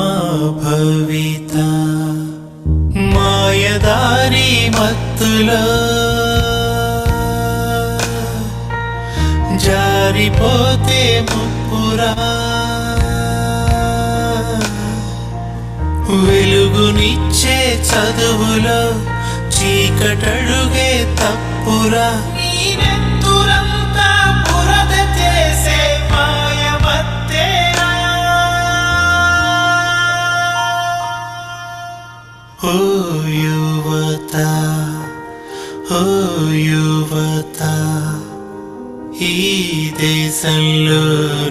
భవిత మాయదారి మత్తులో జారిపోతే ముప్పురా వెలుగునిచ్చే చదువులో చీకటడుగే తప్పురా ఓ యువత ఓ యువత ఈ దేశంలో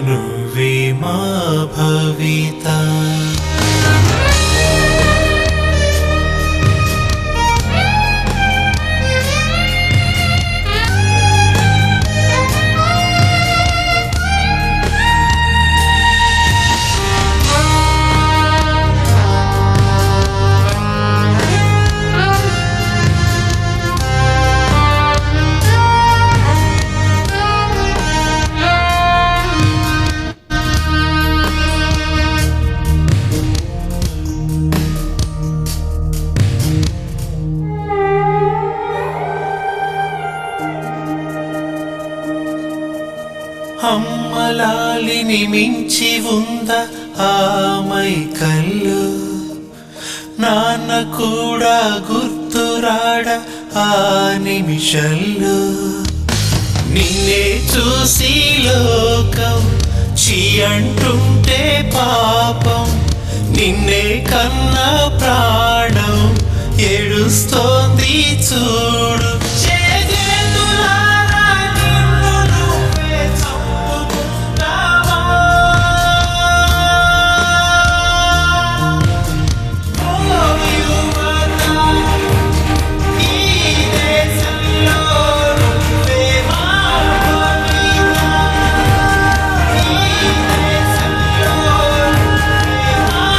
నువ్వే మా భవిత లాలిని మించి ఉందా ఆమై కళ్ళు నాన్న కూడా గుర్తురాడ ఆ నిమిషంలో నిన్నే చూసి లోకం చీ అంటుంటే పాపం నిన్నే కన్న ప్రాణం ఏడుస్తోంది చూడు చేతులారా నిన్ను నువ్వే చంపుకుంటావా ఓ యువత ఈ దేశంలో నువ్వే మానవిత ఈ దేశంలో నువ్వే మానవిత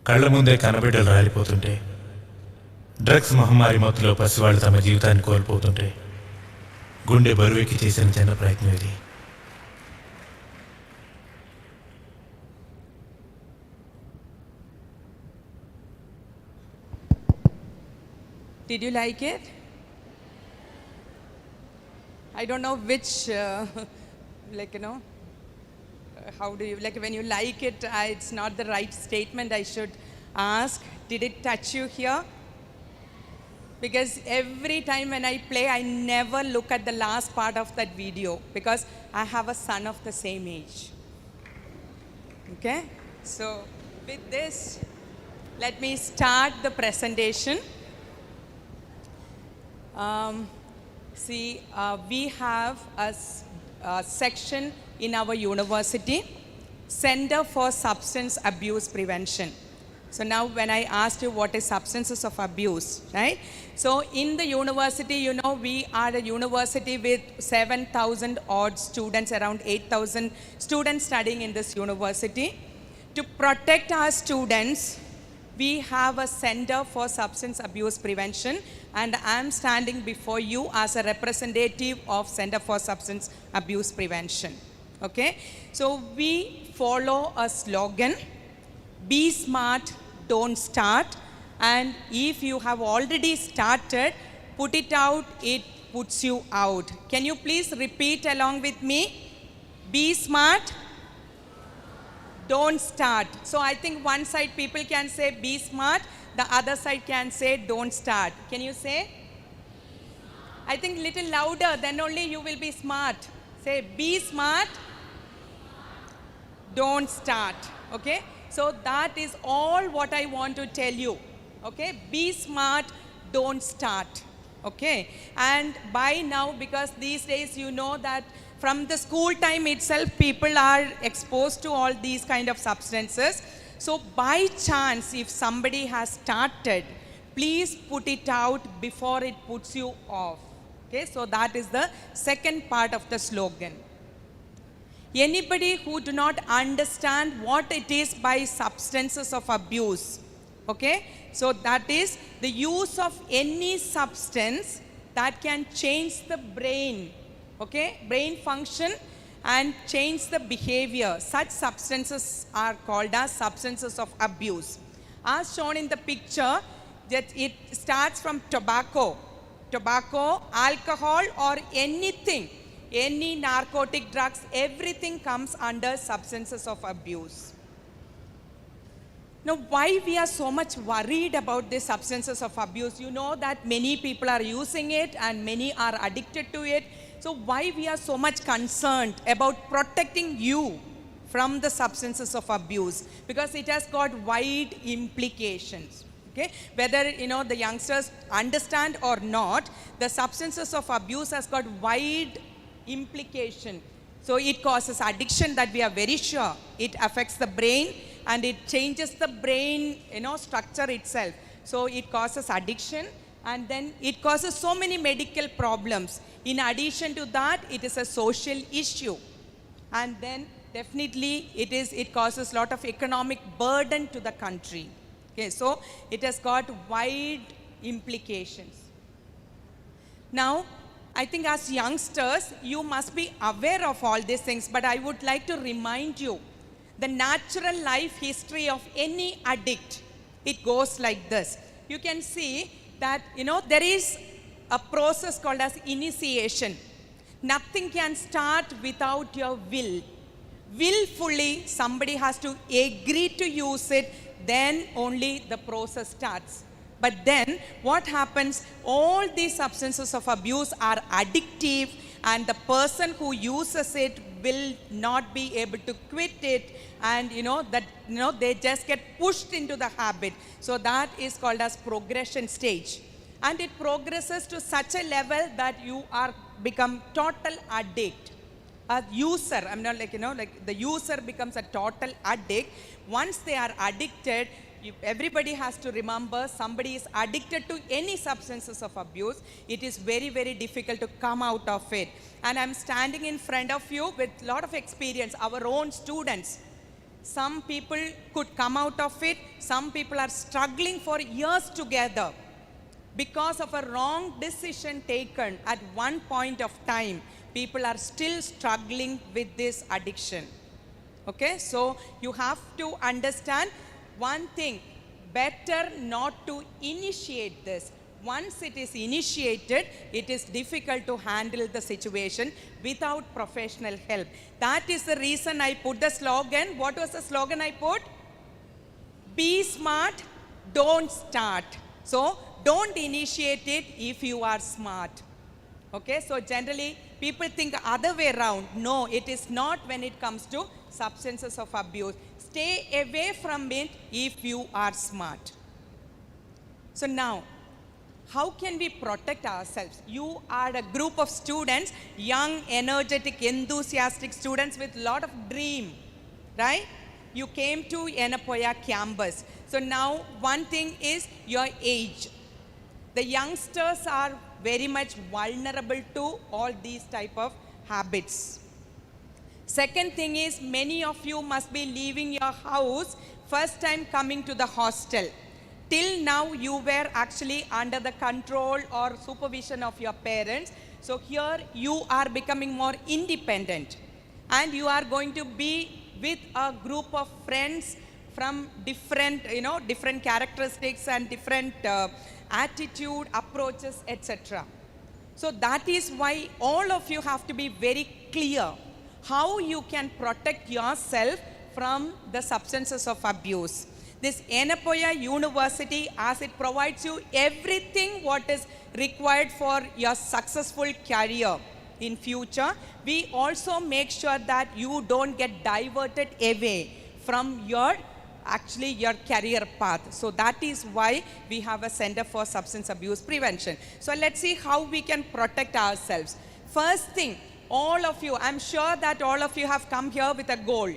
కళ్ళ ముందే కనబిడ్డలు రాలిపోతుంటే డ్రగ్స్ మహమ్మారి మత్తులో పసివాళ్ళు తమ జీవితాన్ని కోల్పోతుంటే గుండె బరువెక్కి చేసిన చిన్న ప్రయత్నం ఇది. Did you like it? I don't know which, how do you, when you like it, it's not the right statement I should ask. Did it touch you here? Because every time when I play, I never look at the last part of that video because I have a son of the same age. Okay? So with this, let me start the presentation. We have a section in our university, Center for Substance Abuse Prevention. So now when I asked you what is substances of abuse, right? So in the university, we are a university with 7,000 odd students, around 8,000 students studying in this university. To protect our students, we have a Center for Substance Abuse Prevention, and I'm standing before you as a representative of Center for Substance Abuse Prevention. Okay? So we follow a slogan, be smart, don't start. And if you have already started, put it out, it puts you out. Can you please repeat along with me? Be smart, don't start. So I think one side people can say be smart, the other side can say don't start. Can you say? I think little louder, then only you will be smart. Say be smart, don't start. Okay? So that is all what I want to tell you. Okay? Be smart, don't start. Okay? And by now, because these days you know that from the school time itself, people are exposed to all these kind of substances. So by chance, if somebody has started, please put it out before it puts you off. Okay, so that is the second part of the slogan. Anybody who do not understand what it is by substances of abuse, okay? So that is the use of any substance that can change the brain, okay? Brain function and change the behavior. Such substances are called as substances of abuse. As shown in the picture, that it starts from tobacco, alcohol, or anything, any narcotic drugs, everything comes under substances of abuse. Now, why we are so much worried about these substances of abuse? You know that many people are using it and many are addicted to it. So why we are so much concerned about protecting you from the substances of abuse? Because it has got wide implications. Okay? Whether the youngsters understand or not, the substances of abuse has got wide implication. So it causes addiction, that we are very sure. It affects the brain and it changes the brain, structure itself. So it causes addiction, and then it causes so many medical problems. In addition to that, it is a social issue. And then definitely it causes a lot of economic burden to the country. Okay, so it has got wide implications. Now, I think as youngsters, you must be aware of all these things, but I would like to remind you, the natural life history of any addict, it goes like this. You can see that, there is a process called as initiation. Nothing can start without your will. Willfully, somebody has to agree to use it, then only the process starts. But then what happens, all these substances of abuse are addictive, and the person who uses it will not be able to quit it, and they just get pushed into the habit. So that is called as progression stage. And it progresses to such a level that you are become total addict. A user, I'm not like the user becomes a total addict. Once they are addicted, everybody has to remember, somebody is addicted to any substances of abuse, it is very, very difficult to come out of it. And I'm standing in front of you with a lot of experience, our own students. Some people could come out of it, some people are struggling for years together because of a wrong decision taken at one point of time. People are still struggling with this addiction. Okay, so you have to understand one thing, better not to initiate this. Once it is initiated, it is difficult to handle the situation without professional help. That is the reason I put the slogan. What was the slogan I put? Be smart, don't start. So don't initiate it if you are smart. Okay, so generally people think the other way around. No, it is not when it comes to substances of abuse. Stay away from it if you are smart. So now, how can we protect ourselves? You are a group of students, young, energetic, enthusiastic students with a lot of dream, right? You came to Yenapoya campus. So now, one thing is your age. The youngsters are very much vulnerable to all these type of habits. Second thing is, many of you must be leaving your house, first time coming to the hostel. Till now, you were actually under the control or supervision of your parents. So here, you are becoming more independent. And you are going to be with a group of friends from different, different characteristics and different attitude, approaches, etc. So that is why all of you have to be very clear how you can protect yourself from the substances of abuse. This Yenapoya University, as it provides you everything what is required for your successful career in future, we also make sure that you don't get diverted away from your career path. So that is why we have a Center for Substance Abuse Prevention. So let's see how we can protect ourselves. First thing, all of you, I'm sure that all of you have come here with a goal.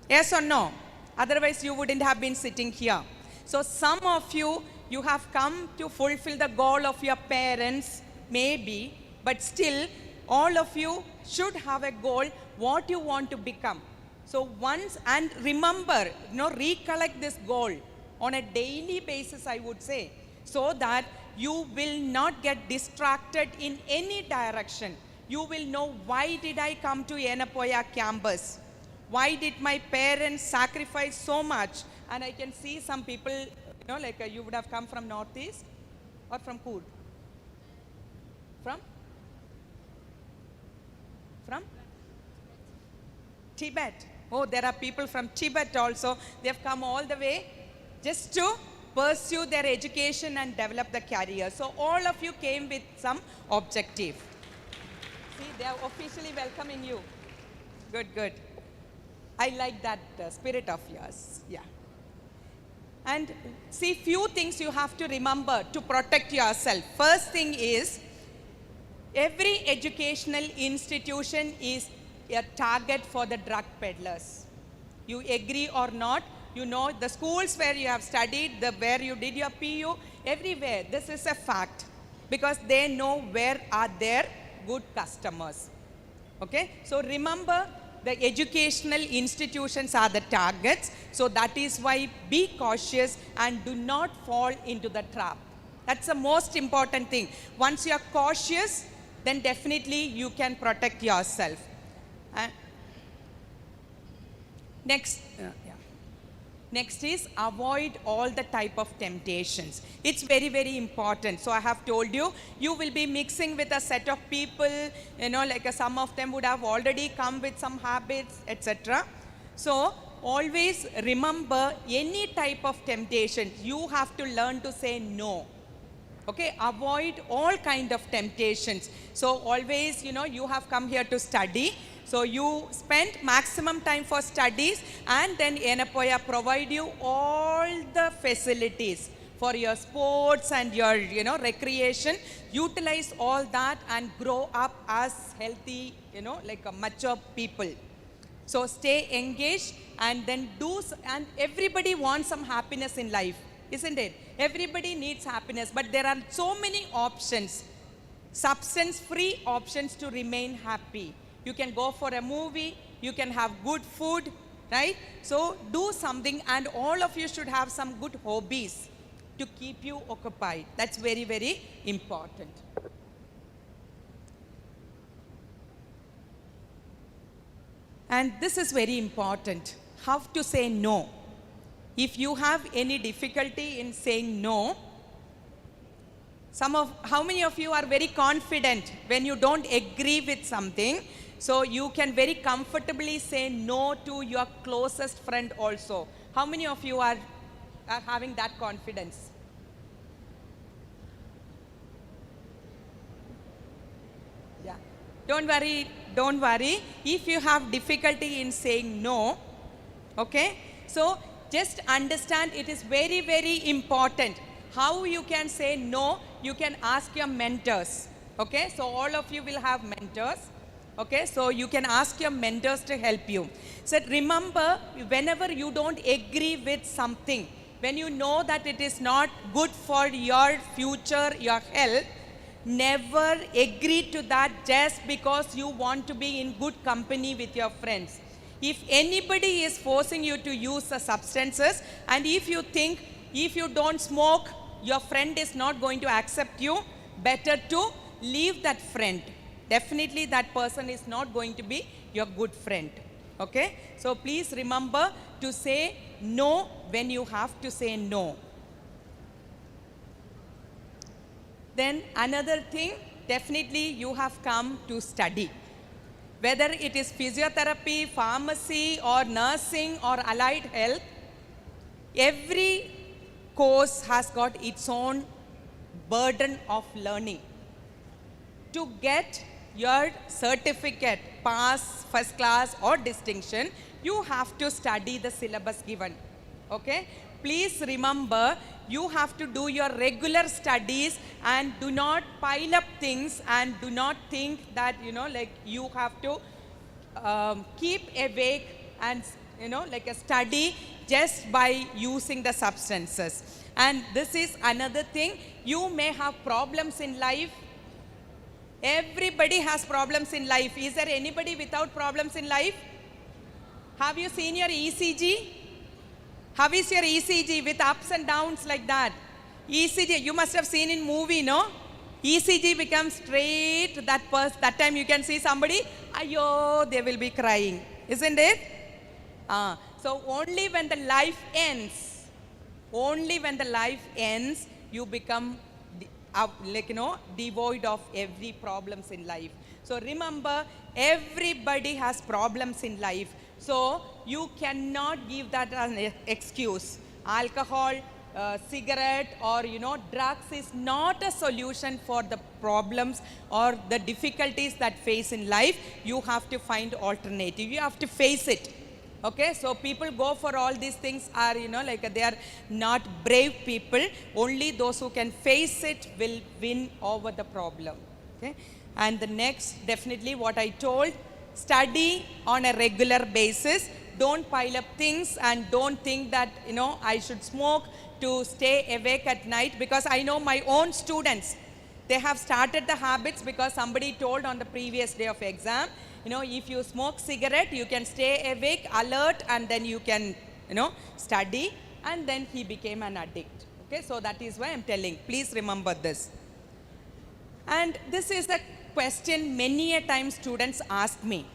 Yes or no? Otherwise, you wouldn't have been sitting here. So some of you, you have come to fulfill the goal of your parents, maybe, but still, all of you should have a goal, what you want to become. So once, and remember, recollect this goal on a daily basis, I would say, so that you will not get distracted in any direction. You will know, why did I come to Yenapoya campus? Why did my parents sacrifice so much? And I can see some people, you would have come from Northeast or from Coorg? From Tibet. Oh, there are people from Tibet also. They have come all the way just to pursue their education and develop the career. So all of you came with some objective. See, they are officially welcoming you. Good, good. I like that spirit of yours. Yeah. And see, few things you have to remember to protect yourself. First thing is, every educational institution is a target for the drug peddlers. You agree or not, you know, the schools where you have studied, where you did your PU, everywhere. This is a fact because they know where are their good customers. Okay, so remember, the educational institutions are the targets. So that is why be cautious and do not fall into the trap. That's the most important thing. Once you are cautious, then definitely you can protect yourself. Next is avoid all the type of temptations. It's very, very important. So I have told you, you will be mixing with a set of people, you know, like some of them would have already come with some habits, etc. So always remember, any type of temptation, you have to learn to say no. Okay, avoid all kind of temptations. So always, you know, you have come here to study. So you spend maximum time for studies, and then Yenapoya provide you all the facilities for your sports and your, you know, recreation. Utilize all that and grow up as healthy, you know, like a mature people. So stay engaged and then and everybody wants some happiness in life, isn't it? Everybody needs happiness, but there are so many options, substance-free options to remain happy. You can go for a movie, you can have good food, right? So do something, and all of you should have some good hobbies to keep you occupied. That's very, very important. And this is very important, how to say no. If you have any difficulty in saying no, how many of you are very confident when you don't agree with something? So you can very comfortably say no to your closest friend also. How many of you are having that confidence? Yeah. Don't worry, don't worry. If you have difficulty in saying no, okay? So just understand, it is very, very important. How you can say no, you can ask your mentors. Okay, so all of you will have mentors. Okay, so you can ask your mentors to help you. So remember, whenever you don't agree with something, when you know that it is not good for your future, your health, never agree to that just because you want to be in good company with your friends. If anybody is forcing you to use the substances, and if you think if you don't smoke, your friend is not going to accept you, better to leave that friend. Definitely that person is not going to be your good friend. Okay? So please remember to say no when you have to say no. Then another thing, definitely you have come to study. Whether it is physiotherapy, pharmacy, or nursing, or allied health, every course has got its own burden of learning. To get your certificate, pass, first class, or distinction, you have to study the syllabus given. Okay? Please remember, you have to do your regular studies and do not pile up things and do not think that, you know, like you have to keep awake and, you know, like a study just by using the substances. And this is another thing, you may have problems in life. Everybody has problems in life. Is there anybody without problems in life? Have you seen your ECG? How is your ECG with ups and downs like that? ECG, you must have seen in movie, no? ECG becomes straight, that time you can see somebody, ayo, they will be crying, isn't it? So only when the life ends, you become devoid of every problems in life. So remember, everybody has problems in life. So you cannot give that as an excuse. Alcohol, cigarette, or drugs is not a solution for the problems or the difficulties that face in life. You have to find alternative. You have to face it. Okay, so people go for all these things are, they are not brave people. Only those who can face it will win over the problem. Okay, and the next, definitely what I told, study on a regular basis. don't pile up things and don't think that, I should smoke to stay awake at night, because I know my own students, they have started the habits because somebody told on the previous day of exam, if you smoke cigarette, you can stay awake, alert, and then you can, study, and then he became an addict. Okay, so that is why I'm telling, please remember this. And this is a question many a time students ask me,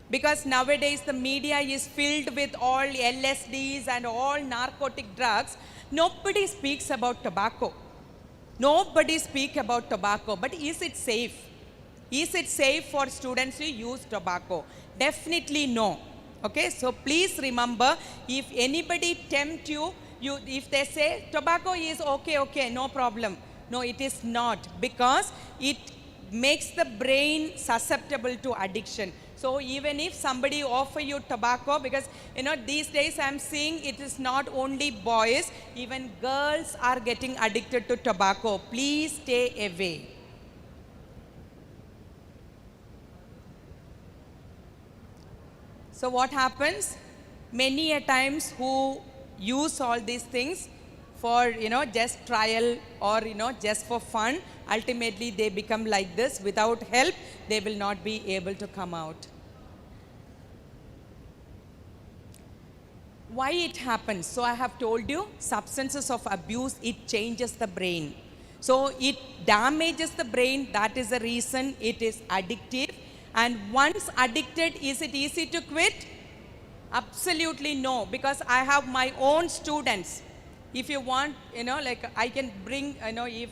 because nowadays the media is filled with all LSDs and all narcotic drugs. Nobody speaks about tobacco. Nobody speaks about tobacco, but is it safe? Is it safe for students to use tobacco? Definitely no. Okay, so please remember, if anybody tempt you, if they say tobacco is okay, no problem. No, it is not, because it makes the brain susceptible to addiction. So even if somebody offer you tobacco, because these days I'm seeing it is not only boys, even girls are getting addicted to tobacco. Please stay away. So what happens? Many a times who use all these things for, just trial or, just for fun, ultimately they become like this. Without help, they will not be able to come out. Why it happens? So I have told you, substances of abuse, it changes the brain. So it damages the brain. That is the reason it is addictive. And once addicted, is it easy to quit? Absolutely no, because I have my own students. If you want, I can bring, if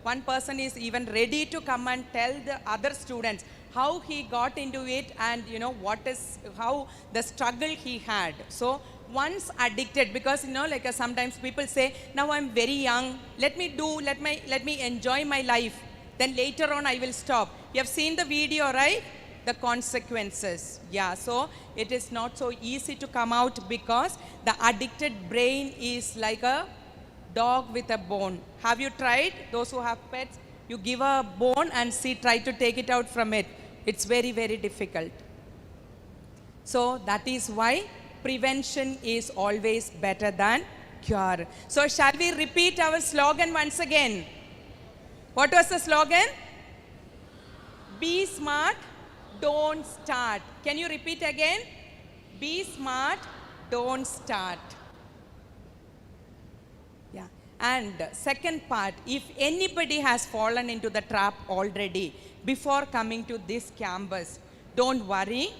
one person is even ready to come and tell the other students how he got into it and, how the struggle he had. So once addicted, because, sometimes people say, now I'm very young, let me enjoy my life. Then later on I will stop. You have seen the video, right? The consequences. Yeah, so it is not so easy to come out, because the addicted brain is like a dog with a bone. Have you tried? Those who have pets, you give a bone and try to take it out from it. It's very, very difficult. So that is why prevention is always better than cure. So shall we repeat our slogan once again? What was the slogan? Be smart, don't start. Can you repeat again? Be smart, don't start. Yeah. And second part, if anybody has fallen into the trap already before coming to this campus, don't worry.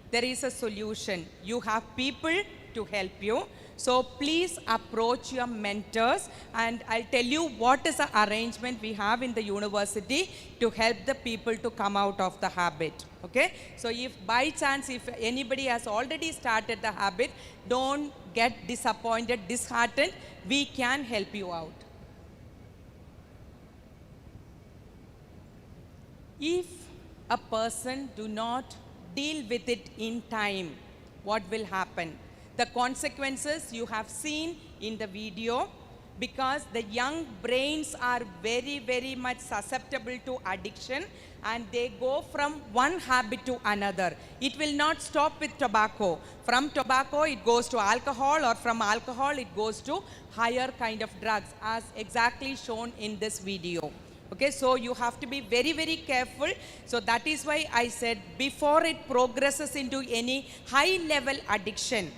There is a solution. You have people to help you. So please approach your mentors, and I'll tell you what is the arrangement we have in the university to help the people to come out of the habit. Okay? So if by chance, if anybody has already started the habit, don't get disappointed, disheartened. We can help you out. If a person do not deal with it in time, what will happen? The consequences you have seen in the video, because the young brains are very, very much susceptible to addiction, and they go from one habit to another. It will not stop with tobacco. From tobacco, it goes to alcohol, or from alcohol, it goes to higher kind of drugs, as exactly shown in this video. Okay, so you have to be very, very careful. So that is why I said, before it progresses into any high-level addiction,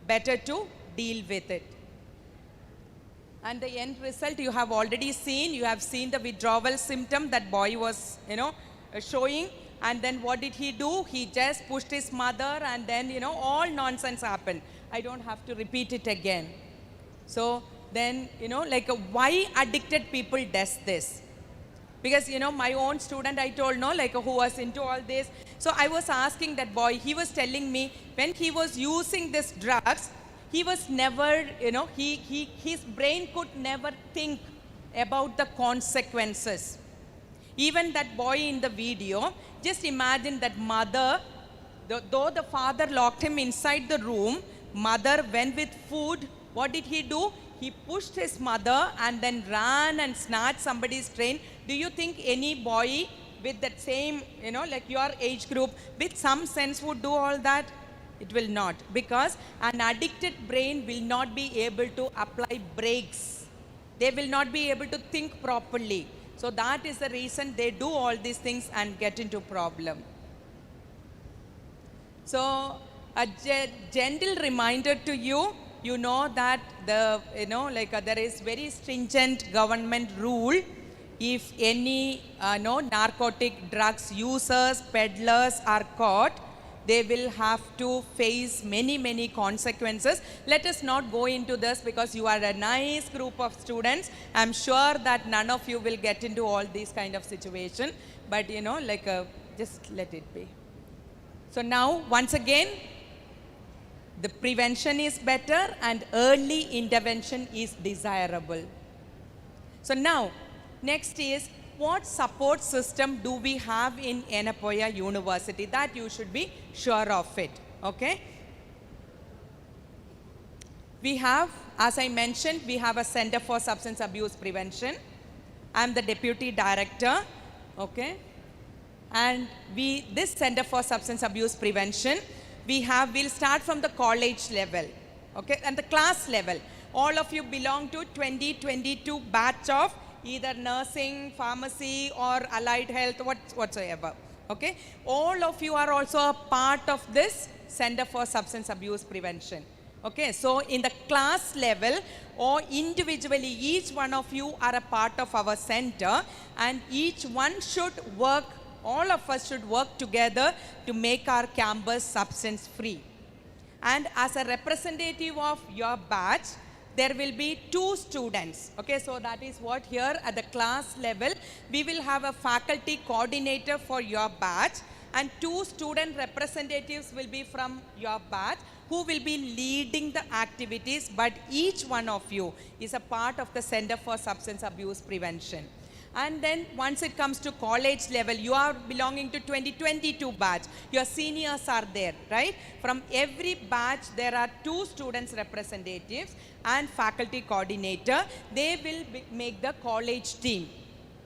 better to deal with it. And the end result you have already seen. You have seen the withdrawal symptom that boy was, showing. And then what did he do? He just pushed his mother, and then, all nonsense happened. I don't have to repeat it again. So then, why addicted people does this? Because, my own student, I told, who was into all this. So I was asking that boy, he was telling me, when he was using these drugs, he was never, his brain could never think about the consequences. Even that boy in the video, just imagine that mother, though the father locked him inside the room, mother went with food. What did he do? He pushed his mother and then ran and snatched somebody's train. Do you think any boy with that same, your age group, with some sense would do all that? It will not, because an addicted brain will not be able to apply brakes. They will not be able to think properly. So that is the reason they do all these things and get into problem. So a gentle reminder to you, you know that there is very stringent government rule. If any narcotic drugs users, peddlers are caught, they will have to face many consequences. Let us not go into this because you are a nice group of students. I'm sure that none of you will get into all these kind of situation, but just let it be. So now, once again, the prevention is better and early intervention is desirable. So now, next is, what support system do we have in Yenapoya University? That you should be sure of it, okay? We have, as I mentioned, we have a Center for Substance Abuse Prevention. I'm the Deputy Director, okay? And this Center for Substance Abuse Prevention, we'll start from the college level, okay? And the class level. All of you belong to 2022 batch of either nursing, pharmacy, or allied health, whatsoever, okay? All of you are also a part of this Center for Substance Abuse Prevention, okay? So in the class level or individually, each one of you are a part of our center, and each one should work, all of us should work together to make our campus substance free. And as a representative of your batch, there will be 2 students, okay? So that is what here at the class level, we will have a faculty coordinator for your batch, and 2 student representatives will be from your batch who will be leading the activities, but each one of you is a part of the Center for Substance Abuse Prevention. And then once it comes to college level, you are belonging to 2022 batch. Your seniors are there, right? From every batch, there are 2 students representatives and faculty coordinator. They will make the college team.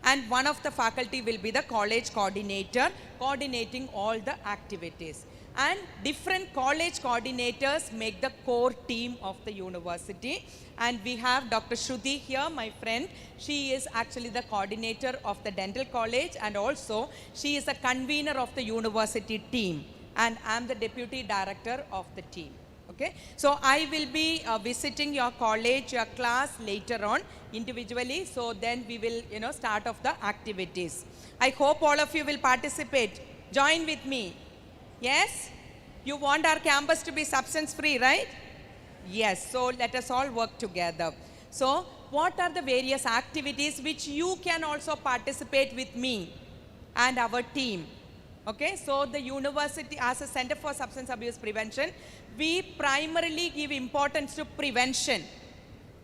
And one of the faculty will be the college coordinator, coordinating all the activities. And different college coordinators make the core team of the university. And we have Dr. Shruti here, my friend. She is actually the coordinator of the dental college, and also she is the convener of the university team. And I'm the deputy director of the team. Okay, so I will be visiting your college, your class later on individually. So then we will, start off the activities. I hope all of you will participate. Join with me. Yes? You want our campus to be substance free, right? Yes, so let us all work together. So what are the various activities which you can also participate with me and our team? Okay, so the university, as a Center for Substance Abuse Prevention, we primarily give importance to prevention.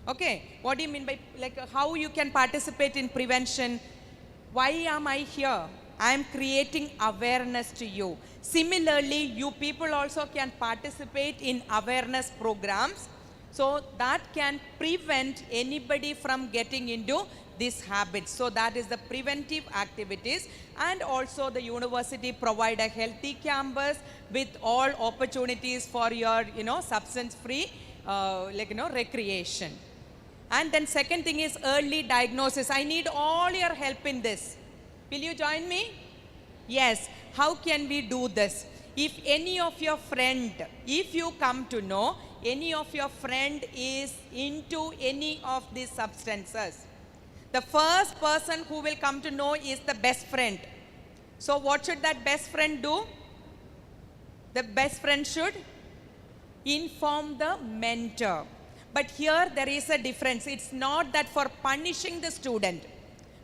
Okay, what do you mean by, how you can participate in prevention? Why am I here? I am creating awareness to you. Similarly, you people also can participate in awareness programs, so that can prevent anybody from getting into these habits. So that is the preventive activities. And also the university provide a healthy campus with all opportunities for your, substance free, recreation. And then second thing is early diagnosis. I need all your help in this. Will you join me? Yes. How can we do this? If any of your friend, if you come to know any of your friend is into any of these substances, the first person who will come to know is the best friend. So what should that best friend do? The best friend should inform the mentor. But here there is a difference. It's not that for punishing the student.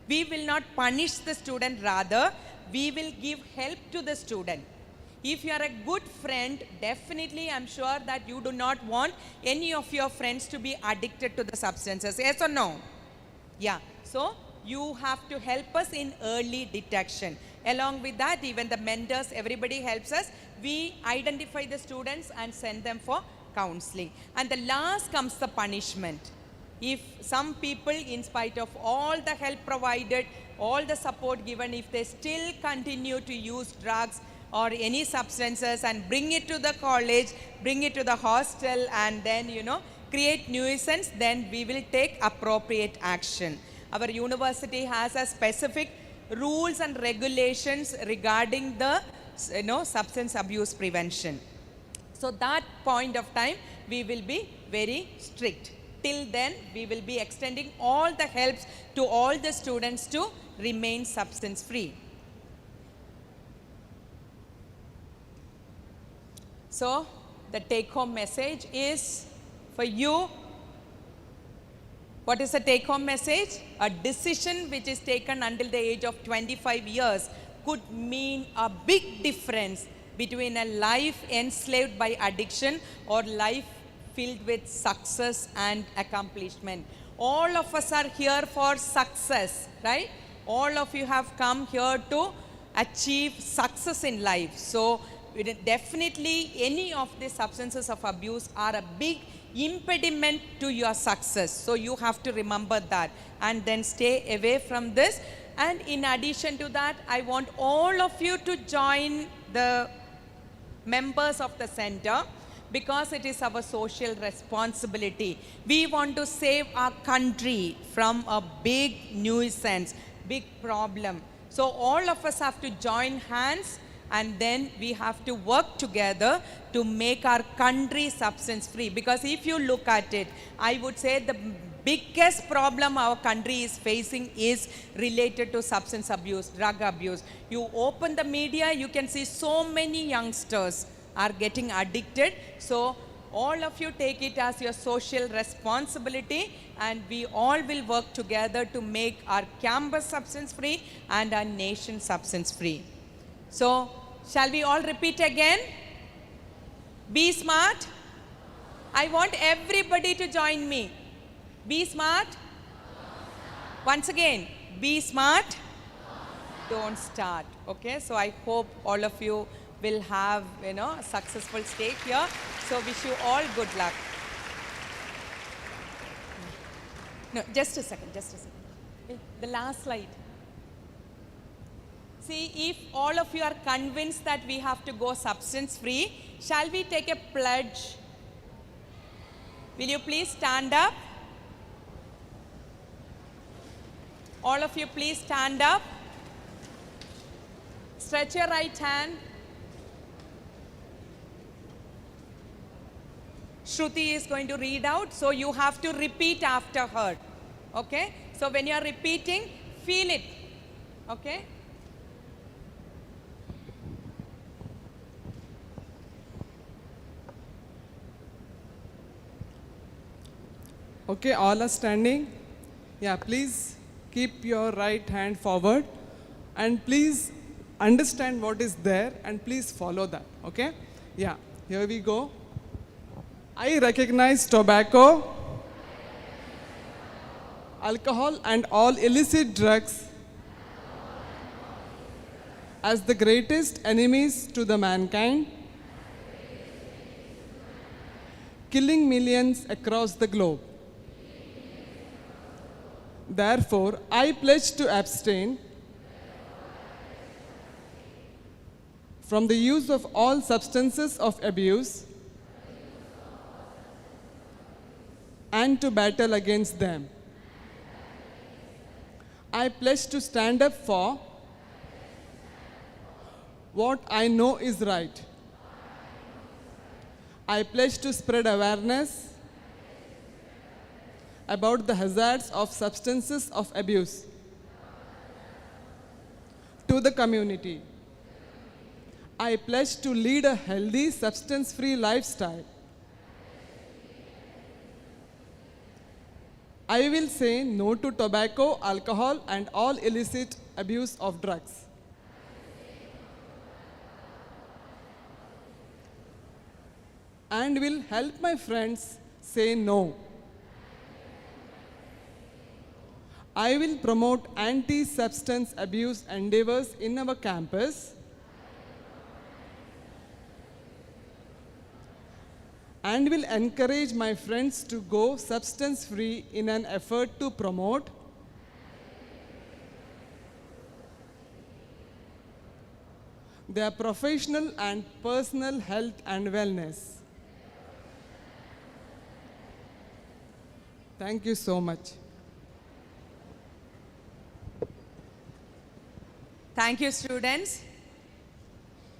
We will not punish the student, rather we will give help to the student. If you are a good friend, definitely I'm sure that you do not want any of your friends to be addicted to the substances. Yes or no? Yeah. So you have to help us in early detection. Along with that, even the mentors, everybody helps us. We identify the students and send them for counseling. And the last comes the punishment. If some people, in spite of all the help provided, all the support given, if they still continue to use drugs or any substances and bring it to the college, bring it to the hostel, and then, create nuisance, then we will take appropriate action. Our university has a specific rules and regulations regarding the, substance abuse prevention. So that point of time, we will be very strict. Till then, we will be extending all the helps to all the students to remain substance free. So, the take home message is for you. What is the take home message? A decision which is taken until the age of 25 years could mean a big difference between a life enslaved by addiction or life filled with success and accomplishment. All of us are here for success, right? All of you have come here to achieve success in life. So, definitely any of the substances of abuse are a big impediment to your success. So, you have to remember that and then stay away from this. And in addition to that, I want all of you to join the members of the center, because it is our social responsibility. We want to save our country from a big nuisance, big problem. So all of us have to join hands, and then we have to work together to make our country substance free. Because if you look at it, I would say the biggest problem our country is facing is related to substance abuse, drug abuse. You open the media, you can see so many youngsters are getting addicted. So all of you take it as your social responsibility, and we all will work together to make our campus substance free and our nation substance free. So shall we all repeat again? Be smart. I want everybody to join me. Be smart. Once again, be smart. Don't start. Okay, so I hope all of you will have, a successful stay here. So wish you all good luck. No, just a second. The last slide. See, if all of you are convinced that we have to go substance free, shall we take a pledge? Will you please stand up? All of you please stand up. Stretch your right hand. Shruti is going to read out, so you have to repeat after her. Okay? So when you are repeating, feel it. Okay? Okay, all are standing. Yeah, please keep your right hand forward and please understand what is there and please follow that. Okay? Yeah, here we go. I recognize tobacco, alcohol, and all illicit drugs as the greatest enemies to the mankind, killing millions across the globe. Therefore, I pledge to abstain from the use of all substances of abuse and to battle against them. I pledge to stand up for what I know is right. I pledge to spread awareness about the hazards of substances of abuse to the community. I pledge to lead a healthy, substance-free lifestyle. I will say no to tobacco, alcohol, and all illicit abuse of drugs. And will help my friends say no. I will promote anti-substance abuse endeavors in our campus and will encourage my friends to go substance-free in an effort to promote their professional and personal health and wellness. Thank you so much. Thank you, students.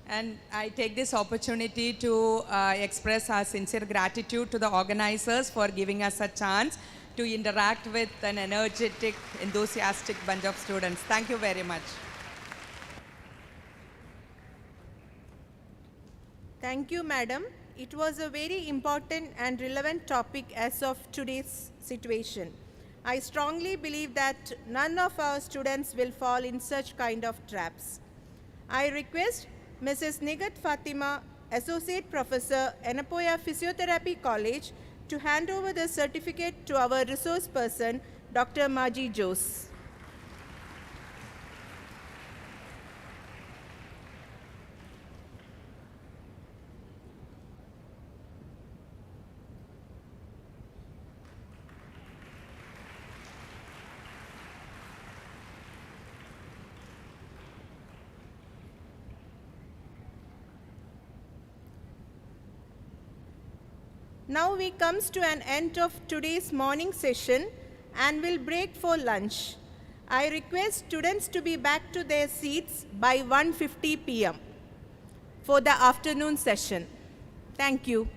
And I take this opportunity to express our sincere gratitude to the organizers for giving us a chance to interact with an energetic, enthusiastic bunch of students. Thank you very much. Thank you, madam. It was a very important and relevant topic as of today's situation. I strongly believe that none of our students will fall in such kind of traps. I request Mrs. Nigat Fatima, Associate Professor, Anapoya Physiotherapy College, to hand over the certificate to our resource person, Dr. Maji Jose. Now we comes to an end of today's morning session and will break for lunch. I request students to be back to their seats by 1:50 p.m. for the afternoon session. Thank you.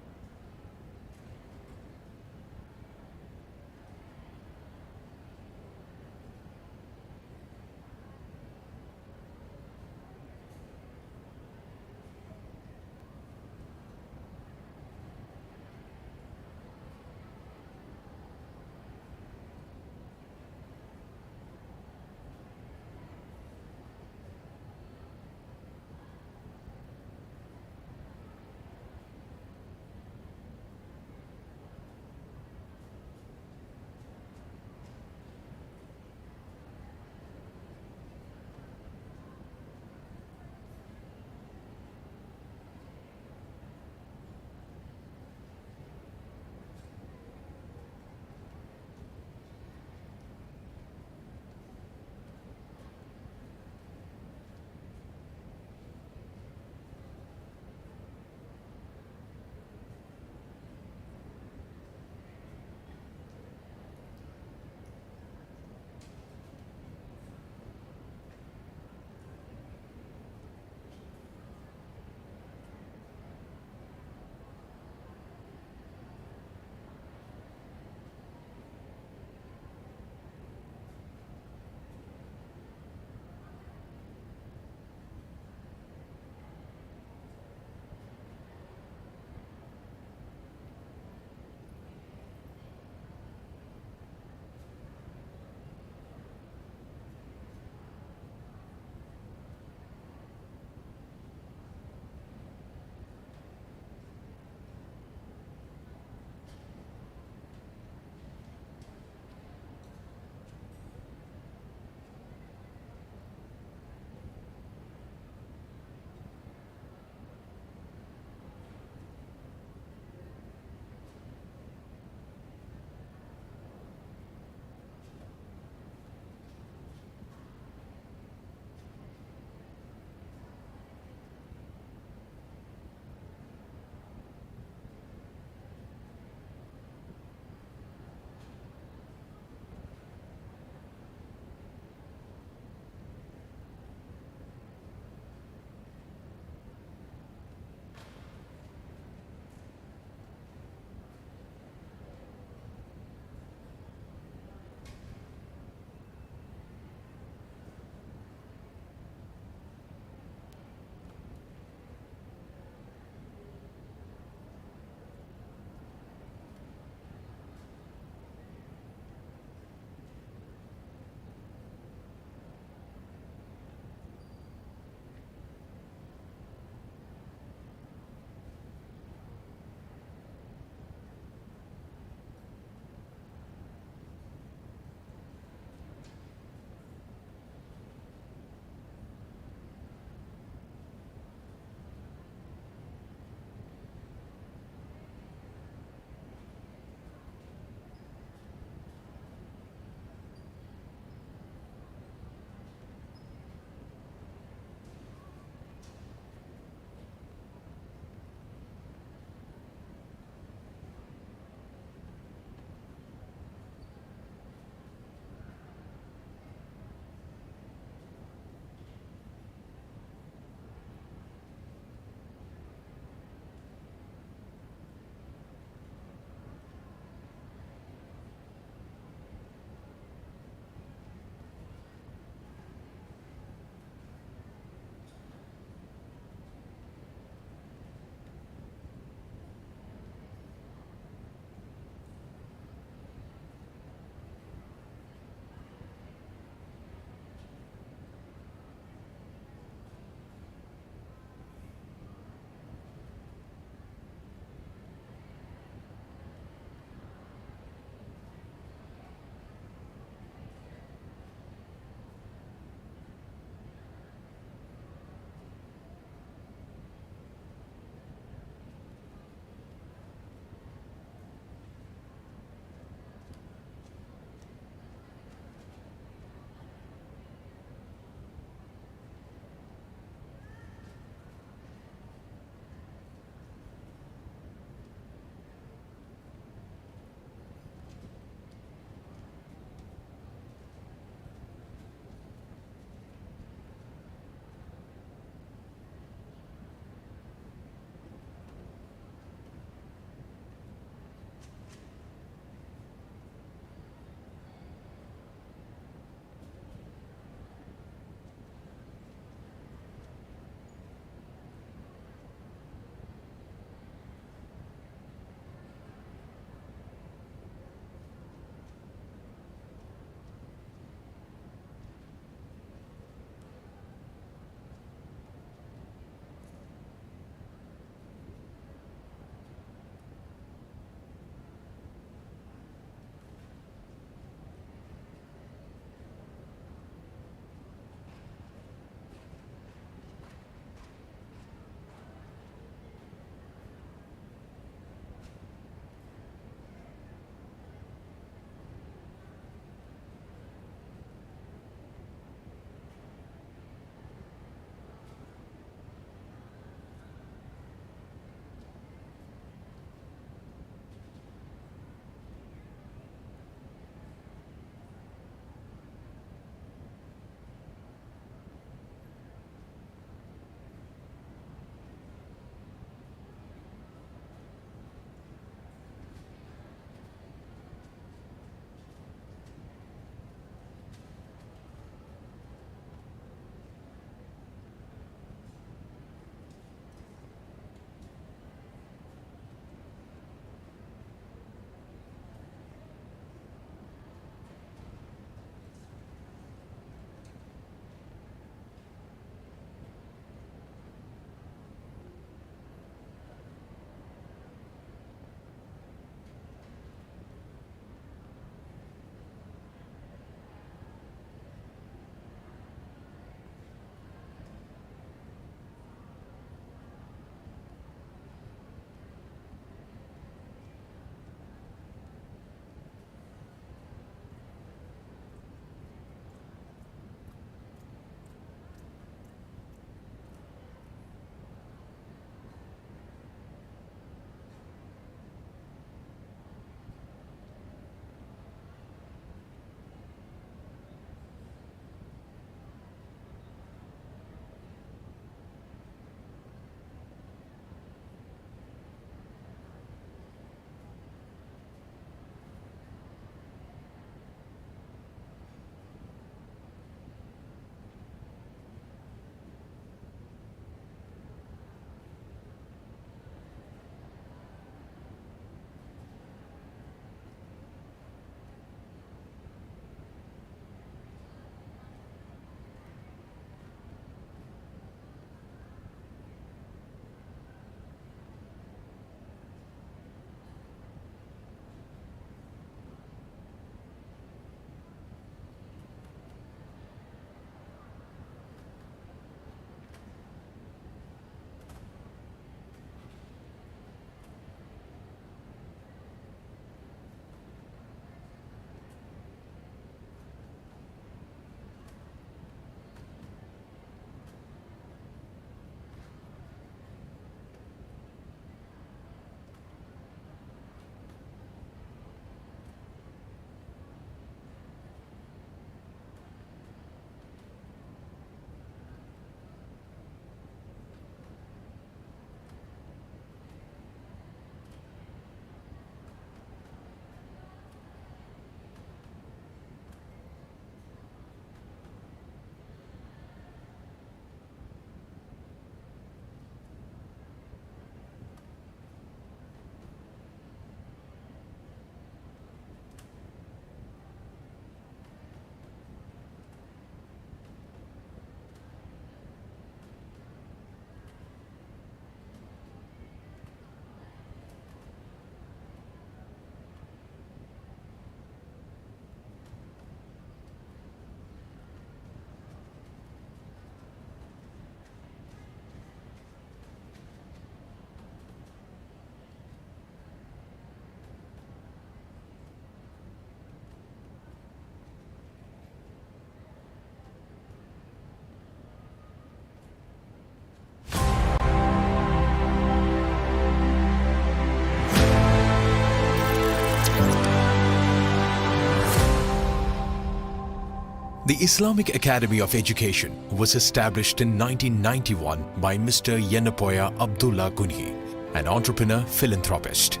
The Islamic Academy of Education was established in 1991 by Mr. Yenapoya Abdullah Gunhi, an entrepreneur philanthropist,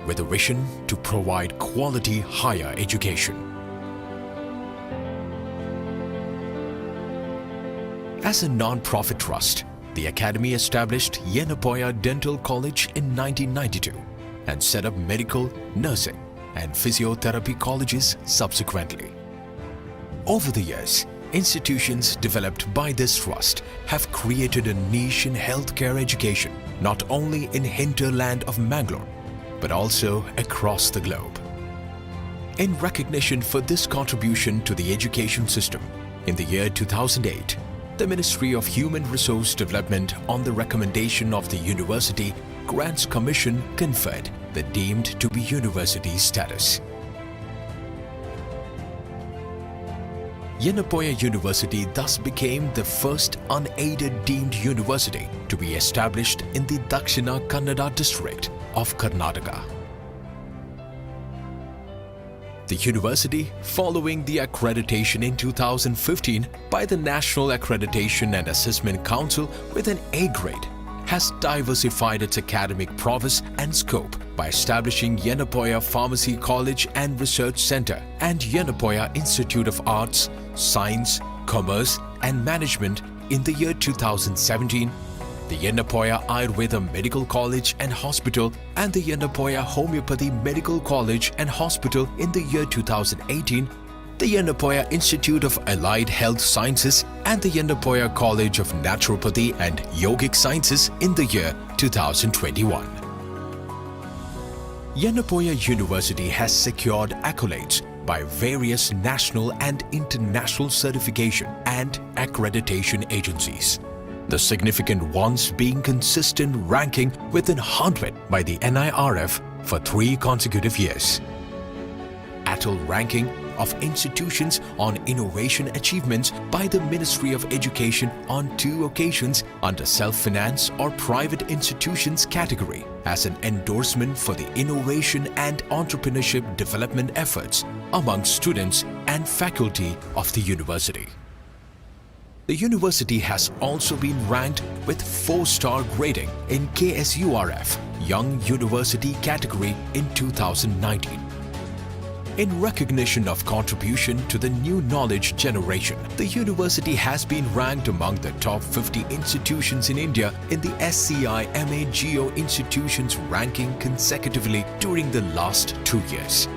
with a vision to provide quality higher education. As a non-profit trust, the Academy established Yenapoya Dental College in 1992 and set up medical, nursing and physiotherapy colleges subsequently. Over the years, institutions developed by this trust have created a niche in healthcare education, not only in hinterland of Mangalore, but also across the globe. In recognition for this contribution to the education system, in the year 2008, the Ministry of Human Resource Development, on the recommendation of the University Grants Commission, conferred the deemed to be university status. Yenapoya University thus became the first unaided deemed university to be established in the Dakshina Kannada district of Karnataka. The university, following the accreditation in 2015 by the National Accreditation and Assessment Council with an A grade, has diversified its academic prowess and scope by establishing Yenapoya Pharmacy College and Research Center and Yenapoya Institute of Arts, Science, Commerce and Management in the year 2017, the Yenapoya Ayurveda Medical College and Hospital and the Yenapoya Homeopathy Medical College and Hospital in the year 2018, the Yenapoya Institute of Allied Health Sciences and the Yenapoya College of Naturopathy and Yogic Sciences in the year 2021. Yenapoya University has secured accolades by various national and international certification and accreditation agencies, the significant ones being consistent ranking within 100 by the NIRF for 3 consecutive years. ATL ranking of institutions on innovation achievements by the Ministry of Education on 2 occasions under self-finance or private institutions category as an endorsement for the innovation and entrepreneurship development efforts among students and faculty of the university. The university has also been ranked with 4-star grading in KSURF Young University category in 2019. In recognition of contribution to the new knowledge generation, the university has been ranked among the top 50 institutions in India in the SCI MA Geo Institutions ranking consecutively during the last 2 years.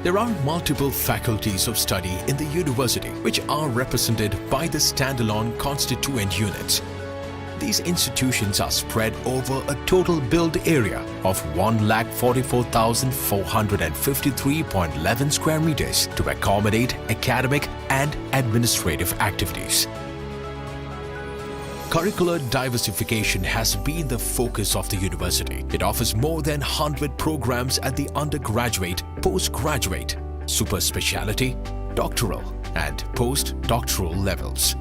There are multiple faculties of study in the university which are represented by the standalone constituent units. These institutions are spread over a total built area of 144,453.11 square meters to accommodate academic and administrative activities. Curricular diversification has been the focus of the university. It offers more than 100 programs at the undergraduate, postgraduate, super specialty, doctoral and postdoctoral levels.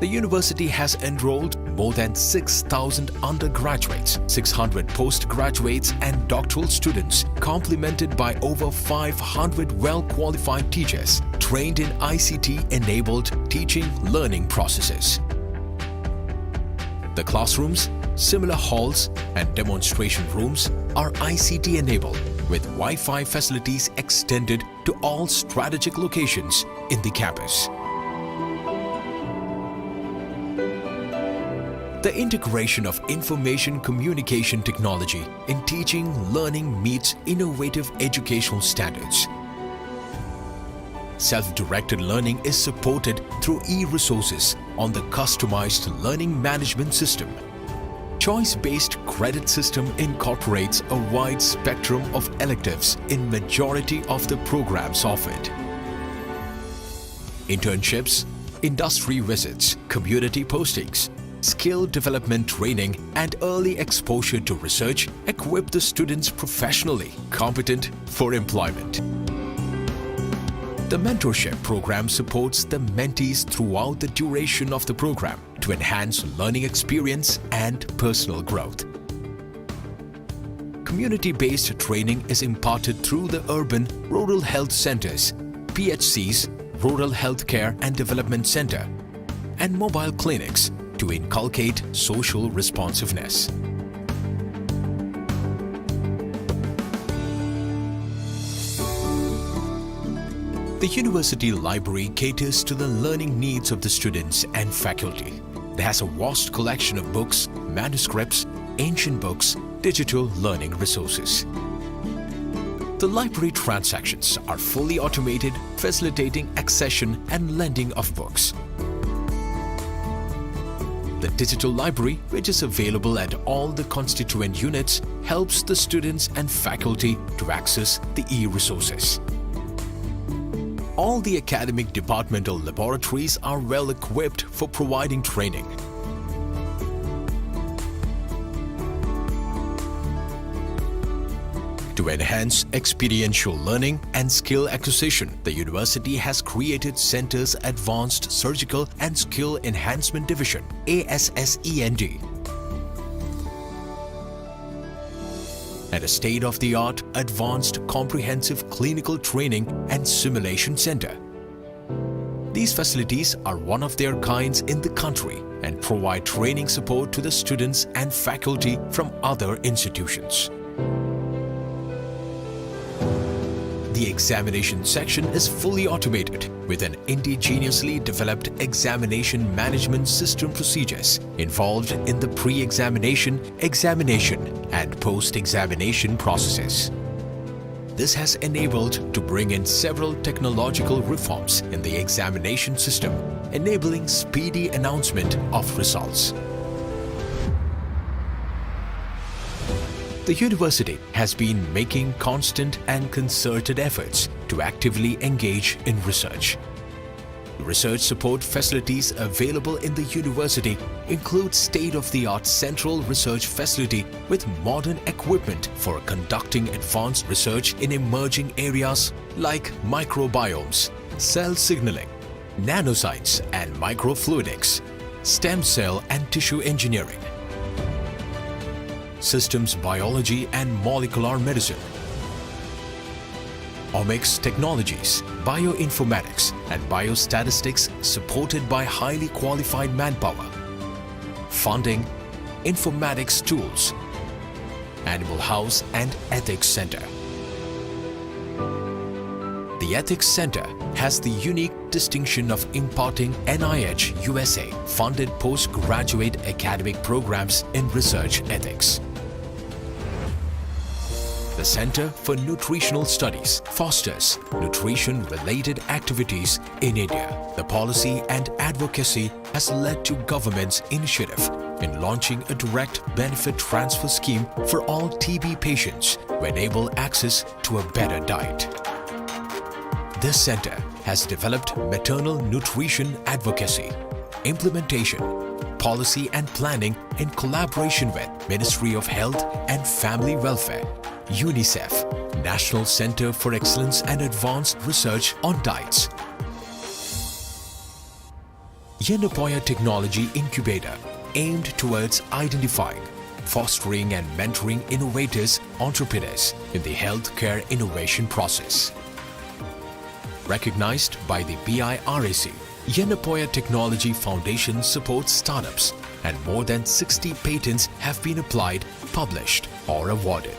The university has enrolled more than 6,000 undergraduates, 600 postgraduates and doctoral students, complemented by over 500 well-qualified teachers trained in ICT-enabled teaching learning processes. The classrooms, seminar halls and demonstration rooms are ICT-enabled with Wi-Fi facilities extended to all strategic locations in the campus. The integration of information communication technology in teaching learning meets innovative educational standards. Self-directed learning is supported through e-resources on the customized learning management system. Choice-based credit system incorporates a wide spectrum of electives in majority of the programs offered. Internships, industry visits, community postings, skill development training and early exposure to research equip the students professionally competent for employment. The mentorship program supports the mentees throughout the duration of the program to enhance learning experience and personal growth. Community-based training is imparted through the urban rural health centers, PHCs, Rural Healthcare and Development Center, and mobile clinics to inculcate social responsiveness. The university library caters to the learning needs of the students and faculty. It has a vast collection of books, manuscripts, ancient books, digital learning resources. The library transactions are fully automated, facilitating accession and lending of books. The digital library, which is available at all the constituent units, helps the students and faculty to access the e-resources. All the academic departmental laboratories are well equipped for providing training. To enhance experiential learning and skill acquisition, the university has created Centers Advanced Surgical and Skill Enhancement Division, ASSEND, and a state-of-the-art advanced comprehensive clinical training and simulation center. These facilities are one of their kinds in the country and provide training support to the students and faculty from other institutions. The examination section is fully automated with an indigenously developed examination management system procedures involved in the pre-examination, examination and post-examination processes. This has enabled to bring in several technological reforms in the examination system, enabling speedy announcement of results. The university has been making constant and concerted efforts to actively engage in research. Research support facilities available in the university include state-of-the-art central research facility with modern equipment for conducting advanced research in emerging areas like microbiomes, cell signaling, nanoscience and microfluidics, stem cell and tissue engineering, systems biology and molecular medicine, omics technologies, bioinformatics and biostatistics supported by highly qualified manpower, funding, informatics tools, Animal House and Ethics Center. The Ethics Center has the unique distinction of imparting NIH USA funded postgraduate academic programs in research ethics. The Center for Nutritional Studies fosters nutrition-related activities in India. The policy and advocacy has led to government's initiative in launching a direct benefit transfer scheme for all TB patients to enable access to a better diet. This center has developed maternal nutrition advocacy, implementation, policy and planning in collaboration with Ministry of Health and Family Welfare, UNICEF, National Center for Excellence and Advanced Research on Diets. Yenapoya Technology Incubator aimed towards identifying, fostering and mentoring innovators, entrepreneurs in the healthcare innovation process. Recognized by the BIRAC, Yenapoya Technology Foundation supports startups and more than 60 patents have been applied, published or awarded.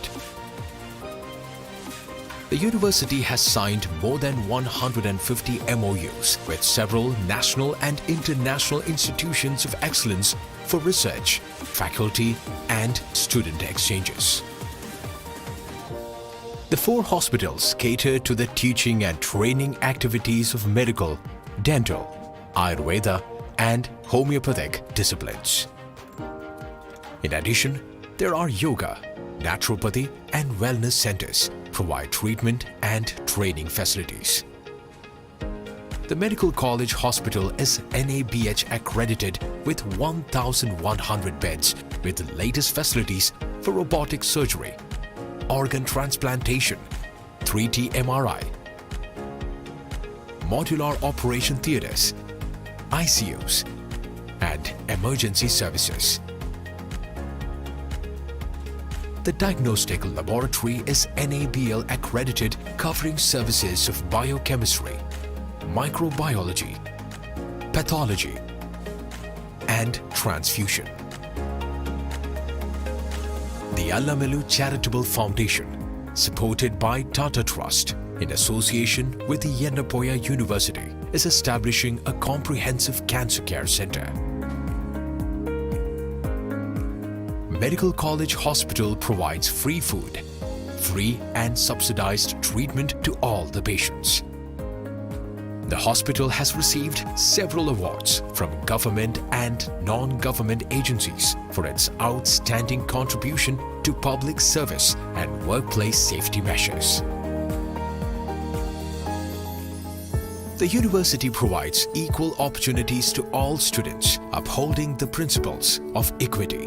The university has signed more than 150 MOUs with several national and international institutions of excellence for research, faculty and student exchanges. The 4 hospitals cater to the teaching and training activities of medical, dental, Ayurveda and homeopathic disciplines. In addition, there are yoga, naturopathy and wellness centers provide treatment and training facilities. The Medical College Hospital is NABH accredited with 1,100 beds with the latest facilities for robotic surgery, organ transplantation, 3T MRI, modular operation theatres, ICUs, and emergency services. The diagnostic laboratory is NABL accredited, covering services of biochemistry, microbiology, pathology, and transfusion. The Allamelu Charitable Foundation, supported by Tata Trust in association with the Yennapoya University, is establishing a comprehensive cancer care center. Medical College Hospital provides free food, free and subsidized treatment to all the patients. The hospital has received several awards from government and non-government agencies for its outstanding contribution to public service and workplace safety measures. The university provides equal opportunities to all students, upholding the principles of equity.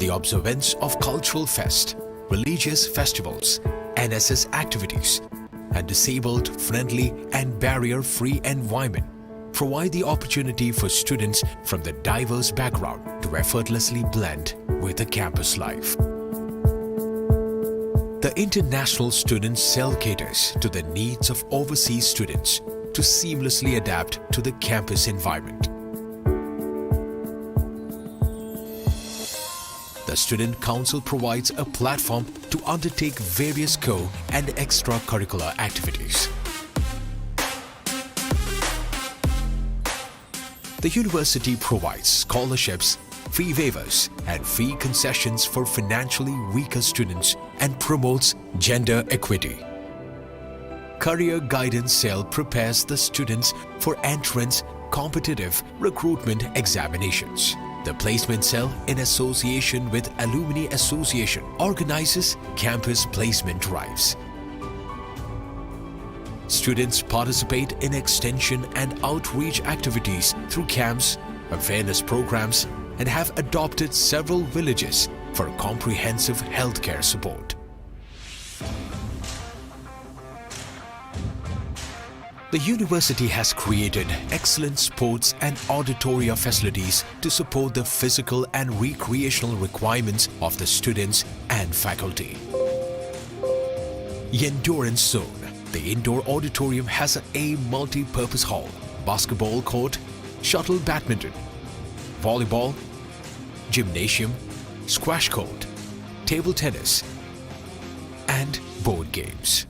The observance of cultural fest, religious festivals, NSS activities, and disabled-friendly and barrier-free environment provide the opportunity for students from the diverse background to effortlessly blend with the campus life. The international student cell caters to the needs of overseas students to seamlessly adapt to the campus environment. The Student Council provides a platform to undertake various co- and extracurricular activities. The university provides scholarships, fee waivers, and fee concessions for financially weaker students and promotes gender equity. Career Guidance Cell prepares the students for entrance competitive recruitment examinations. The Placement Cell, in association with Alumni Association, organizes campus placement drives. Students participate in extension and outreach activities through camps, awareness programs, and have adopted several villages for comprehensive healthcare support. The university has created excellent sports and auditoria facilities to support the physical and recreational requirements of the students and faculty. Endurance Zone. The indoor auditorium has a multi-purpose hall, basketball court, shuttle badminton, volleyball, gymnasium, squash court, table tennis, and board games.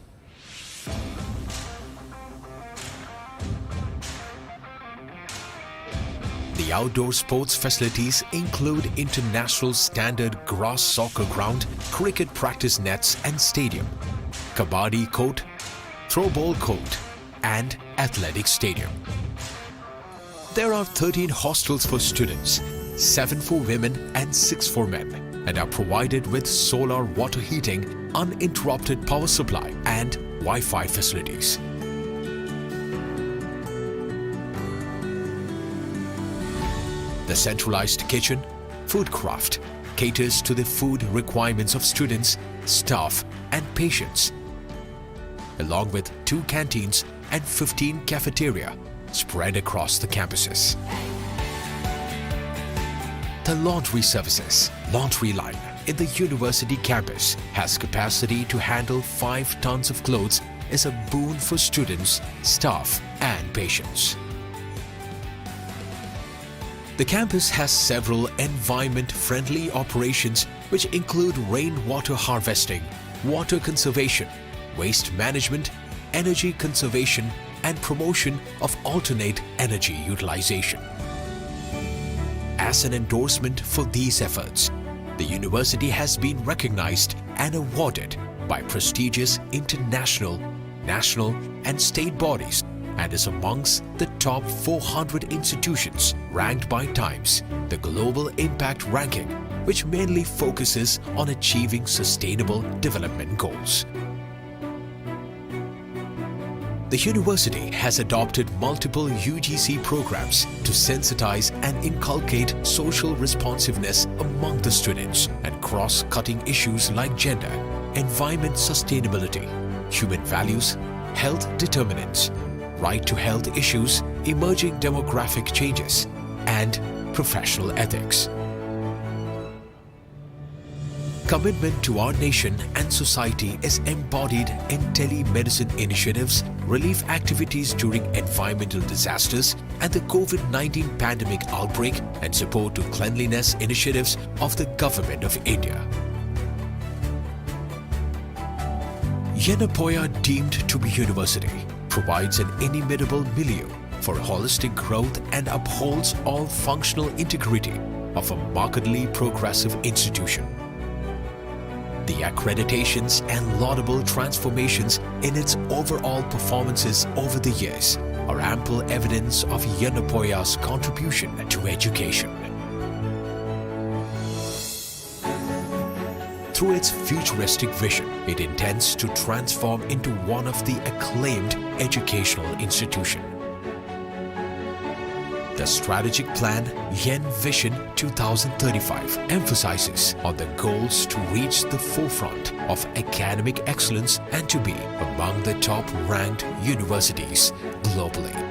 The outdoor sports facilities include international standard grass soccer ground, cricket practice nets and stadium, kabaddi court, throwball court, and athletic stadium. There are 13 hostels for students, 7 for women and 6 for men, and are provided with solar water heating, uninterrupted power supply, and Wi-Fi facilities. The centralized kitchen, food craft, caters to the food requirements of students, staff, and patients, along with 2 canteens and 15 cafeteria spread across the campuses. The laundry services, laundry line in the university campus has capacity to handle 5 tons of clothes, is a boon for students, staff, and patients. The campus has several environment-friendly operations which include rainwater harvesting, water conservation, waste management, energy conservation, and promotion of alternate energy utilization. As an endorsement for these efforts, the university has been recognized and awarded by prestigious international, national, and state bodies, and is amongst the top 400 institutions ranked by Times, the Global Impact Ranking, which mainly focuses on achieving sustainable development goals. The university has adopted multiple UGC programs to sensitize and inculcate social responsiveness among the students and cross-cutting issues like gender, environment sustainability, human values, health determinants, right to health issues, emerging demographic changes, and professional ethics. commitment to our nation and society is embodied in telemedicine initiatives, relief activities during environmental disasters and the COVID-19 pandemic outbreak, and support to cleanliness initiatives of the Government of India. Yenapoya, deemed to be university, provides an inimitable milieu for holistic growth and upholds all functional integrity of a markedly progressive institution. The accreditations and laudable transformations in its overall performances over the years are ample evidence of Yenapoya's contribution to education. Through its futuristic vision, it intends to transform into one of the acclaimed educational institutions. The strategic plan Yen Vision 2035 emphasizes on the goals to reach the forefront of academic excellence and to be among the top-ranked universities globally.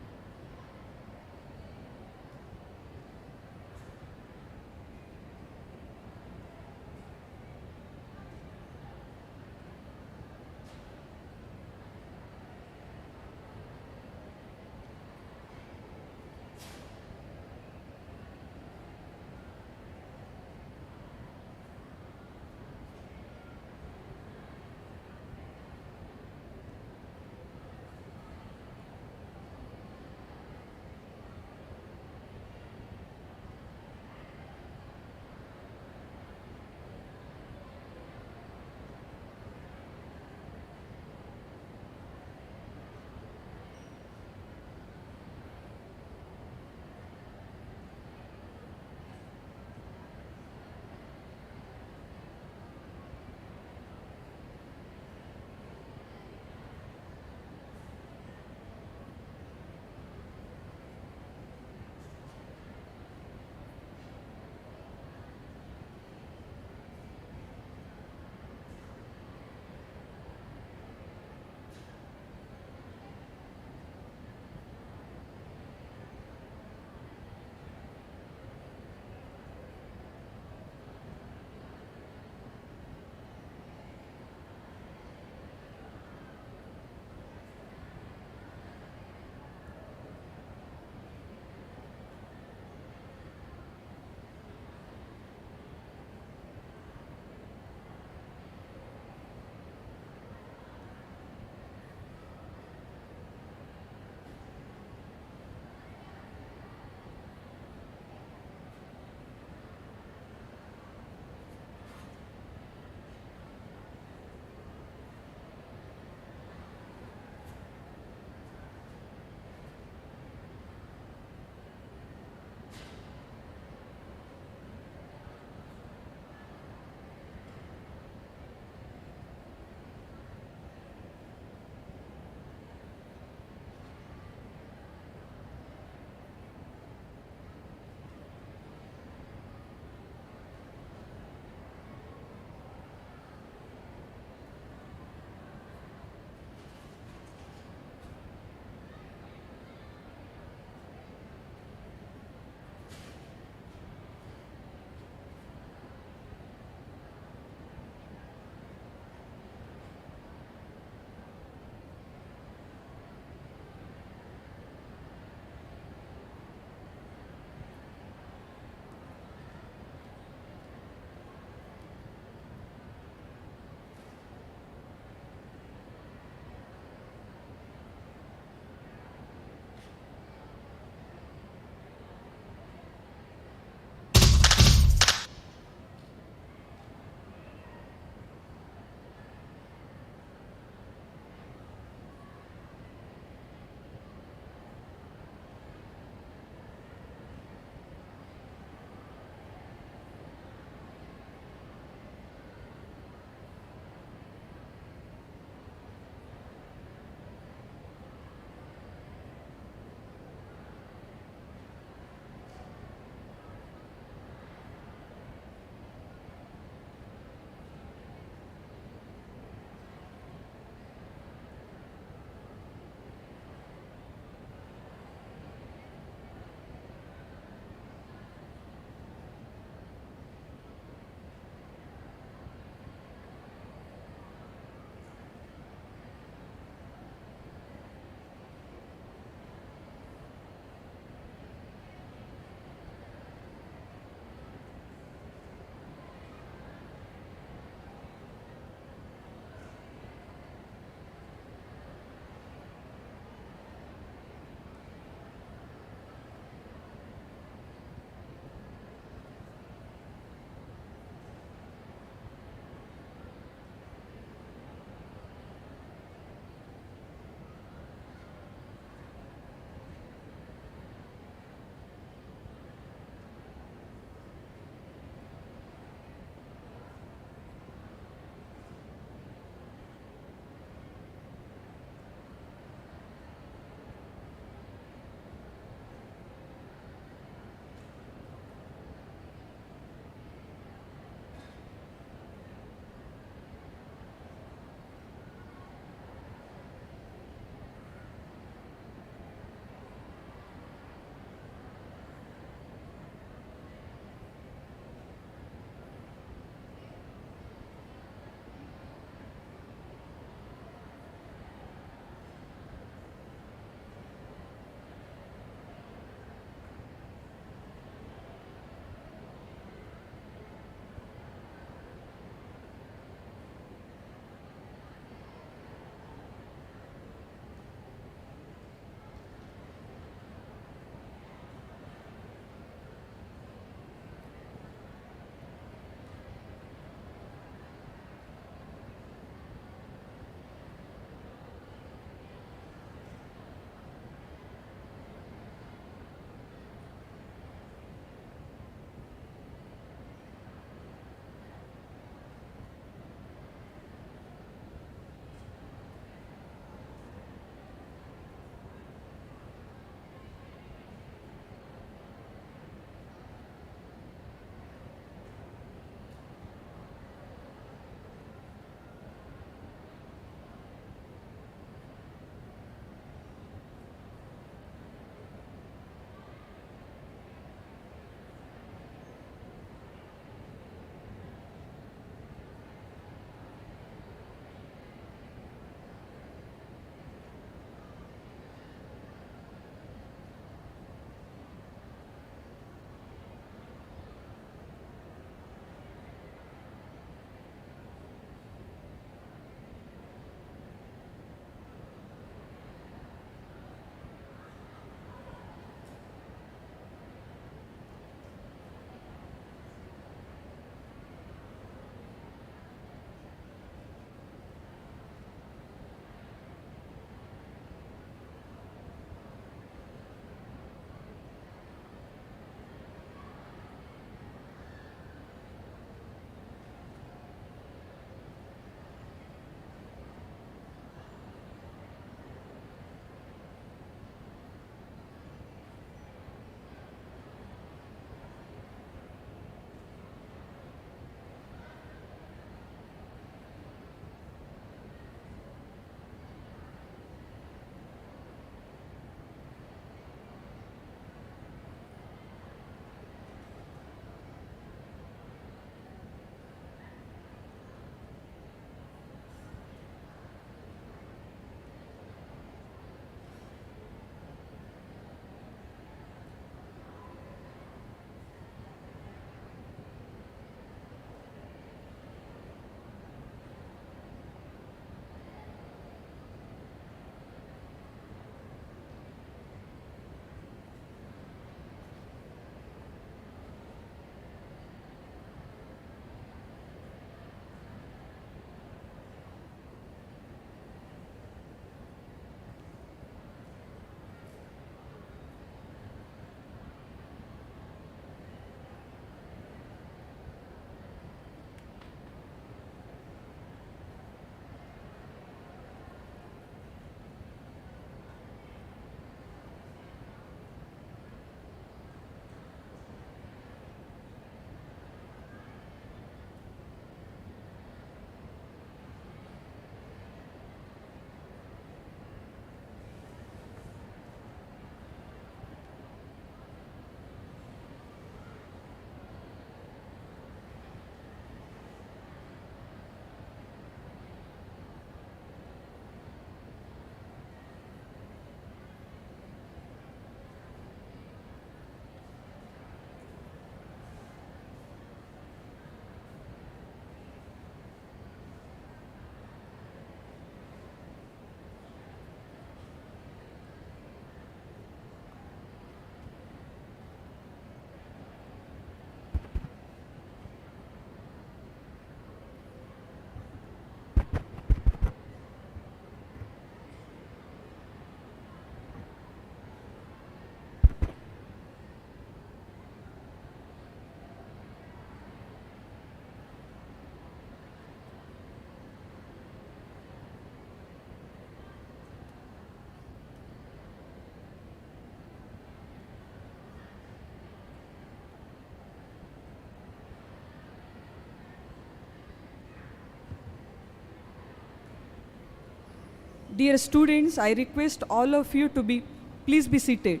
Dear students, I request all of you to please be seated.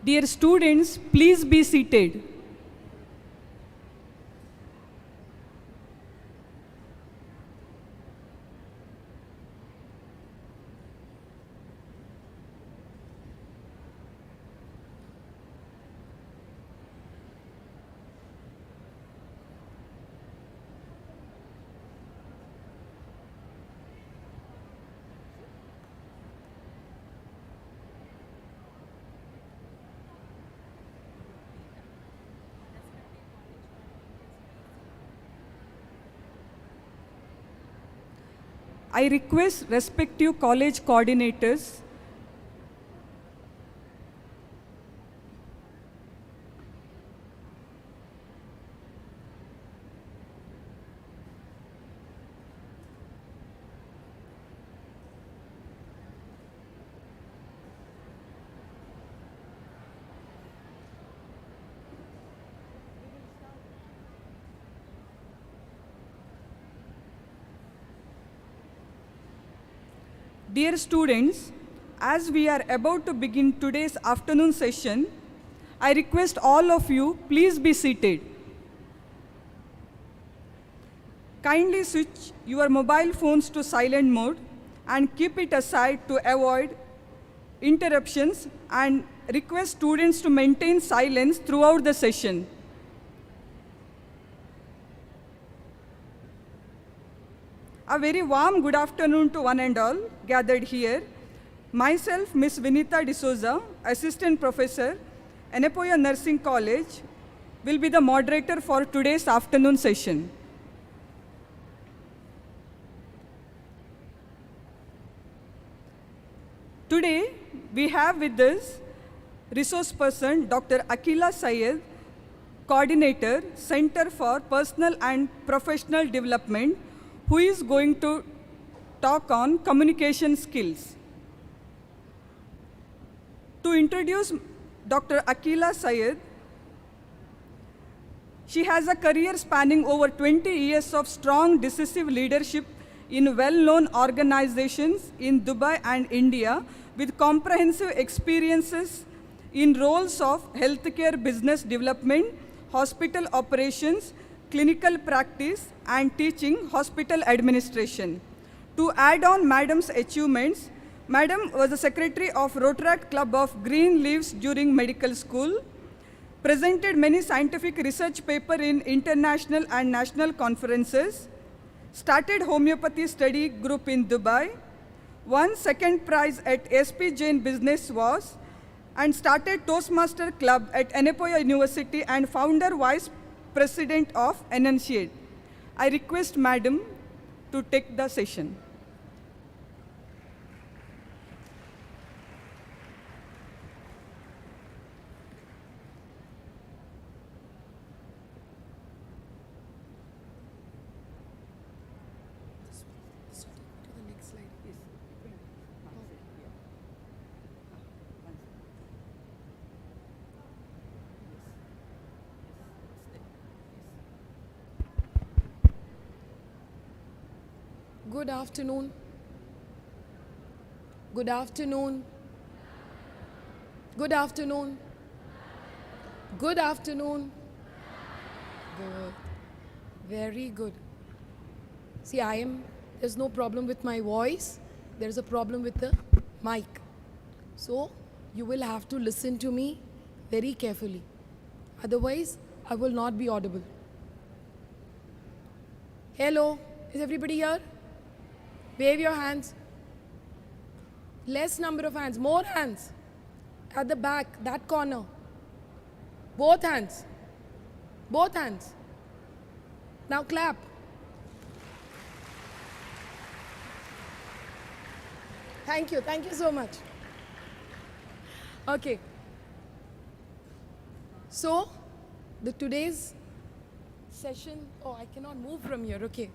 Dear students, please be seated. I request respective college coordinators Dear students, as we are about to begin today's afternoon session, I request all of you, please be seated. Kindly switch your mobile phones to silent mode and keep it aside to avoid interruptions, and request students to maintain silence throughout the session. A very warm good afternoon to one and all gathered here. Myself, Ms. Vinita D'Souza, Assistant Professor, Anepoya Nursing College, will be the moderator for today's afternoon session. Today, we have with us resource person, Dr. Akila Syed, Coordinator, Center for Personal and Professional Development, who is going to talk on communication skills. To introduce Dr. Akila Syed, she has a career spanning over 20 years of strong, decisive leadership in well-known organizations in Dubai and India, with comprehensive experiences in roles of healthcare business development, hospital operations, clinical practice, and teaching hospital administration. To add on Madam's achievements, Madam was the Secretary of Rotaract Club of Green Leaves during medical school, presented many scientific research papers in international and national conferences, started homeopathy study group in Dubai, won second prize at SP Jain Business Was, and started Toastmaster Club at Anepoya University and founder Vice President of Enunciate. I request Madam to take the session. Good afternoon. Good afternoon. Good afternoon. Good afternoon. Good. Very good. See, there's no problem with my voice. There's a problem with the mic. So, you will have to listen to me very carefully. Otherwise, I will not be audible. Hello, is everybody here? Wave your hands. Less number of hands, more hands. At the back, that corner. Both hands. Both hands. Now clap. Thank you. Thank you so much. Okay. So, the today's session, oh, I cannot move from here. Okay.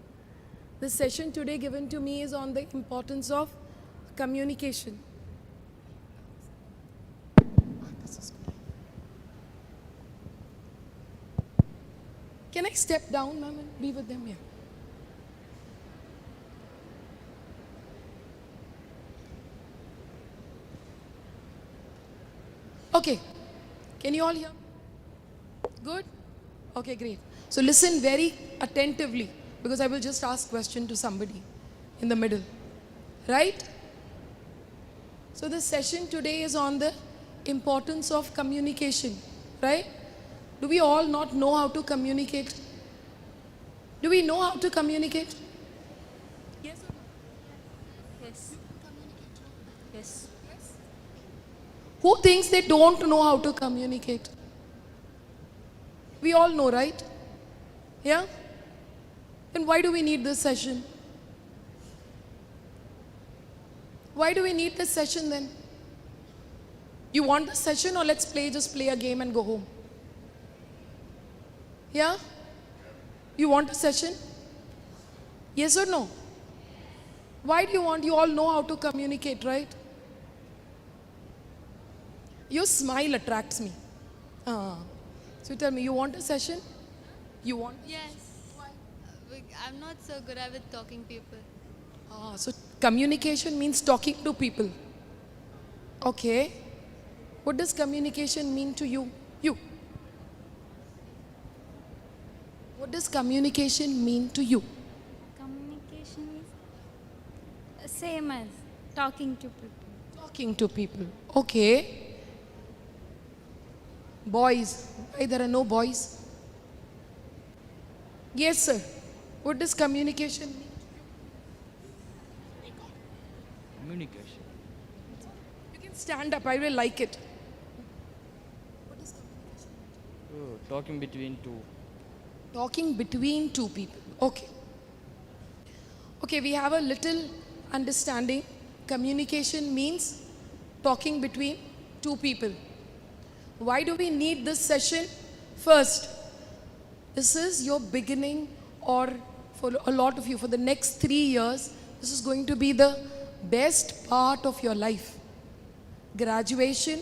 The session today given to me is on the importance of communication. Can I step down, ma'am, and be with them here? Okay. Can you all hear? Good? Okay, great. So listen very attentively because I will just ask question to somebody in the middle. Right? So the session today is on the importance of communication. Right? Do we all not know how to communicate? Do we know how to communicate? Yes or no? Yes. Yes. Who thinks they don't know how to communicate? We all know, right? Yeah? Then why do we need this session? Why do we need this session then? You want the session or let's just play a game and go home? Yeah? You want a session? Yes or no? Why do you want? You all know how to communicate, right? Your smile attracts me. So tell me, you want a session? You want? Yes. Why? I'm not so good at with talking people. So communication means talking to people. Okay. What does communication mean to you? You. What does communication mean to you? Communication is same as talking to people. Talking to people. Okay. Boys. Why there are no boys? Yes, sir. What does communication mean? Communication. You can stand up. I will like it. Oh, talking between two. Talking between two people. Okay. Okay, we have a little understanding. Communication means talking between two people. Why do we need this session? First, this is your beginning, or for a lot of you, for the next 3 years, this is going to be the best part of your life. Graduation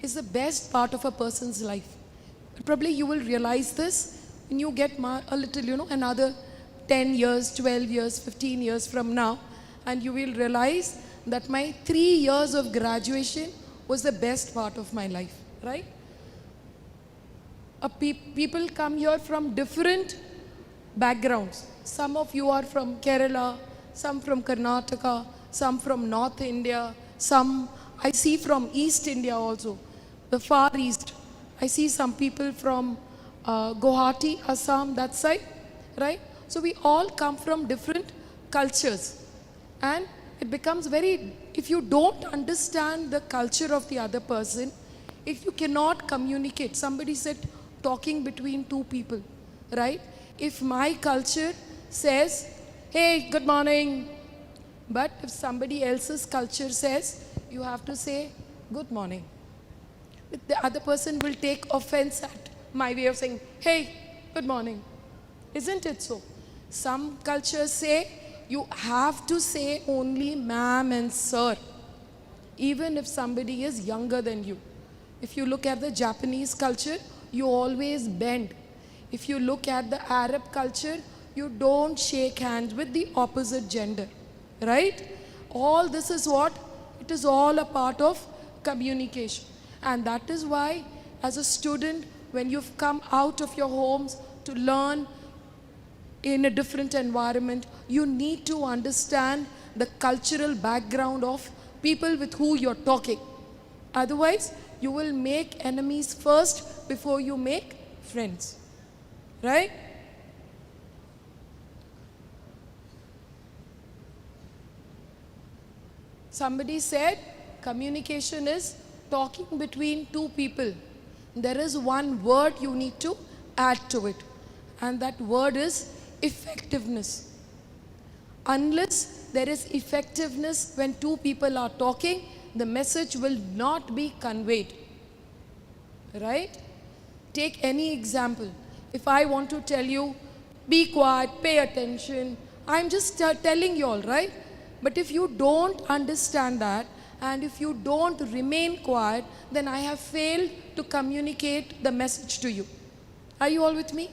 is the best part of a person's life. Probably you will realize this when you get a little, another 10 years, 12 years, 15 years from now, and you will realize that my 3 years of graduation was the best part of my life, right? People come here from different backgrounds. Some of you are from Kerala, some from Karnataka, some from North India, some I see from East India also, the Far East. I see some people from Guwahati, Assam, that side, right? So we all come from different cultures. And it becomes if you don't understand the culture of the other person, if you cannot communicate, somebody said talking between two people, right? If my culture says, hey, good morning, but if somebody else's culture says, you have to say, good morning. The other person will take offense at my way of saying, hey, good morning. Isn't it so? Some cultures say, you have to say only ma'am and sir, even if somebody is younger than you. If you look at the Japanese culture, you always bend. If you look at the Arab culture, you don't shake hands with the opposite gender, right? All this is what? It is all a part of communication. And that is why, as a student, when you've come out of your homes to learn in a different environment, you need to understand the cultural background of people with who you're talking. Otherwise, you will make enemies first before you make friends. Right? Somebody said communication is talking between two people. There is one word you need to add to it, and that word is effectiveness. Unless there is effectiveness when two people are talking, the message will not be conveyed. Right? Take any example. If I want to tell you, be quiet, pay attention, I'm just telling you all, right? But if you don't understand that, and if you don't remain quiet, then I have failed to communicate the message to you. Are you all with me?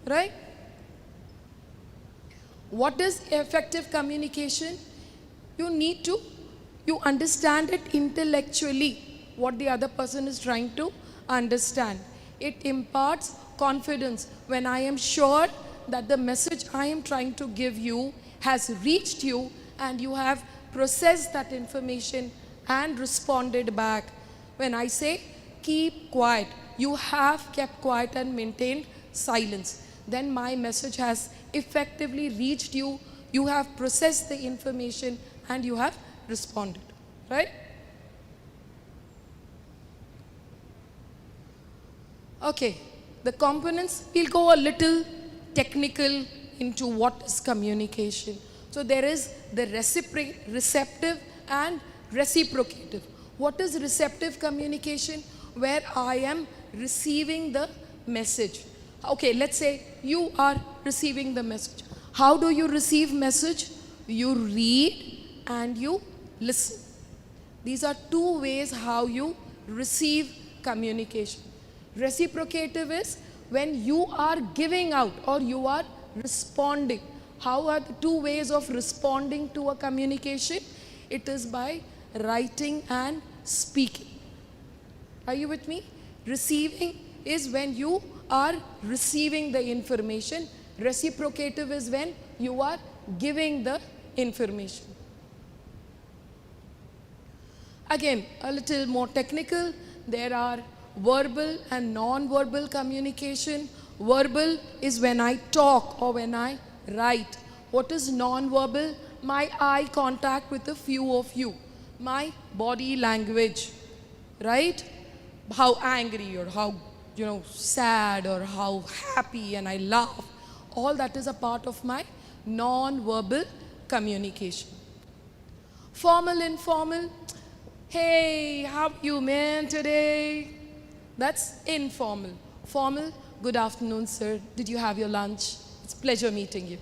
Right? What is effective communication? You understand it intellectually, what the other person is trying to understand. It imparts confidence when I am sure that the message I am trying to give you has reached you and you have processed that information and responded back. When I say keep quiet, you have kept quiet and maintained silence. Then my message has effectively reached you, you have processed the information and you have responded. Right? Okay, the components, we'll go a little technical into what is communication. So there is the receptive and reciprocative. What is receptive communication? Where I am receiving the message. Okay, let's say you are receiving the message. How do you receive message? You read and you listen. These are two ways how you receive communication. Reciprocative is when you are giving out or you are responding. How are the two ways of responding to a communication? It is by writing and speaking. Are you with me? Receiving is when you are receiving the information. Reciprocative is when you are giving the information. Again, a little more technical. There are verbal and non-verbal communication. Verbal is when I talk or when I write. What is non-verbal? My eye contact with a few of you. My body language. Right? How angry or how sad or how happy and I laugh. All that is a part of my non-verbal communication. Formal, informal. Hey, how you man today? That's informal. Formal, good afternoon, sir. Did you have your lunch? It's a pleasure meeting you.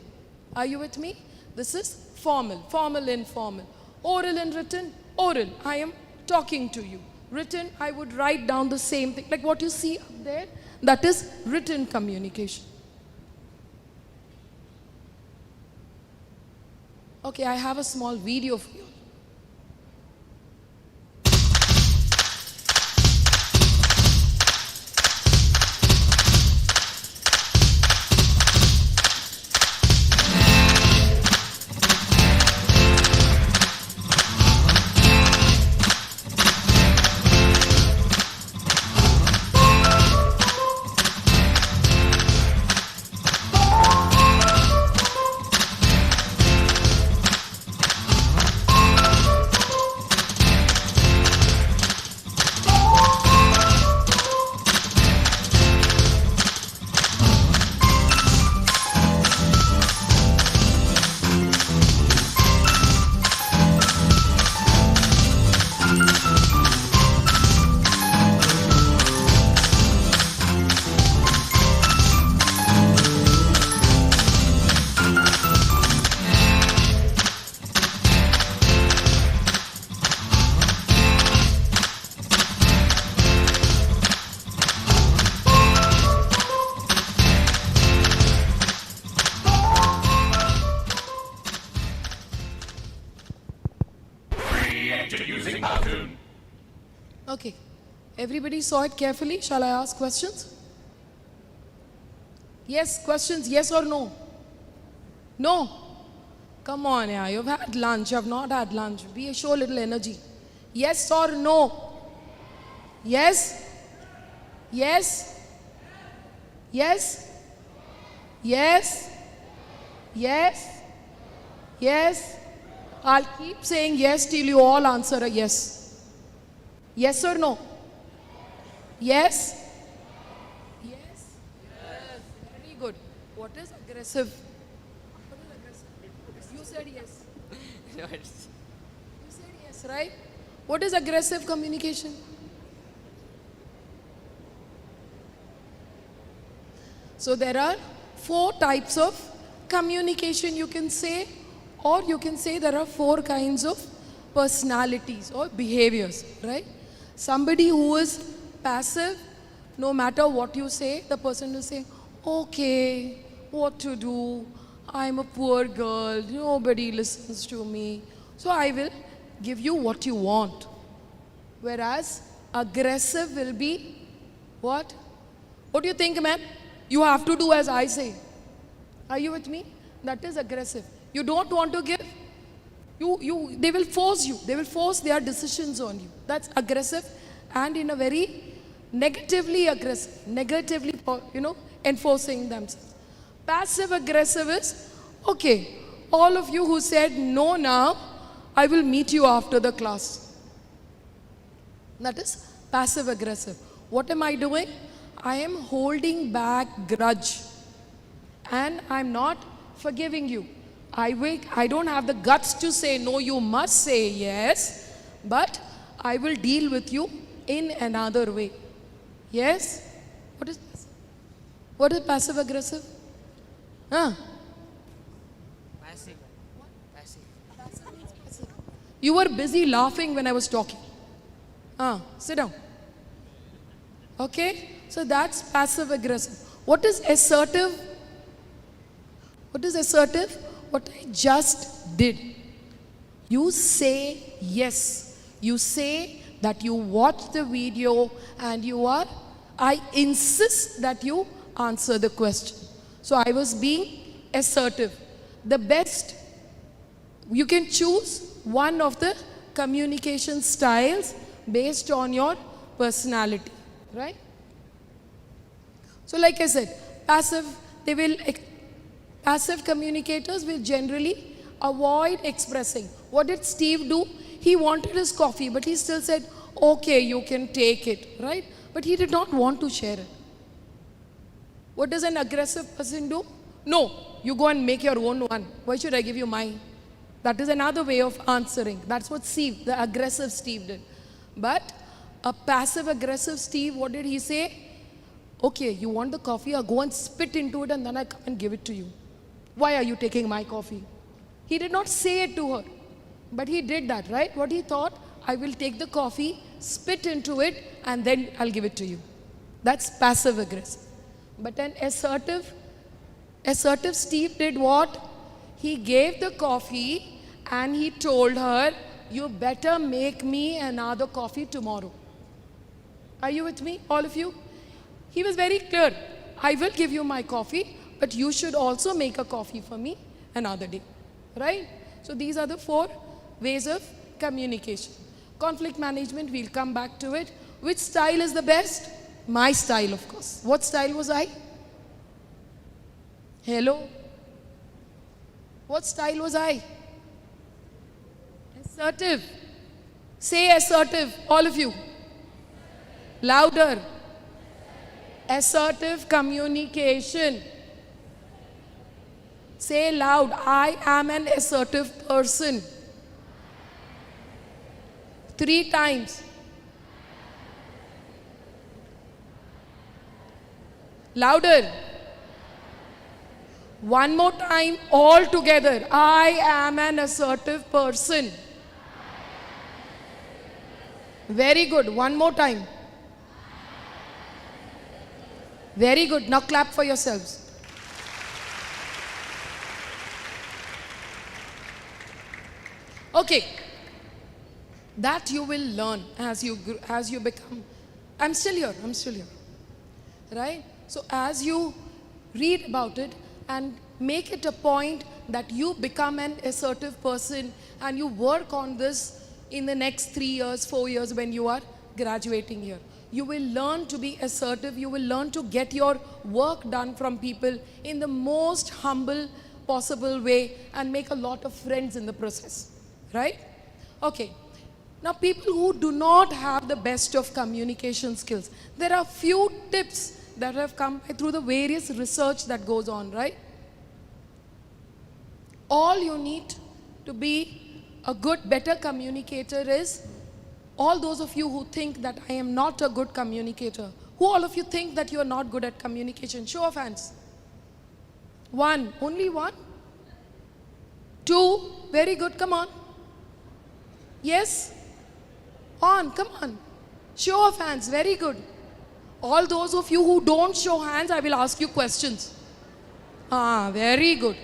Are you with me? This is formal. Formal, informal. Oral and written. Oral, I am talking to you. Written, I would write down the same thing. Like what you see up there, that is written communication. Okay, I have a small video for you. Okay, everybody saw it carefully. Shall I ask questions? Yes, questions, yes or no? No? Come on, yeah, you've had lunch, you have not had lunch. Show a little energy. Yes or no? Yes? Yes? Yes? Yes? Yes? Yes? I'll keep saying yes till you all answer a yes. Yes or no? Yes? Yes? Yes. Very good. What is aggressive? What is aggressive? You said yes. You said yes, right? What is aggressive communication? So there are 4 types of communication you can say, or you can say there are 4 kinds of personalities or behaviors, right? Somebody who is passive, no matter what you say, the person will say, okay, what to do? I'm a poor girl, nobody listens to me, so I will give you what you want. Whereas aggressive will be what? What do you think, man? You have to do as I say. Are you with me? That is aggressive. You don't want to give, they will force you. They will force their decisions on you. That's aggressive, and in a very negatively aggressive, negatively, enforcing themselves. Passive aggressive is, okay, all of you who said no now, I will meet you after the class. That is passive aggressive. What am I doing? I am holding back grudge, and I'm not forgiving you. I don't have the guts to say no, you must say yes, but I will deal with you in another way. Yes? What is passive aggressive? Passive. You were busy laughing when I was talking. Sit down. Okay? So that's passive aggressive. What is assertive? What is assertive? What I just did. You say yes. You say that you watched the video and I insist that you answer the question. So I was being assertive. The best, you can choose one of the communication styles based on your personality, right? So like I said, passive communicators will generally avoid expressing. What did Steve do? He wanted his coffee, but he still said, okay, you can take it, right? But he did not want to share it. What does an aggressive person do? No, you go and make your own one. Why should I give you mine? That is another way of answering. That's what Steve, the aggressive Steve, did. But a passive aggressive Steve, what did he say? Okay, you want the coffee, I'll go and spit into it and then I come and give it to you. Why are you taking my coffee? He did not say it to her, but he did that, right? What he thought, I will take the coffee, spit into it, and then I'll give it to you. That's passive aggressive. But an assertive Steve did what? He gave the coffee and he told her, you better make me another coffee tomorrow. Are you with me, all of you? He was very clear. I will give you my coffee, but you should also make a coffee for me another day. Right? So these are the 4 ways of communication. Conflict management, we'll come back to it. Which style is the best? My style, of course. What style was I? Hello? What style was I? Assertive. Say assertive, all of you. Louder. Assertive communication. Say loud, I am an assertive person. 3 times. Louder. One more time, all together. I am an assertive person. Very good. One more time. Very good. Now clap for yourselves. Okay. That you will learn as you become. I'm still here. Right? So as you read about it and make it a point that you become an assertive person and you work on this in the next 3 years, 4 years when you are graduating here. You will learn to be assertive. You will learn to get your work done from people in the most humble possible way and make a lot of friends in the process. Right? Okay. Now, people who do not have the best of communication skills, there are few tips that have come through the various research that goes on, right? All you need to be a good, better communicator is all those of you who think that I am not a good communicator. Who all of you think that you are not good at communication? Show of hands. One, only one? Two, very good, come on. Yes? On, come on. Show of hands, very good. All those of you who don't show hands, I will ask you questions. Very good.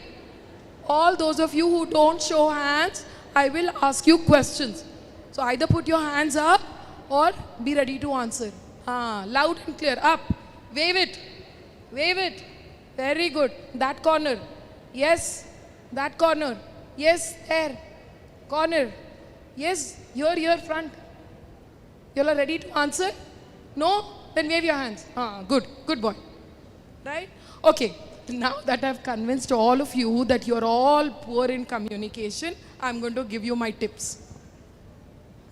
All those of you who don't show hands, I will ask you questions. So either put your hands up or be ready to answer. Loud and clear. Up. Wave it. Wave it. Very good. That corner. Yes. That corner. Yes. There. Corner. Yes. Here, front. You all are ready to answer? No? Then wave your hands. Good. Good boy. Right? Okay. Now that I've convinced all of you that you're all poor in communication, I'm going to give you my tips.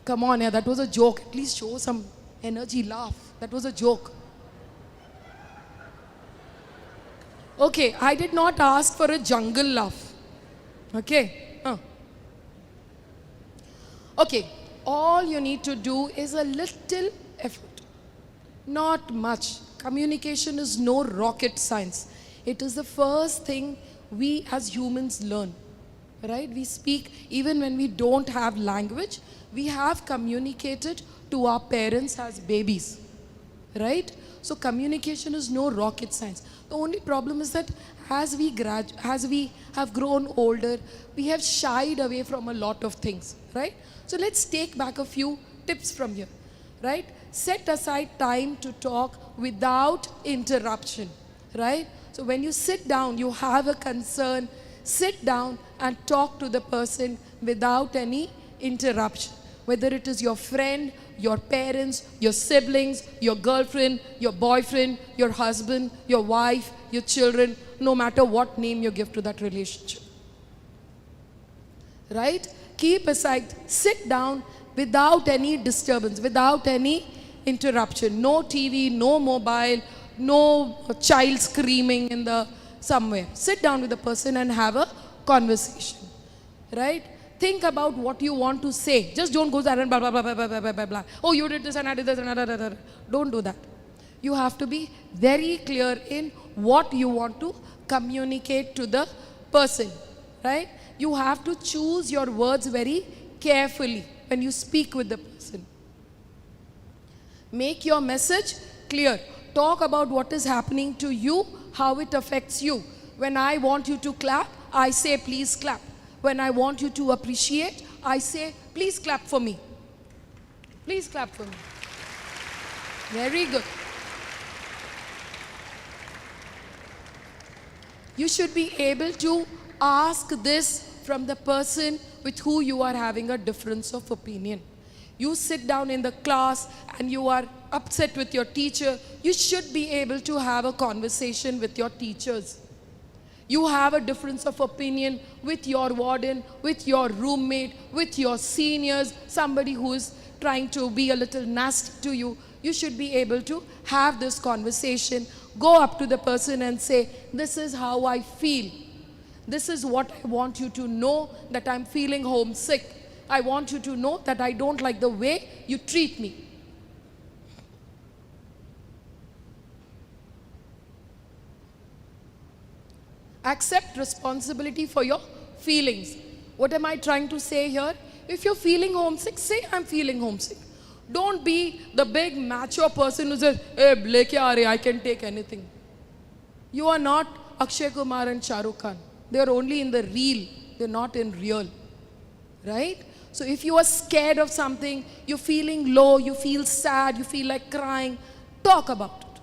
Come on, that was a joke. At least show some energy, laugh. That was a joke. Okay, I did not ask for a jungle laugh. Okay? Okay, all you need to do is a little effort. Not much. Communication is no rocket science. It is the first thing we as humans learn. Right? We speak even when we don't have language. We have communicated to our parents as babies. Right? So communication is no rocket science. The only problem is that as we have grown older, we have shied away from a lot of things. Right? So let's take back a few tips from here. Right? Set aside time to talk without interruption. Right? So when you sit down, you have a concern, sit down and talk to the person without any interruption. Whether it is your friend, your parents, your siblings, your girlfriend, your boyfriend, your husband, your wife, your children, no matter what name you give to that relationship. Right? Keep aside, sit down without any disturbance, without any interruption. No TV, no mobile, no child screaming in the somewhere. Sit down with the person and have a conversation. Right? Think about what you want to say. Just don't go there and blah, blah, blah, blah, blah, blah, blah, blah. Oh, you did this and I did this and blah, blah, blah. Don't do that. You have to be very clear in what you want to communicate to the person. Right? You have to choose your words very carefully when you speak with the person. Make your message clear. Talk about what is happening to you, how it affects you. When I want you to clap, I say, please clap. When I want you to appreciate, I say, please clap for me. Please clap for me. Very good. You should be able to ask this from the person with who you are having a difference of opinion. You sit down in the class and you are upset with your teacher, you should be able to have a conversation with your teachers. You have a difference of opinion with your warden, with your roommate, with your seniors, somebody who is trying to be a little nasty to you. You should be able to have this conversation. Go up to the person and say, this is how I feel. This is what I want you to know, that I'm feeling homesick. I want you to know that I don't like the way you treat me. Accept responsibility for your feelings. What am I trying to say here? If you're feeling homesick, say I'm feeling homesick. Don't be the big macho person who says, hey, leke aa rahe, I can take anything. You are not Akshay Kumar and Shah Rukh Khan. They are only in the reel. They're not in real. Right? So if you are scared of something, you're feeling low, you feel sad, you feel like crying, talk about it.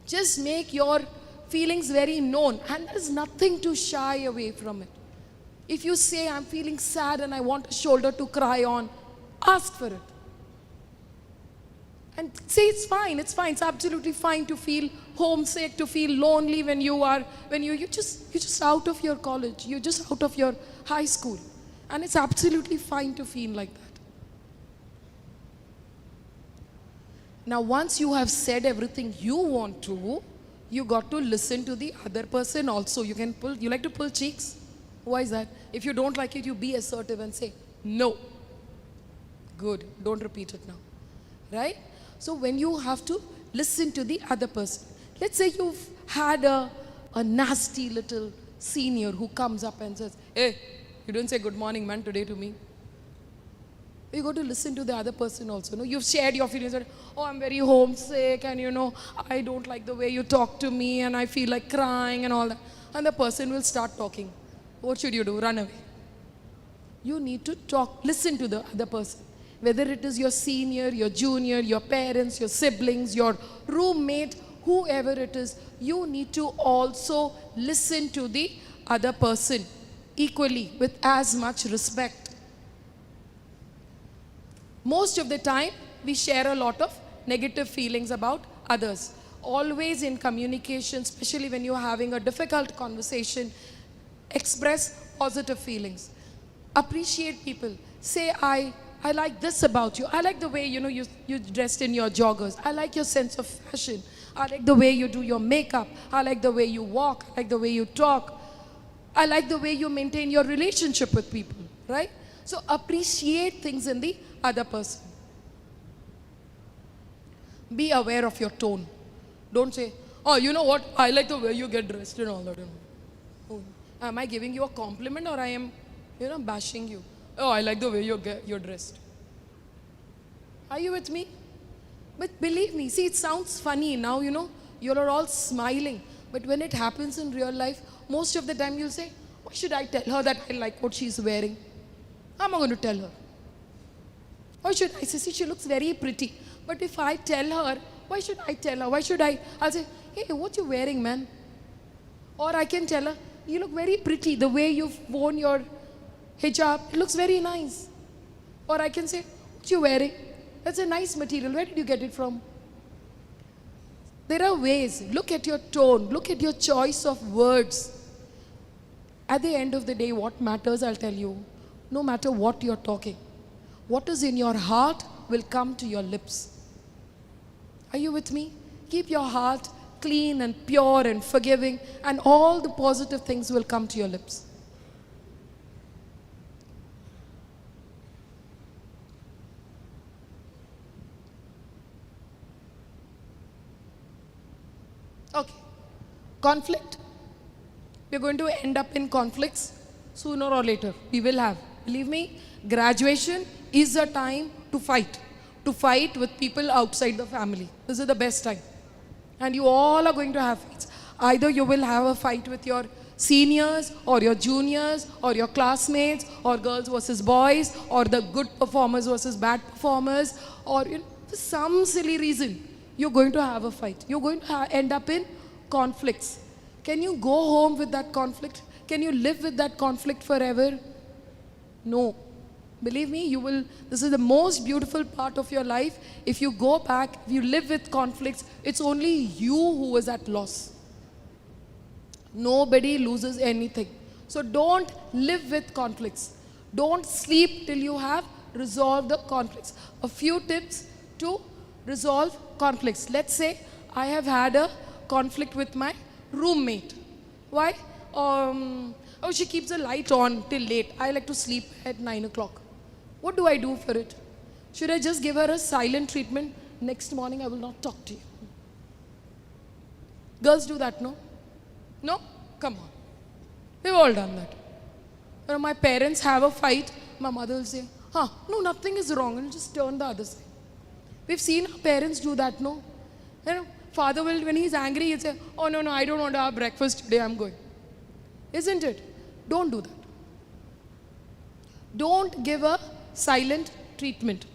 Just make your feelings very known, and there's nothing to shy away from it. If you say, I'm feeling sad and I want a shoulder to cry on, ask for it. And say it's fine, it's absolutely fine to feel homesick, to feel lonely when you're just out of your college, you're just out of your high school. And it's absolutely fine to feel like that. Now, once you have said everything you want to, you got to listen to the other person also. You like to pull cheeks? Why is that? If you don't like it, you be assertive and say, no. Good. Don't repeat it now. Right? So when you have to listen to the other person. Let's say you've had a nasty little senior who comes up and says, hey, you didn't say good morning, man, today to me. You got to listen to the other person also. No? You've shared your feelings. Oh, I'm very homesick and I don't like the way you talk to me and I feel like crying and all that. And the person will start talking. What should you do? Run away. You need to talk, listen to the other person. Whether it is your senior, your junior, your parents, your siblings, your roommate, whoever it is, you need to also listen to the other person equally with as much respect. Most of the time, we share a lot of negative feelings about others. Always in communication, especially when you're having a difficult conversation, express positive feelings. Appreciate people. Say, I like this about you. I like the way, you dressed in your joggers. I like your sense of fashion. I like the way you do your makeup. I like the way you walk. I like the way you talk. I like the way you maintain your relationship with people, right? So appreciate things in the other person. Be aware of your tone. Don't say, oh, you know what? I like the way you get dressed and all that. Oh, am I giving you a compliment or I am, bashing you? Oh, I like the way you're dressed. Are you with me? But believe me, see, it sounds funny now, you're all smiling. But when it happens in real life, most of the time you'll say, why should I tell her that I like what she's wearing? How am I going to tell her? Why should I say, see, she looks very pretty. But if I tell her, why should I tell her? Why should I'll say, hey, what you wearing, man? Or I can tell her, you look very pretty. The way you've worn your hijab, it looks very nice. Or I can say, what you wearing? That's a nice material. Where did you get it from? There are ways. Look at your tone. Look at your choice of words. At the end of the day, what matters, I'll tell you, no matter what you're talking, what is in your heart will come to your lips. Are you with me? Keep your heart clean and pure and forgiving, and all the positive things will come to your lips. Okay. Conflict. We're going to end up in conflicts sooner or later. We will have. Believe me, graduation is a time to fight. To fight with people outside the family. This is the best time. And you all are going to have fights. Either you will have a fight with your seniors or your juniors or your classmates or girls versus boys or the good performers versus bad performers, or for some silly reason you're going to have a fight. You're going to end up in conflicts. Can you go home with that conflict? Can you live with that conflict forever? No. Believe me, you will. This is the most beautiful part of your life. If you go back, if you live with conflicts, it's only you who is at loss. Nobody loses anything. So don't live with conflicts. Don't sleep till you have resolved the conflicts. A few tips to resolve conflicts. Let's say I have had a conflict with my roommate. Why? Oh, she keeps the light on till late. I like to sleep at 9 o'clock. What do I do for it? Should I just give her a silent treatment? Next morning I will not talk to you. Girls do that, no? No? Come on. We've all done that. When my parents have a fight, my mother will say, no, nothing is wrong, and just turn the other side. We've seen our parents do that, no? Father will, when he's angry, he'll say, oh, no, I don't want to have breakfast today, I'm going. Isn't it? Don't do that. Don't give a silent treatment.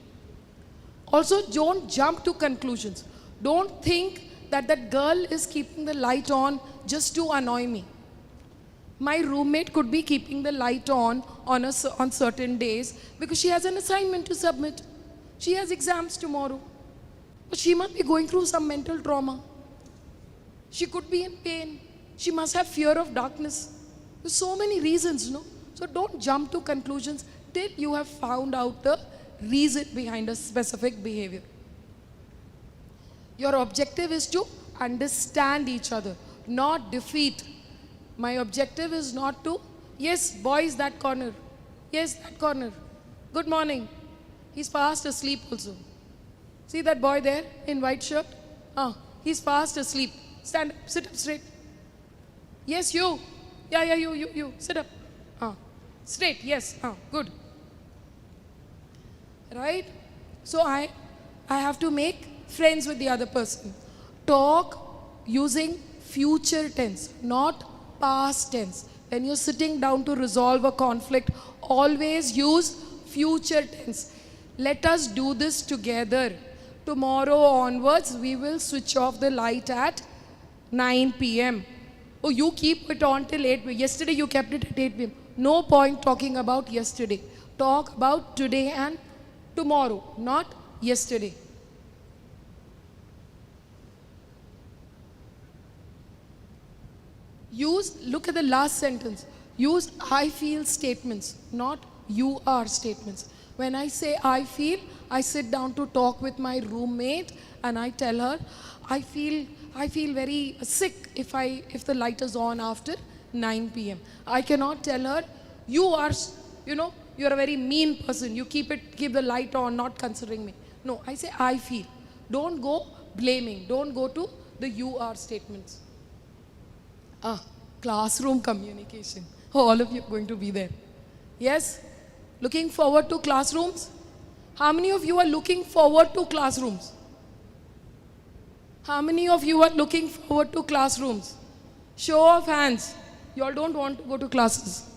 Also, don't jump to conclusions. Don't think that that girl is keeping the light on just to annoy me. My roommate could be keeping the light on certain days because she has an assignment to submit. She has exams tomorrow. But she must be going through some mental trauma. She could be in pain. She must have fear of darkness. There's so many reasons, no? So don't jump to conclusions till you have found out the reason behind a specific behavior. Your objective is to understand each other, not defeat. My objective is not to Yes, boys, that corner. Yes, that corner. Good morning. He's fast asleep also. See that boy there in white shirt? He's fast asleep. Stand up, sit up straight. Yes, you. Yeah, you. Sit up. Straight, yes. Good. Right? So I have to make friends with the other person. Talk using future tense, not past tense. When you're sitting down to resolve a conflict, always use future tense. Let us do this together. Tomorrow onwards, we will switch off the light at 9 p.m. Oh, you keep it on till 8 p.m. Yesterday you kept it at 8 p.m. No point talking about yesterday. Talk about today and tomorrow, not yesterday. Look at the last sentence. Use I feel statements, not you are statements. When I say I feel, I sit down to talk with my roommate and I tell her, I feel very sick if the light is on after 9 p.m. I cannot tell her, you're a very mean person. You keep the light on, not considering me. No, I say I feel. Don't go blaming. Don't go to the you are statements. Classroom communication. All of you are going to be there. Yes? Looking forward to classrooms? How many of you are looking forward to classrooms? How many of you are looking forward to classrooms? Show of hands. You all don't want to go to classes.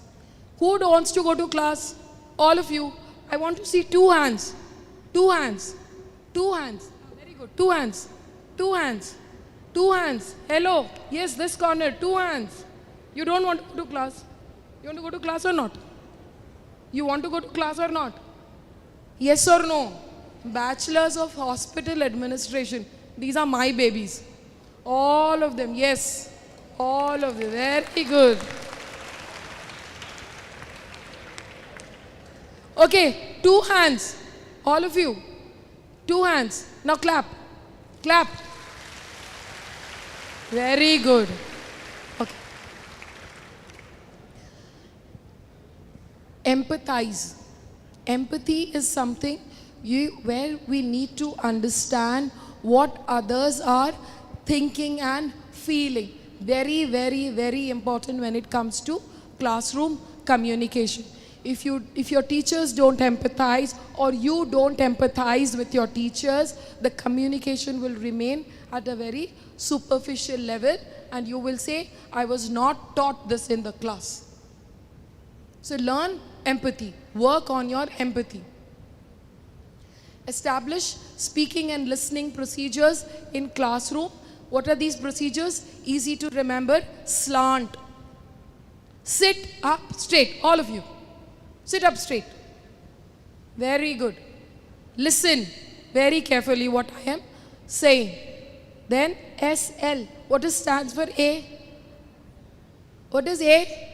Who wants to go to class? All of you. I want to see 2 hands. 2 hands. 2 hands. Very good. 2 hands. 2 hands. 2 hands. Hello. Yes, this corner. 2 hands. You don't want to go to class. You want to go to class or not? You want to go to class or not? Yes or no? Bachelors of Hospital Administration. These are my babies. All of them. Yes. All of them. Very good. Okay. 2 hands. All of you. 2 hands. Now clap. Clap. Very good. Okay. Empathize. Empathy is something where we need to understand what others are thinking and feeling. Very, very, very important when it comes to classroom communication. If your teachers don't empathize or you don't empathize with your teachers, the communication will remain at a very superficial level and you will say, I was not taught this in the class. So learn empathy. Work on your empathy. Establish speaking and listening procedures in classroom. What are these procedures? Easy to remember. Slant. Sit up straight. All of you. Sit up straight. Very good. Listen very carefully what I am saying. Then SL. What stands for A? What is A?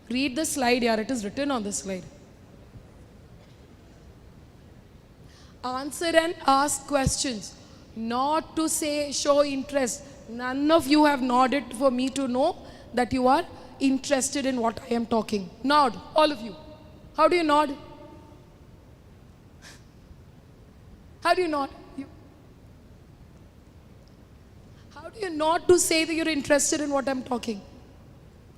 Read the slide here. It is written on the slide. Answer and ask questions. Not to say, show interest. None of you have nodded for me to know that you are interested in what I am talking. Nod, all of you. How do you nod? How do you nod? How do you nod to say that you're interested in what I'm talking?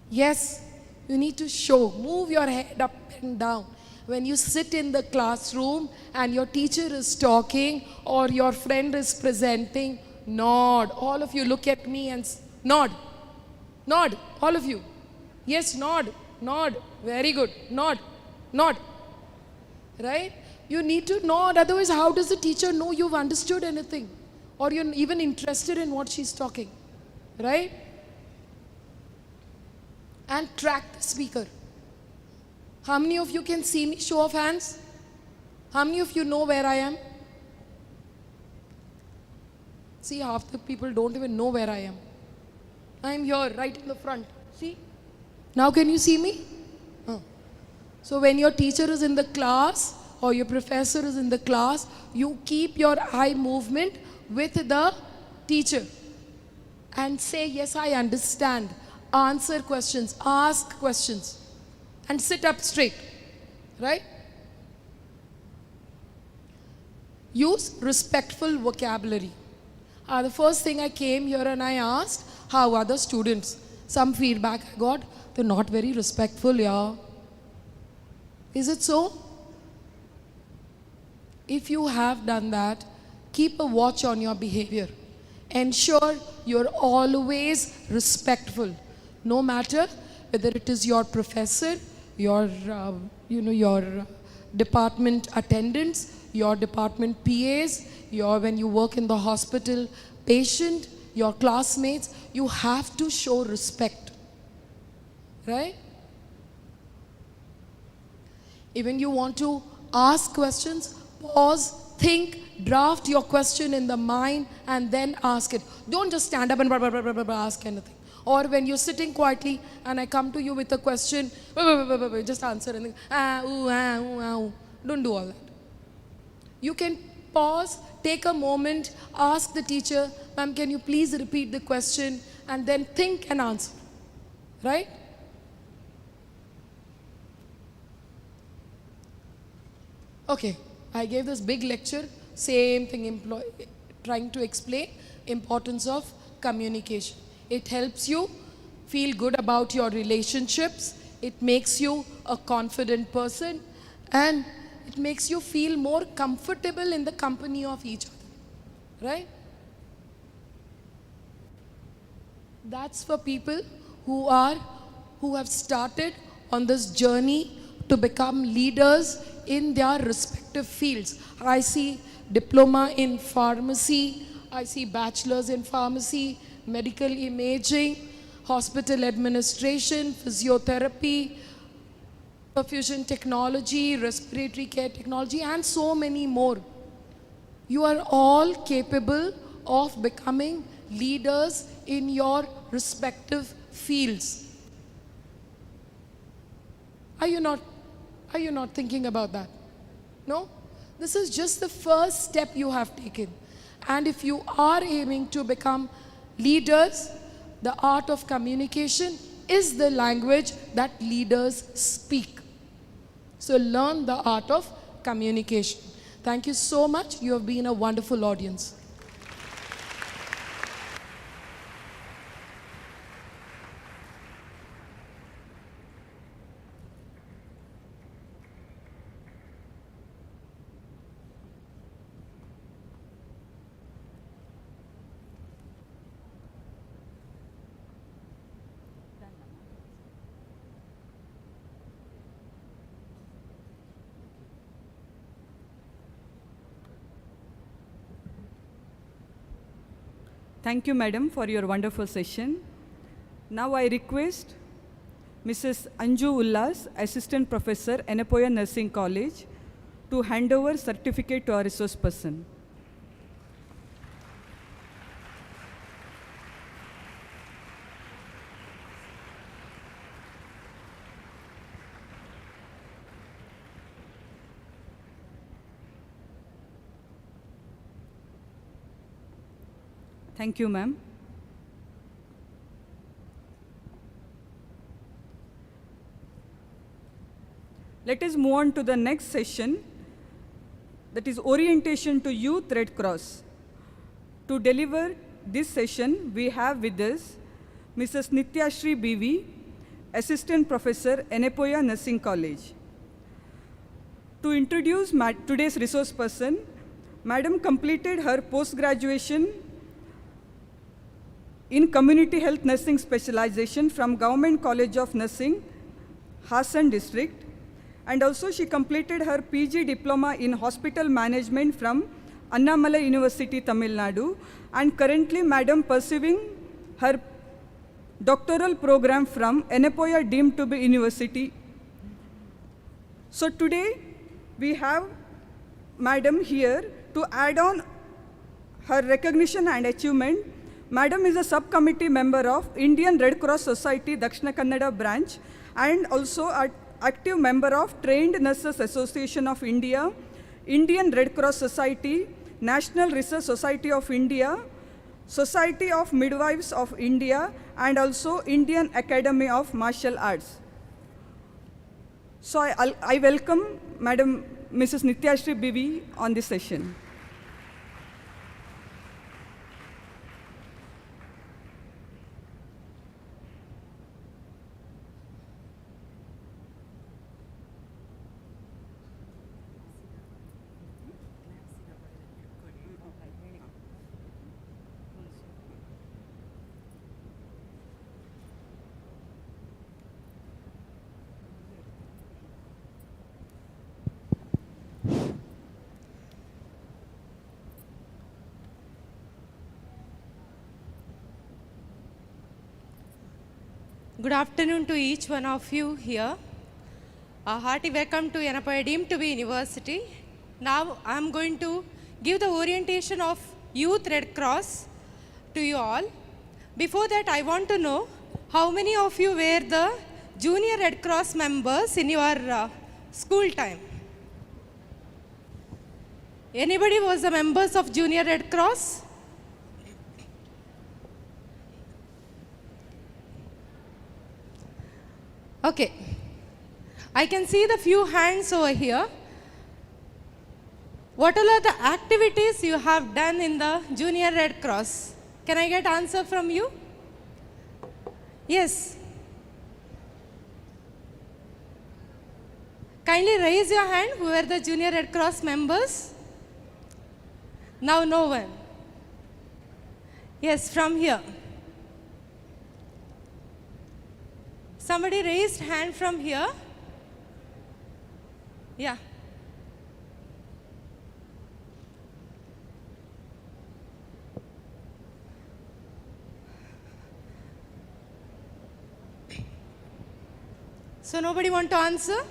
Yes, you need to show. Move your head up and down. When you sit in the classroom and your teacher is talking or your friend is presenting, nod. All of you look at me and nod. Nod, all of you. Yes, nod, nod. Very good. Nod, nod. Right? You need to nod, otherwise how does the teacher know you've understood anything? Or you're even interested in what she's talking? Right? And track the speaker. How many of you can see me? Show of hands. How many of you know where I am? See, half the people don't even know where I am. I am here, right in the front. See? Now can you see me? So when your teacher is in the class or your professor is in the class, you keep your eye movement with the teacher and say, yes, I understand. Answer questions, ask questions. and sit up straight, right? Use respectful vocabulary. The first thing I came here and I asked, how are the students? Some feedback I got, they're not very respectful, yeah. Is it so? If you have done that, keep a watch on your behavior. Ensure you're always respectful, no matter whether it is your professor, your, your department attendants, your department PAs, when you work in the hospital, patient, your classmates. You have to show respect, right? Even you want to ask questions, pause, think, draft your question in the mind and then ask it. Don't just stand up and ask anything. Or when you're sitting quietly and I come to you with a question, just answer and don't do all that. You can pause, take a moment, ask the teacher, ma'am, can you please repeat the question, and then think and answer, right? Okay, I gave this big lecture, same thing, trying to explain importance of communication. It helps you feel good about your relationships, it makes you a confident person, and it makes you feel more comfortable in the company of each other, right? That's for people who have started on this journey to become leaders in their respective fields. I see diploma in pharmacy, I see bachelors in pharmacy, medical imaging, hospital administration, physiotherapy, perfusion technology, respiratory care technology, and so many more. You are all capable of becoming leaders in your respective fields. Are you not thinking about that? No? This is just the first step you have taken. And if you are aiming to become leaders, the art of communication is the language that leaders speak. So learn the art of communication. Thank you so much. You have been a wonderful audience. Thank you, madam, for your wonderful session. Now I request Mrs. Anju Ullas, Assistant Professor, Enepoya Nursing College, to hand over certificate to our resource person. Thank you, ma'am. Let us move on to the next session, that is Orientation to Youth Red Cross. To deliver this session, we have with us Mrs. Nityashri BV, Assistant Professor, Enepoya Nursing College. To introduce today's resource person, Madam completed her post-graduation in Community Health Nursing Specialization from Government College of Nursing, Hassan District. And also she completed her PG Diploma in Hospital Management from Annamalai University, Tamil Nadu. And currently, Madam pursuing her doctoral program from Enepoya deemed to be University. So today, we have Madam here to add on her recognition and achievement. Madam is a subcommittee member of Indian Red Cross Society, Dakshina Kannada branch, and also an active member of Trained Nurses Association of India, Indian Red Cross Society, National Research Society of India, Society of Midwives of India, and also Indian Academy of Martial Arts. So I welcome Madam Mrs. Nityashri Bibi on this session. Good afternoon to each one of you here. A hearty welcome to Yenapoya Deemed to be University. Now I am going to give the orientation of Youth Red Cross to you all. Before that, I want to know how many of you were the Junior Red Cross members in your school time? Anybody was the members of Junior Red Cross? Okay, I can see the few hands over here. What all are the activities you have done in the Junior Red Cross? Can I get answer from you? Yes. Kindly raise your hand who are the Junior Red Cross members. Now no one. Yes, from here. Somebody raised hand from here. Yeah. So nobody want to answer?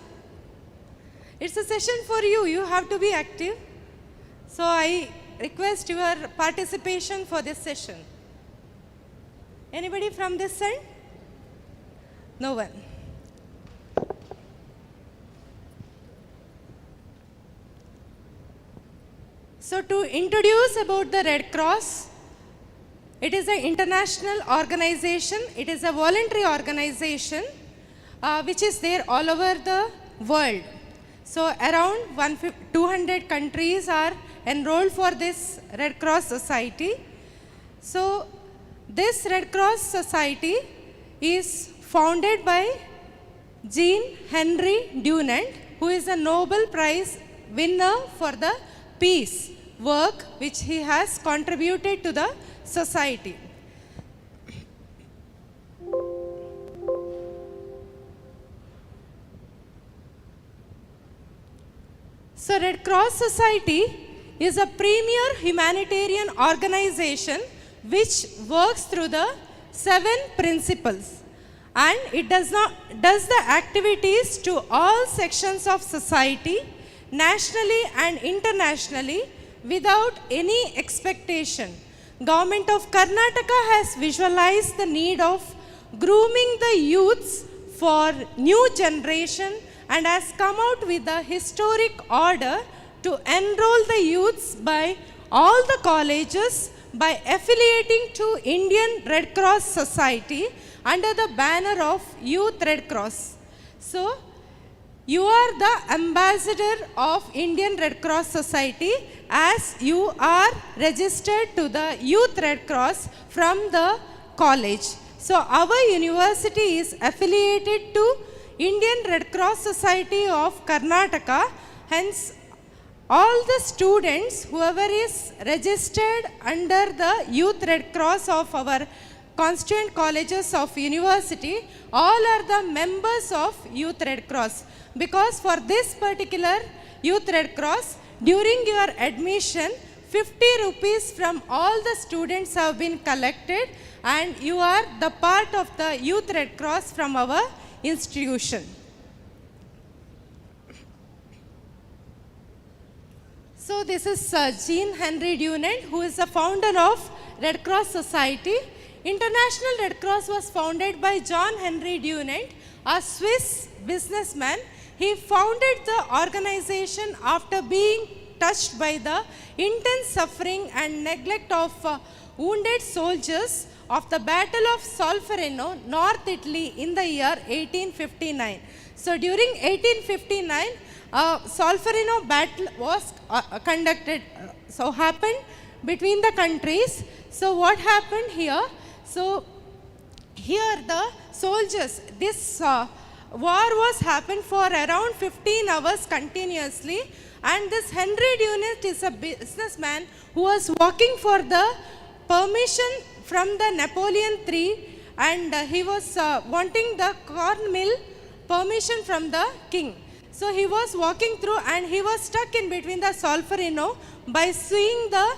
It's a session for you. You have to be active. So I request your participation for this session. Anybody from this side? No one. So to introduce about the Red Cross, it is an international organization. It is a voluntary organization which is there all over the world. So around 200 countries are enrolled for this Red Cross Society. So this Red Cross Society is founded by Jean Henry Dunant, who is a Nobel Prize winner for the peace work which he has contributed to the society. So Red Cross Society is a premier humanitarian organization which works through the 7 principles. And it does the activities to all sections of society, nationally and internationally, without any expectation. Government of Karnataka has visualized the need of grooming the youths for new generation and has come out with a historic order to enroll the youths by all the colleges by affiliating to Indian Red Cross Society under the banner of Youth Red Cross. So, you are the ambassador of Indian Red Cross Society as you are registered to the Youth Red Cross from the college. So, our university is affiliated to Indian Red Cross Society of Karnataka. Hence, all the students, whoever is registered under the Youth Red Cross of our constituent colleges of university, all are the members of Youth Red Cross. Because for this particular Youth Red Cross, during your admission, 50 rupees from all the students have been collected and you are the part of the Youth Red Cross from our institution. So this is Jean Henry Dunant, who is the founder of Red Cross Society. International Red Cross was founded by John Henry Dunant, a Swiss businessman. He founded the organization after being touched by the intense suffering and neglect of wounded soldiers of the Battle of Solferino, North Italy in the year 1859. So during 1859, Solferino battle was conducted, happened between the countries. So what happened here? So here the soldiers, this war was happened for around 15 hours continuously, and this Henry Dunant is a businessman who was working for the permission from the Napoleon III, and he was wanting the corn mill permission from the king. So he was walking through and he was stuck in between the Solferino by seeing the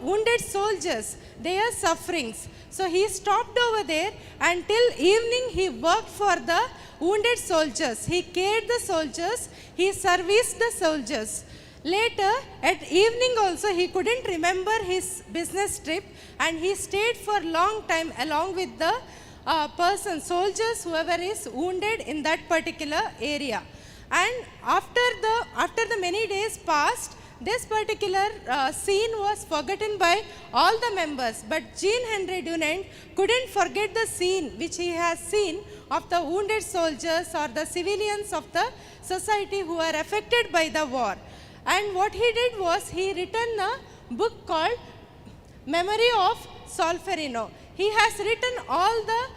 wounded soldiers, their sufferings. So he stopped over there and till evening he worked for the wounded soldiers. He cared the soldiers, he serviced the soldiers. Later at evening also he couldn't remember his business trip and he stayed for long time along with the soldiers, whoever is wounded in that particular area. And after the many days passed, this particular scene was forgotten by all the members, but Jean Henry Dunant couldn't forget the scene which he has seen of the wounded soldiers or the civilians of the society who were affected by the war. And what he did was he written a book called Memory of Solferino. He has written all the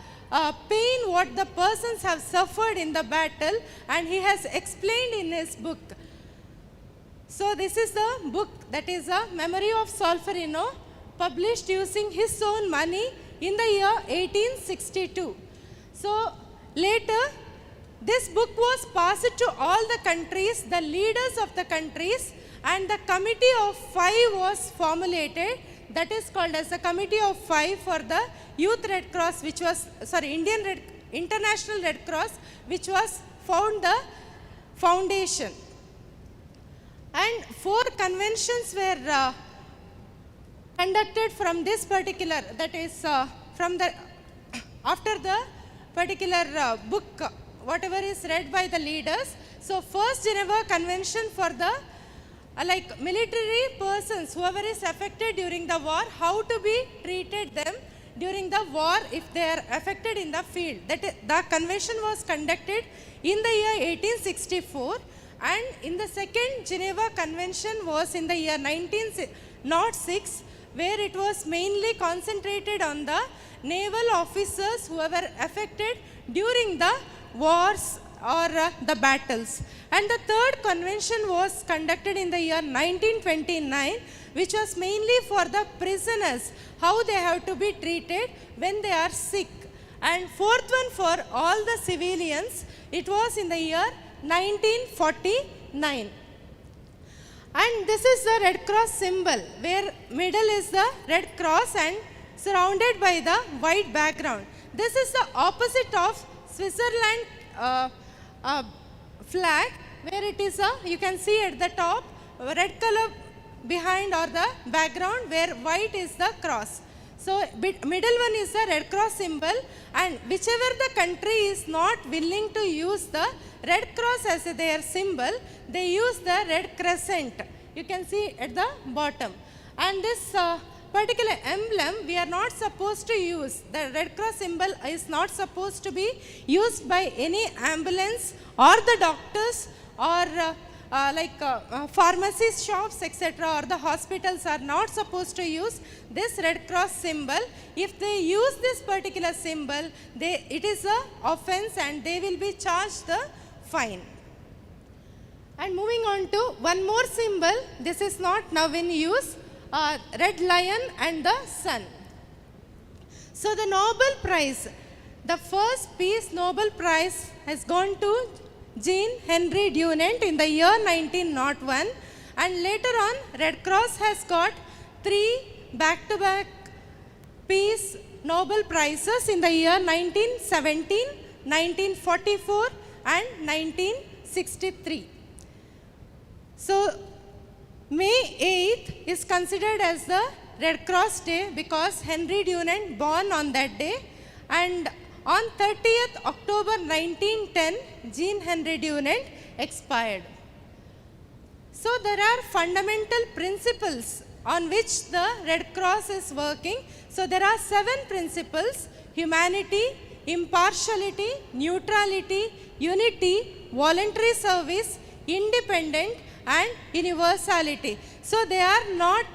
pain what the persons have suffered in the battle, and he has explained in his book. So this is the book, that is a Memory of Solferino, published using his own money in the year 1862. So later this book was passed to all the countries, the leaders of the countries, and the committee of 5 was formulated, that is called as the Committee of 5 for the Youth Red Cross, which was, International Red Cross, which was found the foundation. And 4 conventions were conducted from this particular, that is after the particular book, whatever is read by the leaders. So first Geneva Convention for the military persons, whoever is affected during the war, how to be treated them during the war if they are affected in the field. The convention was conducted in the year 1864, and in the second Geneva Convention was in the year 1906, where it was mainly concentrated on the naval officers who were affected during the wars or the battles. And the third convention was conducted in the year 1929, which was mainly for the prisoners, how they have to be treated when they are sick. And fourth one for all the civilians, it was in the year 1949. And this is the Red Cross symbol, where middle is the Red Cross and surrounded by the white background. This is the opposite of Switzerland flag, where it is you can see at the top red color behind or the background, where white is the cross. So middle one is the Red Cross symbol, and whichever the country is not willing to use the Red Cross as their symbol, they use the red crescent. You can see at the bottom. And this particular emblem we are not supposed to use. The Red Cross symbol is not supposed to be used by any ambulance or the doctors or pharmacy shops, etc., or the hospitals are not supposed to use this Red Cross symbol. If they use this particular symbol, it is an offense and they will be charged the fine. And moving on to one more symbol, this is not now in use, red lion and the sun. So the Nobel Prize, the first Peace Nobel Prize has gone to Jean Henry Dunant in the year 1901, and later on Red Cross has got 3 back-to-back Peace Nobel Prizes in the year 1917, 1944 and 1963. So May 8th is considered as the Red Cross Day because Henry Dunant born on that day, and on 30th October 1910, Jean Henry Dunant expired. So there are fundamental principles on which the Red Cross is working. So there are 7 principles: humanity, impartiality, neutrality, unity, voluntary service, independent, and universality. So they are not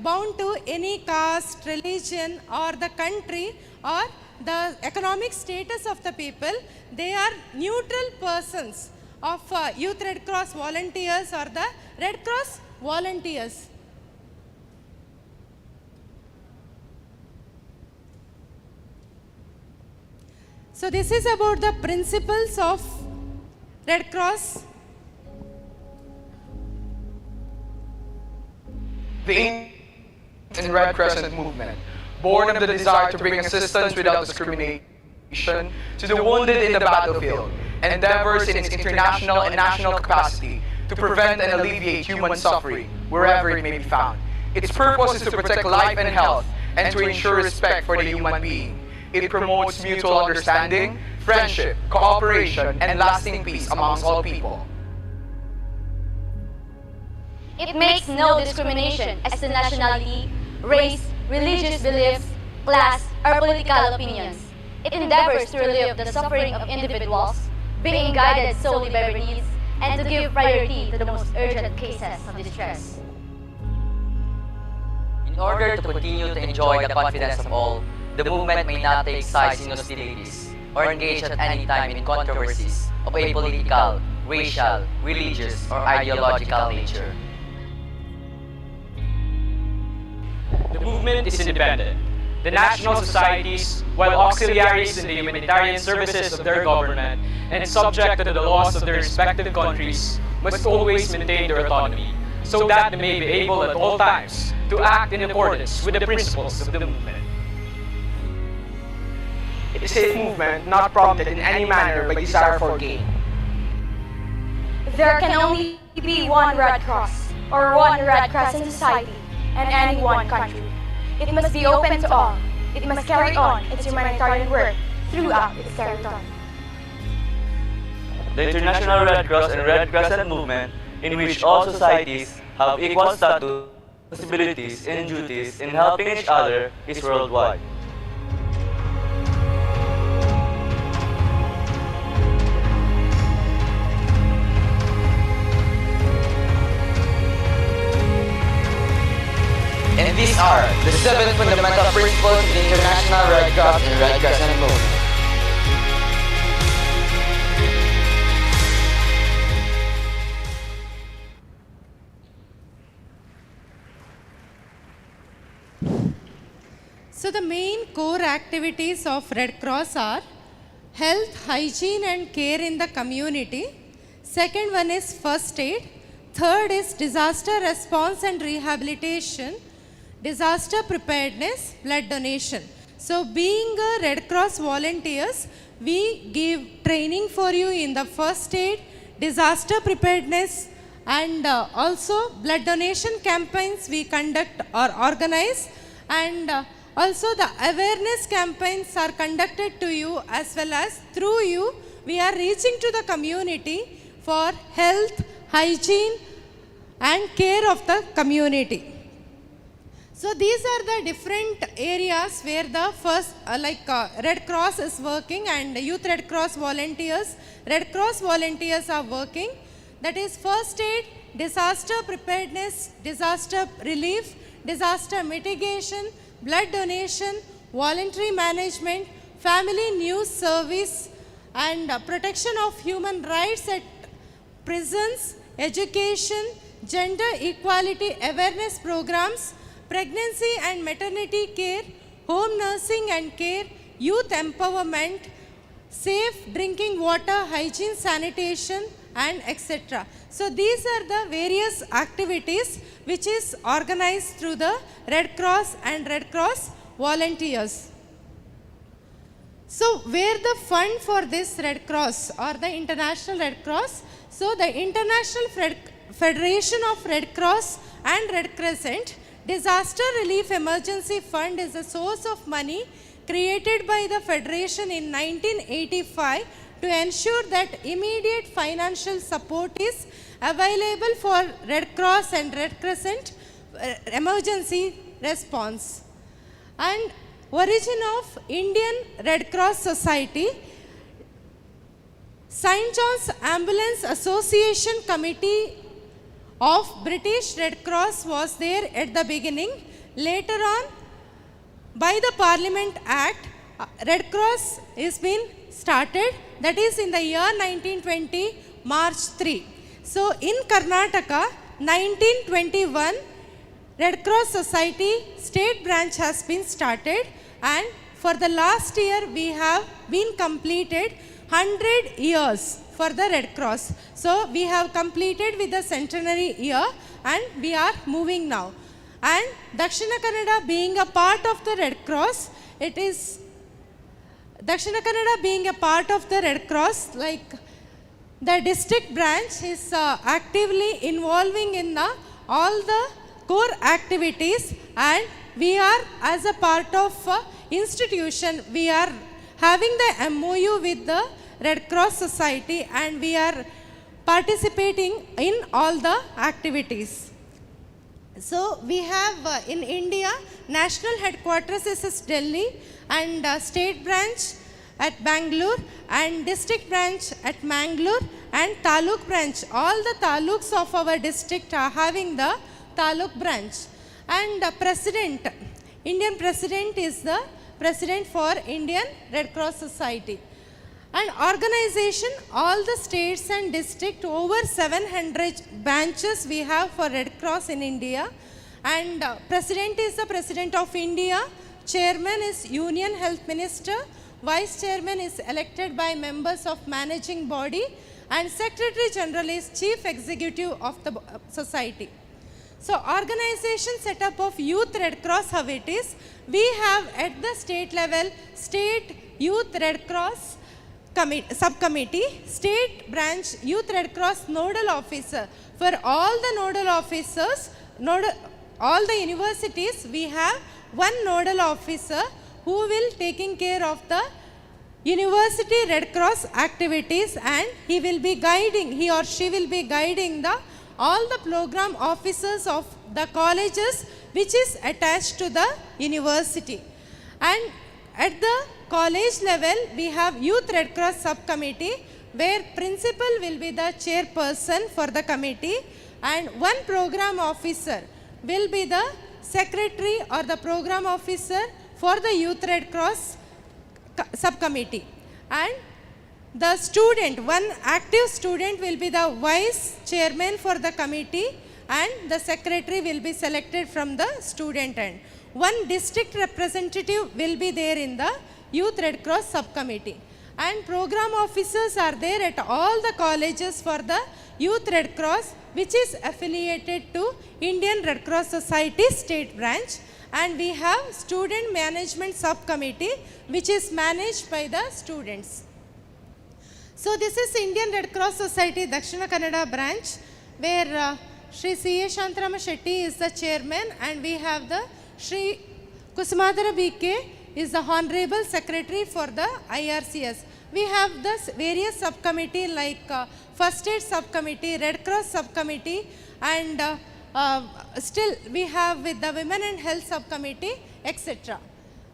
bound to any caste, religion, or the country, or the economic status of the people. They are neutral persons of Youth Red Cross volunteers or the Red Cross volunteers. So this is about the principles of Red Cross. The and Red Crescent movement, born of the desire to bring assistance without discrimination to the wounded in the battlefield, endeavors in its international and national capacity to prevent and alleviate human suffering wherever it may be found. Its purpose is to protect life and health and to ensure respect for the human being. It promotes mutual understanding, friendship, cooperation, and lasting peace amongst all people. It makes no discrimination as to nationality, race, religious beliefs, class, or political opinions. It endeavors to relieve the suffering of individuals, being guided solely by their needs, and to give priority to the most urgent cases of distress. In order to continue to enjoy the confidence of all, the movement may not take sides in hostilities or engage at any time in controversies of a political, racial, religious, or ideological nature. The movement is independent. The national societies, while auxiliaries in the humanitarian services of their government and subject to the laws of their respective countries, must always maintain their autonomy, so that they may be able at all times to act in accordance with the principles of the movement. It is a movement not prompted in any manner by desire for gain. There can only be one Red Cross or one Red Crescent society and any one country. It must be open to all. It must carry on its humanitarian work throughout its territory. The International Red Cross and Red Crescent movement, in which all societies have equal status, responsibilities, and duties in helping each other, is worldwide. And these are the 7 fundamental principles of the International Red Cross and Red Crescent movement. So the main core activities of Red Cross are health, hygiene and care in the community. Second one is first aid. Third is disaster response and rehabilitation. Disaster preparedness, blood donation. So being a Red Cross volunteers, we give training for you in the first aid, disaster preparedness, and also blood donation campaigns we conduct or organize, and also the awareness campaigns are conducted to you, as well as through you we are reaching to the community for health, hygiene and care of the community. So these are the different areas where the first Red Cross is working, and Youth Red Cross volunteers, Red Cross volunteers are working. That is first aid, disaster preparedness, disaster relief, disaster mitigation, blood donation, voluntary management, family news service, and protection of human rights at prisons, education, gender equality awareness programs, pregnancy and maternity care, home nursing and care, youth empowerment, safe drinking water, hygiene, sanitation, and etc. So these are the various activities which is organized through the Red Cross and Red Cross volunteers. So where the fund for this Red Cross or the International Red Cross? So the International Federation of Red Cross and Red Crescent Disaster Relief Emergency Fund is a source of money created by the Federation in 1985 to ensure that immediate financial support is available for Red Cross and Red Crescent emergency response. And origin of Indian Red Cross Society. St. John's Ambulance Association Committee of British Red Cross was there at the beginning. Later on, by the Parliament Act, Red Cross is been started, that is in the year 1920, March 3. So in Karnataka, 1921, Red Cross Society state branch has been started, and for the last year we have been completed 100 years for the Red Cross. So we have completed with the centenary year and we are moving now. And Dakshina Kannada being a part of the Red Cross, it is Dakshina Kannada being a part of the Red Cross, like the district branch is actively involving in all the core activities, and we are as a part of institution, we are having the MOU with the Red Cross Society and we are participating in all the activities. So we have in India, national headquarters is Delhi, and state branch at Bangalore, and district branch at Mangalore, and taluk branch. All the taluks of our district are having the taluk branch. And president, Indian president is the president for Indian Red Cross Society. And organization, all the states and district, over 700 branches we have for Red Cross in India. And president is the President of India, chairman is Union Health Minister, vice chairman is elected by members of managing body, and secretary general is chief executive of the society. So organization setup of Youth Red Cross, how it is, we have at the state level, State Youth Red Cross Subcommittee, State Branch Youth Red Cross Nodal Officer. For all the nodal officers, all the universities, we have one nodal officer who will taking care of the University Red Cross activities, and he will be guiding, he or she will be guiding all the program officers of the colleges which is attached to the university. And at the college level, we have Youth Red Cross Subcommittee, where principal will be the chairperson for the committee, and one program officer will be the secretary or the program officer for the Youth Red Cross Subcommittee. And the student, one active student will be the vice chairman for the committee, and the secretary will be selected from the student end. One district representative will be there in the Youth Red Cross Subcommittee. And program officers are there at all the colleges for the Youth Red Cross, which is affiliated to Indian Red Cross Society State Branch. And we have Student Management Subcommittee, which is managed by the students. So this is Indian Red Cross Society Dakshina Kannada branch, where Shri C.A. Shantarama Shetty is the chairman, and we have the Shri Kusumadhara B.K. is the Honorable Secretary for the IRCS. We have the various subcommittee like First Aid Subcommittee, Red Cross Subcommittee, and still we have with the Women and Health Subcommittee, etc.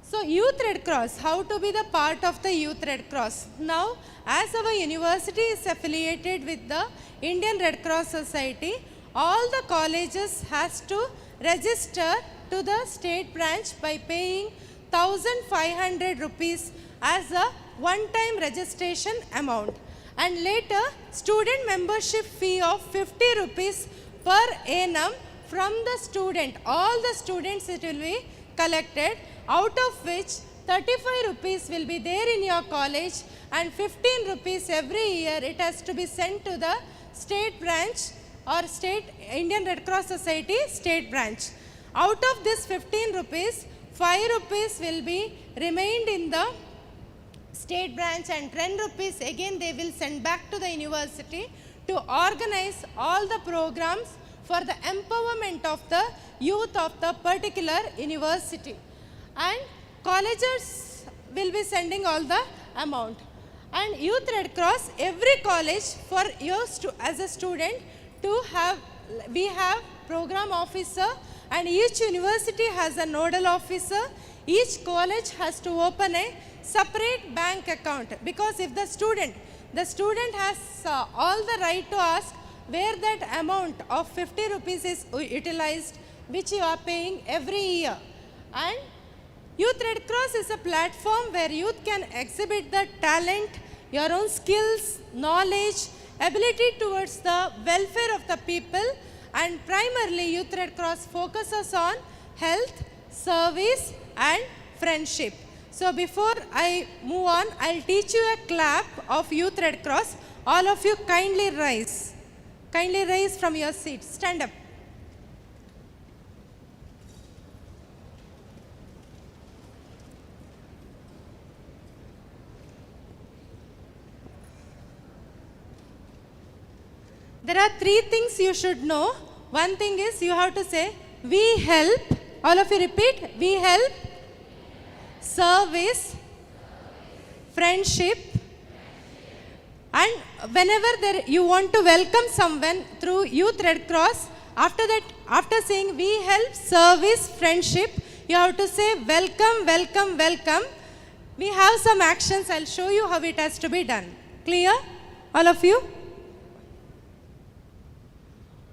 So Youth Red Cross, how to be the part of the Youth Red Cross? Now, as our university is affiliated with the Indian Red Cross Society, all the colleges has to register to the state branch by paying 1,500 rupees as a one-time registration amount. And later, student membership fee of 50 rupees per annum from the student. All the students it will be collected, out of which 35 rupees will be there in your college, and 15 rupees every year it has to be sent to the state branch or state Indian Red Cross Society state branch. Out of this 15 rupees, 5 rupees will be remained in the state branch, and 10 rupees again they will send back to the university to organize all the programs for the empowerment of the youth of the particular university. And colleges will be sending all the amount. And Youth Red Cross, every college for you as a student to have, we have program officer, and each university has a nodal officer. each college has to open a separate bank account, because if the student has all the right to ask where that amount of 50 rupees is utilized, which you are paying every year. And Youth Red Cross is a platform where youth can exhibit the talent, your own skills, knowledge, ability towards the welfare of the people, and primarily Youth Red Cross focuses on health, service and friendship. So before I move on, I'll teach you a clap of Youth Red Cross. All of you kindly rise. Kindly rise from your seats. Stand up. There are three things you should know. One thing is you have to say, we help. All of you repeat, we help. Service, friendship, and whenever you want to welcome someone through Youth Red Cross, after that, after saying we help, service, friendship, you have to say welcome, welcome, welcome. We have some actions. I'll show you how it has to be done. Clear? All of you?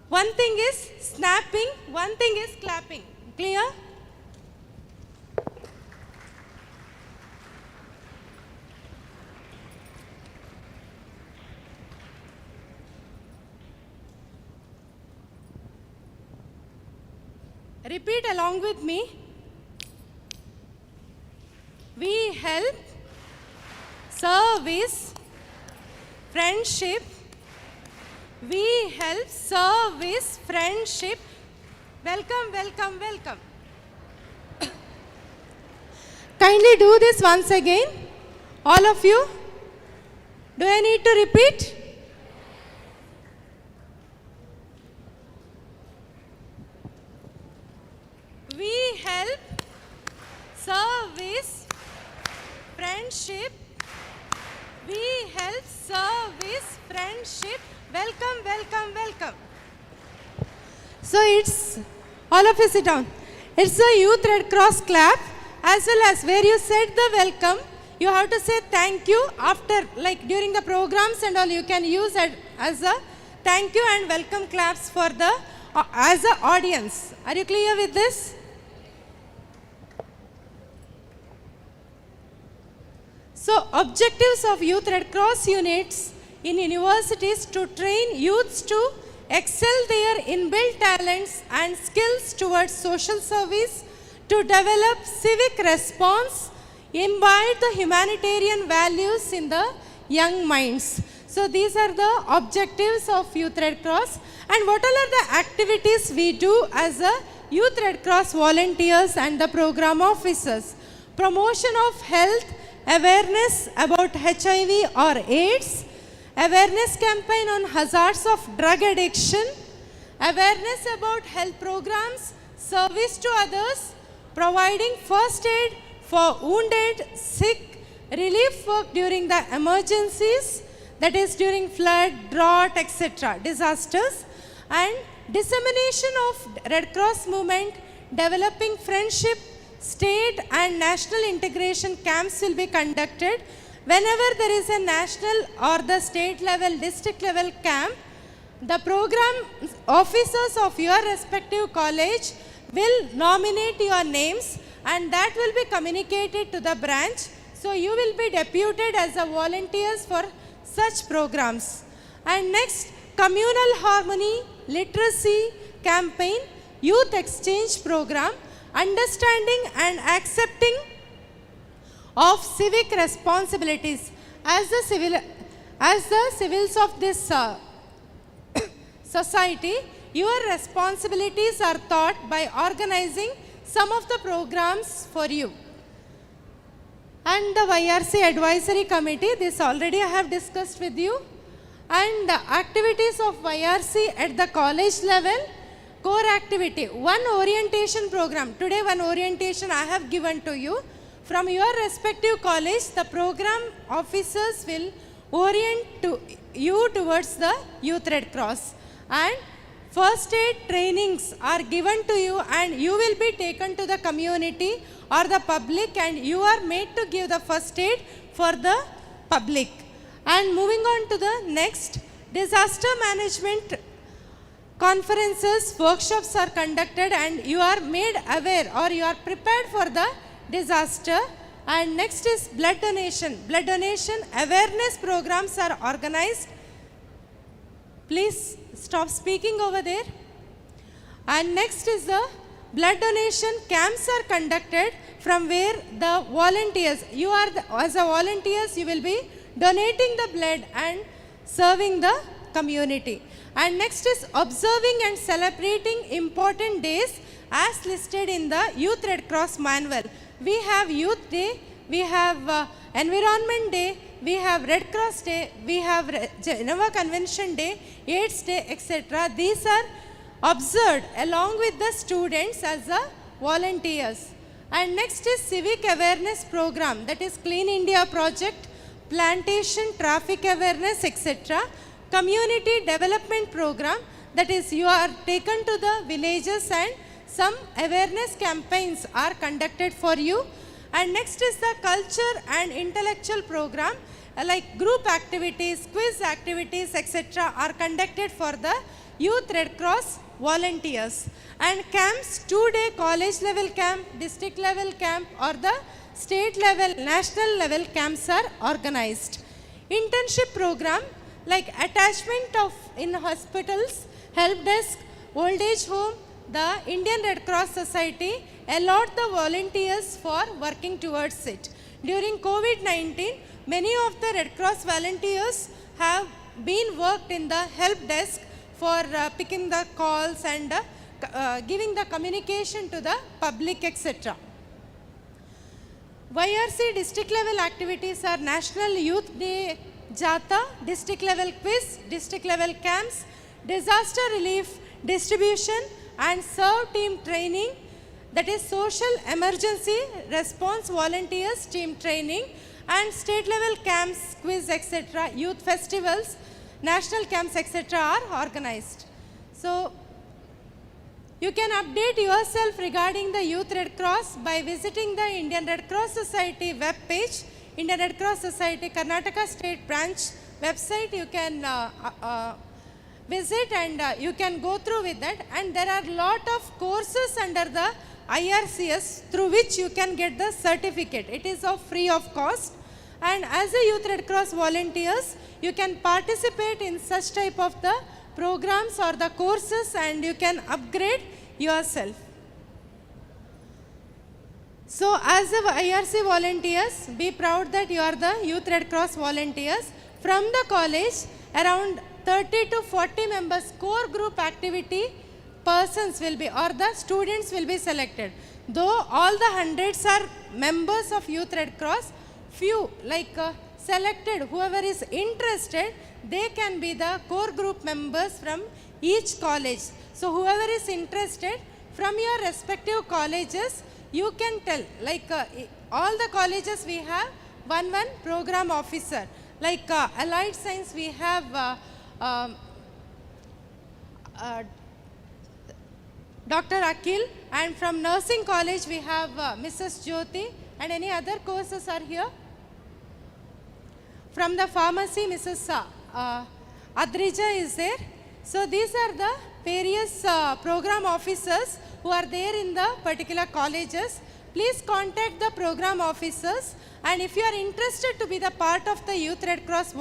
One thing is snapping, one thing is clapping. Clear? Repeat along with me. We help, service, friendship. We help, service, friendship. Welcome, welcome, welcome. Kindly do this once again. All of you. Do I need to repeat? We help, service, friendship. We help, service, friendship. Welcome, welcome, welcome. So it's, all of you sit down. It's a Youth Red Cross clap, as well as where you said the welcome, you have to say thank you after, like during the programs and all, you can use it as a thank you and welcome claps for the, as an audience. Are you clear with this? So objectives of Youth Red Cross units in universities to train youths to excel their inbuilt talents and skills towards social service, to develop civic response, imbibe the humanitarian values in the young minds. So these are the objectives of Youth Red Cross. And what all are the activities we do as a Youth Red Cross volunteers and the program officers? Promotion of health, awareness about HIV or AIDS, awareness campaign on hazards of drug addiction, awareness about health programs, service to others, providing first aid for wounded, sick, relief work during the emergencies, that is during flood, drought, etc., disasters, and dissemination of Red Cross movement, developing friendship. State and national integration camps will be conducted. Whenever there is a national or the state level, district level camp, the program officers of your respective college will nominate your names and that will be communicated to the branch. So you will be deputed as a volunteers for such programs. And next, communal harmony, literacy campaign, youth exchange program, understanding and accepting of civic responsibilities. As the civils of this society, your responsibilities are taught by organizing some of the programs for you. And the YRC Advisory Committee, this already I have discussed with you. And the activities of YRC at the college level, core activity, one orientation program. Today one orientation I have given to you. From your respective college, the program officers will orient you towards the Youth Red Cross. And first aid trainings are given to you and you will be taken to the community or the public and you are made to give the first aid for the public. And moving on to the next, disaster management conferences, workshops are conducted and you are made aware or you are prepared for the disaster. And next is blood donation. Blood donation awareness programs are organized. Please stop speaking over there. And next is the blood donation camps are conducted from where the volunteers, as a volunteers, you will be donating the blood and serving the community. And next is observing and celebrating important days as listed in the Youth Red Cross Manual. We have Youth Day, we have Environment Day, we have Red Cross Day, we have Geneva Convention Day, AIDS Day, etc. These are observed along with the students as a volunteers. And next is civic awareness program, that is Clean India project, plantation, traffic awareness, etc. Community development program, that is you are taken to the villages and some awareness campaigns are conducted for you. And next is the culture and intellectual program, like group activities, quiz activities, etc. are conducted for the Youth Red Cross volunteers. And camps, 2-day college level camp, district level camp or the state level, national level camps are organized. Internship program like attachment of in hospitals, help desk, old age home, the Indian Red Cross Society allot the volunteers for working towards it. During COVID-19, many of the Red Cross volunteers have been worked in the help desk for picking the calls and giving the communication to the public, etc. YRC district level activities are National Youth Day Jata, district level quiz, district level camps, disaster relief distribution and serve team training, that is social emergency response volunteers team training, and state level camps, quiz, etc. Youth festivals, national camps, etc. are organized. So you can update yourself regarding the Youth Red Cross by visiting the Indian Red Cross Society web page, Indian Red Cross Society Karnataka State Branch website. You can visit and you can go through with that. And there are lot of courses under the IRCS through which you can get the certificate. It is of free of cost. And as a Youth Red Cross volunteers, you can participate in such type of the programs or the courses and you can upgrade yourself. So as a IRC volunteers, be proud that you are the Youth Red Cross volunteers. From the college, around 30 to 40 members core group activity persons will be, or the students will be selected. Though all the hundreds are members of Youth Red Cross, few like selected, whoever is interested, they can be the core group members from each college. So whoever is interested from your respective colleges, you can tell, like all the colleges we have one program officer. Like Allied Science we have Dr. Akhil, and from Nursing College we have Mrs. Jyoti, and any other courses are here. From the Pharmacy, Mrs. Adrija is there. So these are the various program officers who are there in the particular colleges. Please contact the program officers, and if you are interested to be the part of the Youth Red Cross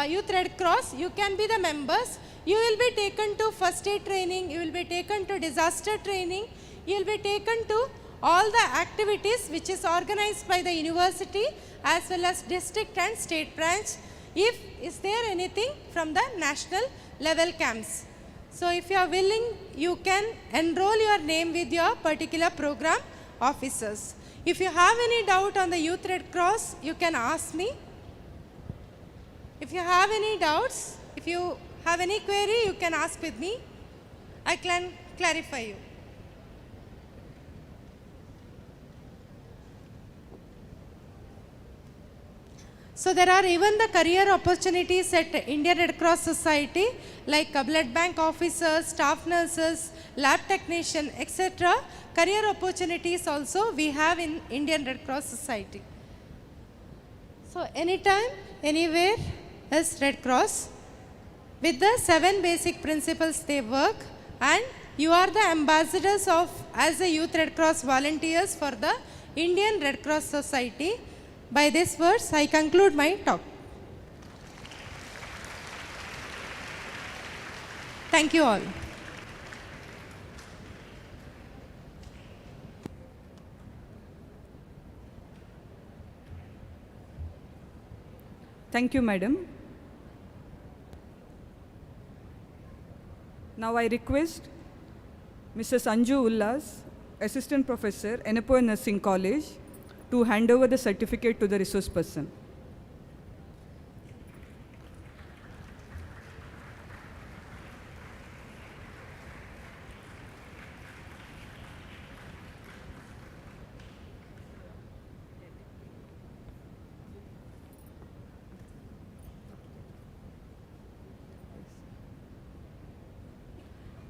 Youth Red Cross, you can be the members. You will be taken to first aid training, you will be taken to disaster training, you will be taken to all the activities which is organized by the university as well as district and state branch. If is there anything from the national level camps. So if you are willing, you can enroll your name with your particular program officers. If you have any doubt on the Youth Red Cross, you can ask me. If you have any doubts, if you have any query, you can ask with me. I can clarify you. So there are even the career opportunities at Indian Red Cross Society, like blood bank officers, staff nurses, lab technician, etc. Career opportunities also we have in Indian Red Cross Society. So anytime, anywhere is Red Cross. With the 7 basic principles they work, and you are the ambassadors of, as a Youth Red Cross volunteers for the Indian Red Cross Society. By these words, I conclude my talk. Thank you all. Thank you, madam. Now I request Mrs. Anju Ullas, Assistant Professor, Enepoya Nursing College, to hand over the certificate to the resource person.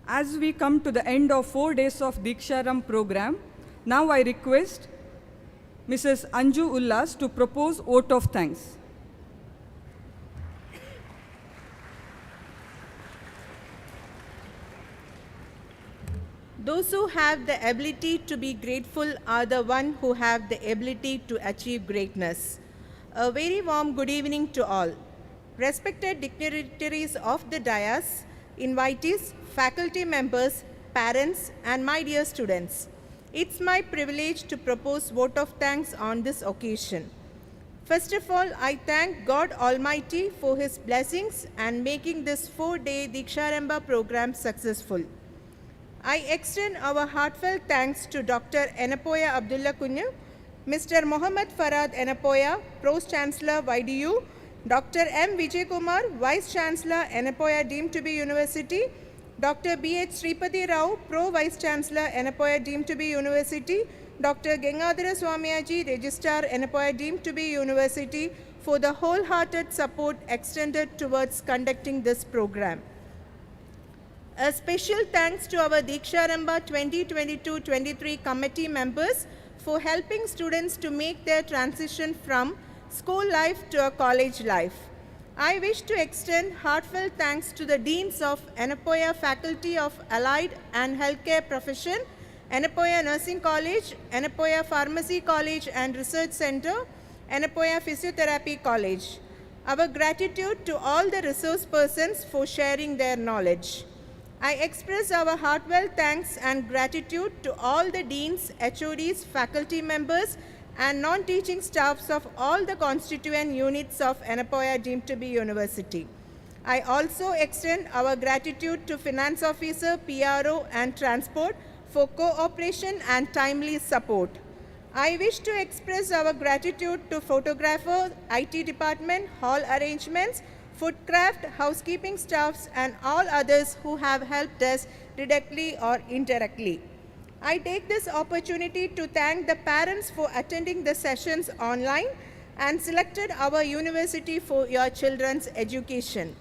As we come to the end of 4 days of DEEKSHARAMBH program, now I request Mrs. Anju Ullas to propose vote of thanks. Those who have the ability to be grateful are the ones who have the ability to achieve greatness. A very warm good evening to all. Respected dignitaries of the dais, invitees, faculty members, parents, and my dear students. It's my privilege to propose vote of thanks on this occasion. First of all, I thank God Almighty for His blessings and making this 4-day DEEKSHARAMBH program successful. I extend our heartfelt thanks to Dr. Enepoya Abdullah Kunyu, Mr. Mohammad Farad Enepoya, Pro-Chancellor YDU, Dr. M. Vijay Kumar, Vice Chancellor Enepoya deemed to be University, Dr. B.H. Sripati Rao, Pro-Vice Chancellor Enepoya deemed to be University, Dr. Gangadhara Swamiyaji, Registrar Enepoya deemed to be University, for the wholehearted support extended towards conducting this program. A special thanks to our DEEKSHARAMBH 2022-23 committee members for helping students to make their transition from school life to a college life. I wish to extend heartfelt thanks to the Deans of Enepoya Faculty of Allied and Healthcare Profession, Enepoya Nursing College, Enepoya Pharmacy College and Research Center, Enepoya Physiotherapy College. Our gratitude to all the resource persons for sharing their knowledge. I express our heartfelt thanks and gratitude to all the deans, HODs, faculty members, and non-teaching staffs of all the constituent units of Enepoya deemed to be University. I also extend our gratitude to Finance Officer, PRO, and Transport for cooperation and timely support. I wish to express our gratitude to photographer, IT department, hall arrangements, foodcraft, housekeeping staffs, and all others who have helped us directly or indirectly. I take this opportunity to thank the parents for attending the sessions online and selected our university for your children's education.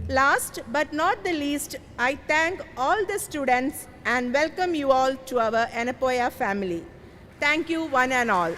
Last but not the least, I thank all the students and welcome you all to our Enepoya family. Thank you one and all.